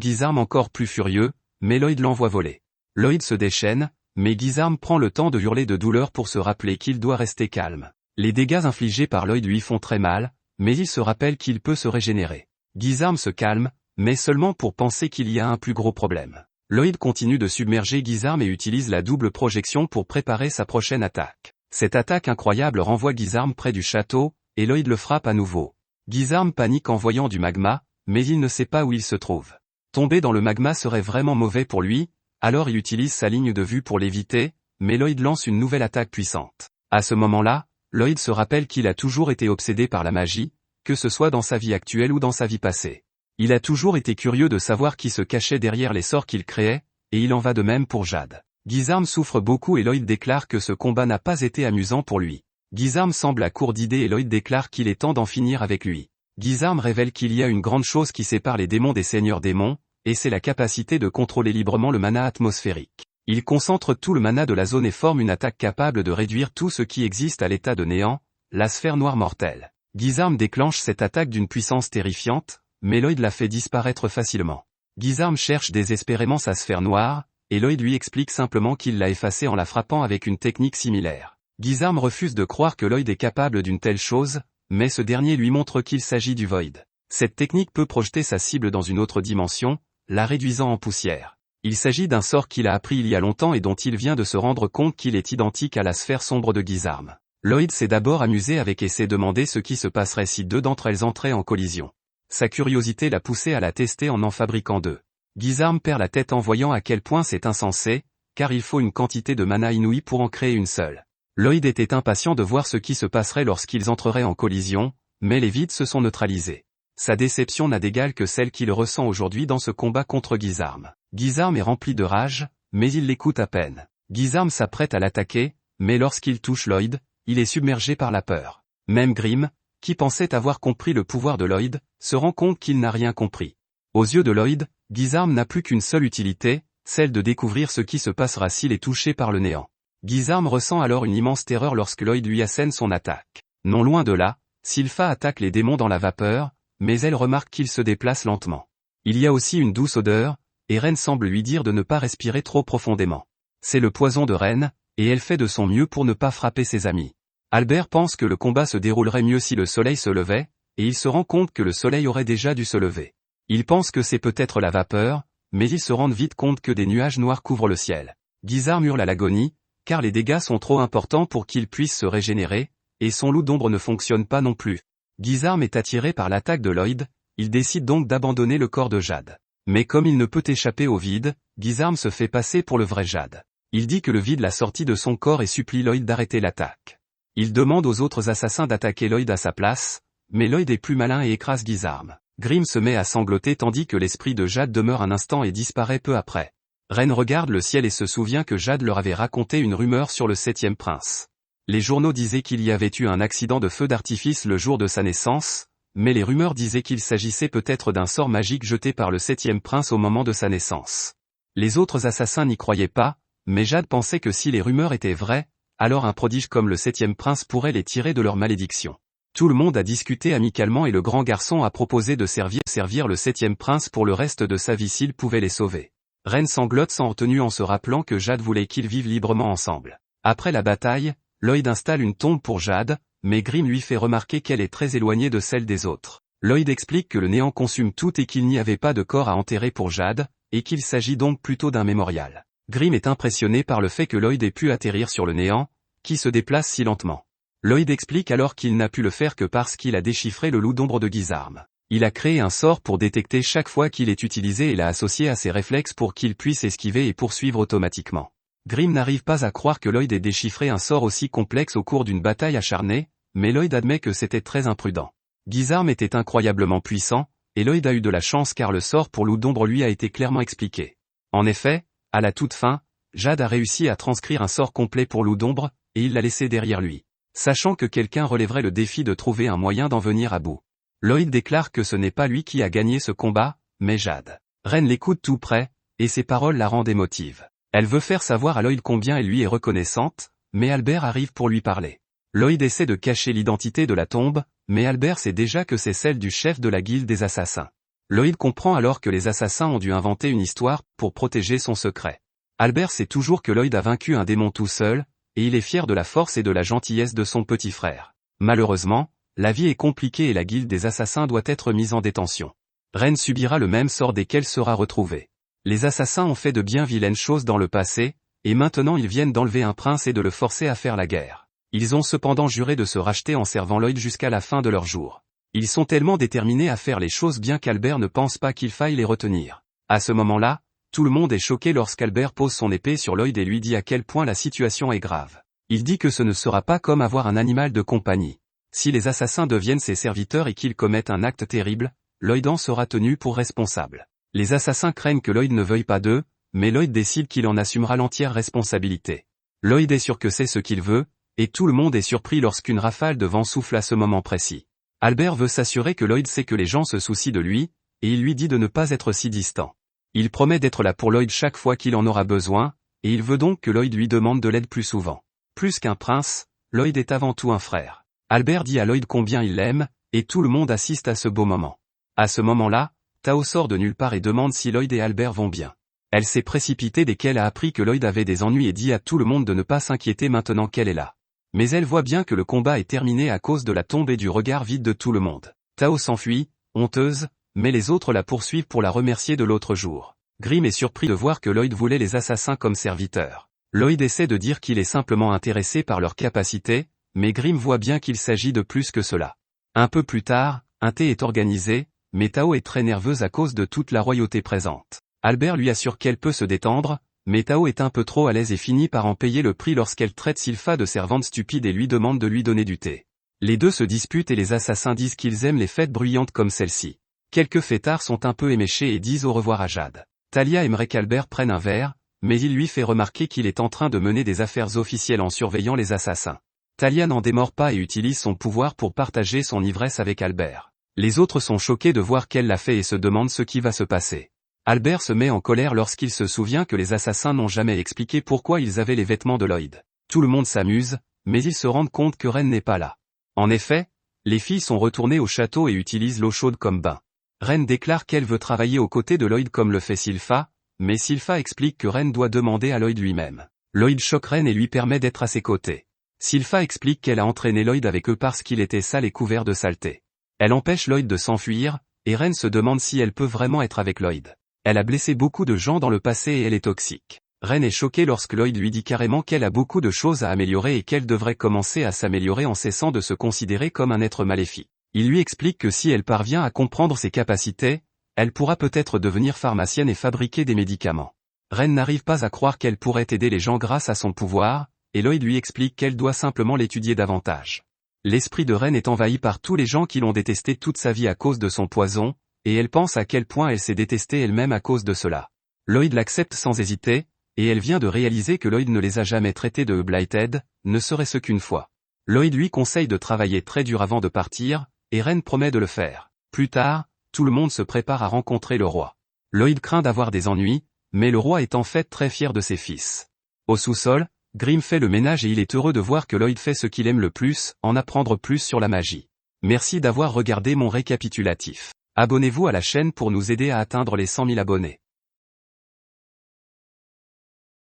Gizarm encore plus furieux, mais Lloyd l'envoie voler. Lloyd se déchaîne, mais Gizarm prend le temps de hurler de douleur pour se rappeler qu'il doit rester calme. Les dégâts infligés par Lloyd lui font très mal, mais il se rappelle qu'il peut se régénérer. Gizarm se calme, mais seulement pour penser qu'il y a un plus gros problème. Lloyd continue de submerger Gizarm et utilise la double projection pour préparer sa prochaine attaque. Cette attaque incroyable renvoie Gizarm près du château, et Lloyd le frappe à nouveau. Gizarm panique en voyant du magma, mais il ne sait pas où il se trouve. Tomber dans le magma serait vraiment mauvais pour lui, alors il utilise sa ligne de vue pour l'éviter, mais Lloyd lance une nouvelle attaque puissante. À ce moment-là, Lloyd se rappelle qu'il a toujours été obsédé par la magie, que ce soit dans sa vie actuelle ou dans sa vie passée. Il a toujours été curieux de savoir qui se cachait derrière les sorts qu'il créait, et il en va de même pour Jade. Gizarm souffre beaucoup et Lloyd déclare que ce combat n'a pas été amusant pour lui. Gizarm semble à court d'idées et Lloyd déclare qu'il est temps d'en finir avec lui. Gizarm révèle qu'il y a une grande chose qui sépare les démons des seigneurs démons, et c'est la capacité de contrôler librement le mana atmosphérique. Il concentre tout le mana de la zone et forme une attaque capable de réduire tout ce qui existe à l'état de néant, la sphère noire mortelle. Gizarm déclenche cette attaque d'une puissance terrifiante, mais Lloyd la fait disparaître facilement. Gizarm cherche désespérément sa sphère noire, et Lloyd lui explique simplement qu'il l'a effacée en la frappant avec une technique similaire. Gizarm refuse de croire que Lloyd est capable d'une telle chose, mais ce dernier lui montre qu'il s'agit du Void. Cette technique peut projeter sa cible dans une autre dimension, la réduisant en poussière. Il s'agit d'un sort qu'il a appris il y a longtemps et dont il vient de se rendre compte qu'il est identique à la sphère sombre de Gizarm. Lloyd s'est d'abord amusé avec et s'est demandé ce qui se passerait si deux d'entre elles entraient en collision. Sa curiosité l'a poussé à la tester en fabriquant deux. Gizarm perd la tête en voyant à quel point c'est insensé, car il faut une quantité de mana inouïe pour en créer une seule. Lloyd était impatient de voir ce qui se passerait lorsqu'ils entreraient en collision, mais les vides se sont neutralisés. Sa déception n'a d'égal que celle qu'il ressent aujourd'hui dans ce combat contre Gizarm. Gizarm est rempli de rage, mais il l'écoute à peine. Gizarm s'apprête à l'attaquer, mais lorsqu'il touche Lloyd, il est submergé par la peur. Même Grim, qui pensait avoir compris le pouvoir de Lloyd, se rend compte qu'il n'a rien compris. Aux yeux de Lloyd, Gizarm n'a plus qu'une seule utilité, celle de découvrir ce qui se passera s'il est touché par le néant. Gizarm ressent alors une immense terreur lorsque Lloyd lui assène son attaque. Non loin de là, Sylpha attaque les démons dans la vapeur, mais elle remarque qu'il se déplace lentement. Il y a aussi une douce odeur, et Ren semble lui dire de ne pas respirer trop profondément. C'est le poison de Ren, et elle fait de son mieux pour ne pas frapper ses amis. Albert pense que le combat se déroulerait mieux si le soleil se levait, et il se rend compte que le soleil aurait déjà dû se lever. Il pense que c'est peut-être la vapeur, mais ils se rendent vite compte que des nuages noirs couvrent le ciel. Gizarm hurle à l'agonie, car les dégâts sont trop importants pour qu'il puisse se régénérer, et son loup d'ombre ne fonctionne pas non plus. Gizarm est attiré par l'attaque de Lloyd, il décide donc d'abandonner le corps de Jade. Mais comme il ne peut échapper au vide, Gizarm se fait passer pour le vrai Jade. Il dit que le vide l'a sorti de son corps et supplie Lloyd d'arrêter l'attaque. Il demande aux autres assassins d'attaquer Lloyd à sa place, mais Lloyd est plus malin et écrase Gizarm. Grim se met à sangloter tandis que l'esprit de Jade demeure un instant et disparaît peu après. Ren regarde le ciel et se souvient que Jade leur avait raconté une rumeur sur le 7e prince. Les journaux disaient qu'il y avait eu un accident de feu d'artifice le jour de sa naissance, mais les rumeurs disaient qu'il s'agissait peut-être d'un sort magique jeté par le 7e prince au moment de sa naissance. Les autres assassins n'y croyaient pas, mais Jade pensait que si les rumeurs étaient vraies, alors un prodige comme le 7e prince pourrait les tirer de leur malédiction. Tout le monde a discuté amicalement et le grand garçon a proposé de servir le 7e prince pour le reste de sa vie s'il pouvait les sauver. Ren sanglote sans retenue en se rappelant que Jade voulait qu'ils vivent librement ensemble. Après la bataille, Lloyd installe une tombe pour Jade, mais Grim lui fait remarquer qu'elle est très éloignée de celle des autres. Lloyd explique que le néant consume tout et qu'il n'y avait pas de corps à enterrer pour Jade, et qu'il s'agit donc plutôt d'un mémorial. Grim est impressionné par le fait que Lloyd ait pu atterrir sur le néant, qui se déplace si lentement. Lloyd explique alors qu'il n'a pu le faire que parce qu'il a déchiffré le loup d'ombre de Gizarm. Il a créé un sort pour détecter chaque fois qu'il est utilisé et l'a associé à ses réflexes pour qu'il puisse esquiver et poursuivre automatiquement. Grim n'arrive pas à croire que Lloyd ait déchiffré un sort aussi complexe au cours d'une bataille acharnée, mais Lloyd admet que c'était très imprudent. Gizarm était incroyablement puissant, et Lloyd a eu de la chance car le sort pour loup d'ombre lui a été clairement expliqué. En effet, à la toute fin, Jade a réussi à transcrire un sort complet pour loup d'ombre, et il l'a laissé derrière lui. Sachant que quelqu'un relèverait le défi de trouver un moyen d'en venir à bout. Lloyd déclare que ce n'est pas lui qui a gagné ce combat, mais Jade. Ren l'écoute tout près, et ses paroles la rendent émotive. Elle veut faire savoir à Lloyd combien elle lui est reconnaissante, mais Albert arrive pour lui parler. Lloyd essaie de cacher l'identité de la tombe, mais Albert sait déjà que c'est celle du chef de la guilde des assassins. Lloyd comprend alors que les assassins ont dû inventer une histoire pour protéger son secret. Albert sait toujours que Lloyd a vaincu un démon tout seul, et il est fier de la force et de la gentillesse de son petit frère. Malheureusement, la vie est compliquée et la guilde des assassins doit être mise en détention. Ren subira le même sort dès qu'elle sera retrouvée. Les assassins ont fait de bien vilaines choses dans le passé, et maintenant ils viennent d'enlever un prince et de le forcer à faire la guerre. Ils ont cependant juré de se racheter en servant Lloyd jusqu'à la fin de leur jour. Ils sont tellement déterminés à faire les choses bien qu'Albert ne pense pas qu'il faille les retenir. À ce moment-là, tout le monde est choqué lorsqu'Albert pose son épée sur Lloyd et lui dit à quel point la situation est grave. Il dit que ce ne sera pas comme avoir un animal de compagnie. Si les assassins deviennent ses serviteurs et qu'ils commettent un acte terrible, Lloyd en sera tenu pour responsable. Les assassins craignent que Lloyd ne veuille pas d'eux, mais Lloyd décide qu'il en assumera l'entière responsabilité. Lloyd est sûr que c'est ce qu'il veut, et tout le monde est surpris lorsqu'une rafale de vent souffle à ce moment précis. Albert veut s'assurer que Lloyd sait que les gens se soucient de lui, et il lui dit de ne pas être si distant. Il promet d'être là pour Lloyd chaque fois qu'il en aura besoin, et il veut donc que Lloyd lui demande de l'aide plus souvent. Plus qu'un prince, Lloyd est avant tout un frère. Albert dit à Lloyd combien il l'aime, et tout le monde assiste à ce beau moment. À ce moment-là, Tao sort de nulle part et demande si Lloyd et Albert vont bien. Elle s'est précipitée dès qu'elle a appris que Lloyd avait des ennuis et dit à tout le monde de ne pas s'inquiéter maintenant qu'elle est là. Mais elle voit bien que le combat est terminé à cause de la tombe et du regard vide de tout le monde. Tao s'enfuit, honteuse, mais les autres la poursuivent pour la remercier de l'autre jour. Grimm est surpris de voir que Lloyd voulait les assassins comme serviteurs. Lloyd essaie de dire qu'il est simplement intéressé par leurs capacités, mais Grimm voit bien qu'il s'agit de plus que cela. Un peu plus tard, un thé est organisé, mais Tao est très nerveuse à cause de toute la royauté présente. Albert lui assure qu'elle peut se détendre, mais Tao est un peu trop à l'aise et finit par en payer le prix lorsqu'elle traite Sylpha de servante stupide et lui demande de lui donner du thé. Les deux se disputent et les assassins disent qu'ils aiment les fêtes bruyantes comme celle-ci. Quelques fêtards sont un peu éméchés et disent au revoir à Jade. Talia aimerait qu'Albert prenne un verre, mais il lui fait remarquer qu'il est en train de mener des affaires officielles en surveillant les assassins. Talia n'en démord pas et utilise son pouvoir pour partager son ivresse avec Albert. Les autres sont choqués de voir qu'elle l'a fait et se demandent ce qui va se passer. Albert se met en colère lorsqu'il se souvient que les assassins n'ont jamais expliqué pourquoi ils avaient les vêtements de Lloyd. Tout le monde s'amuse, mais ils se rendent compte que Ren n'est pas là. En effet, les filles sont retournées au château et utilisent l'eau chaude comme bain. Ren déclare qu'elle veut travailler aux côtés de Lloyd comme le fait Sylpha, mais Sylpha explique que Ren doit demander à Lloyd lui-même. Lloyd choque Ren et lui permet d'être à ses côtés. Sylpha explique qu'elle a entraîné Lloyd avec eux parce qu'il était sale et couvert de saleté. Elle empêche Lloyd de s'enfuir, et Ren se demande si elle peut vraiment être avec Lloyd. Elle a blessé beaucoup de gens dans le passé et elle est toxique. Ren est choquée lorsque Lloyd lui dit carrément qu'elle a beaucoup de choses à améliorer et qu'elle devrait commencer à s'améliorer en cessant de se considérer comme un être maléfique. Il lui explique que si elle parvient à comprendre ses capacités, elle pourra peut-être devenir pharmacienne et fabriquer des médicaments. Ren n'arrive pas à croire qu'elle pourrait aider les gens grâce à son pouvoir, et Lloyd lui explique qu'elle doit simplement l'étudier davantage. L'esprit de Ren est envahi par tous les gens qui l'ont détesté toute sa vie à cause de son poison, et elle pense à quel point elle s'est détestée elle-même à cause de cela. Lloyd l'accepte sans hésiter, et elle vient de réaliser que Lloyd ne les a jamais traités de blighted, ne serait-ce qu'une fois. Lloyd lui conseille de travailler très dur avant de partir, et Ren promet de le faire. Plus tard, tout le monde se prépare à rencontrer le roi. Lloyd craint d'avoir des ennuis, mais le roi est en fait très fier de ses fils. Au sous-sol, Grimm fait le ménage et il est heureux de voir que Lloyd fait ce qu'il aime le plus, en apprendre plus sur la magie. Merci d'avoir regardé mon récapitulatif. Abonnez-vous à la chaîne pour nous aider à atteindre les 100 000 abonnés.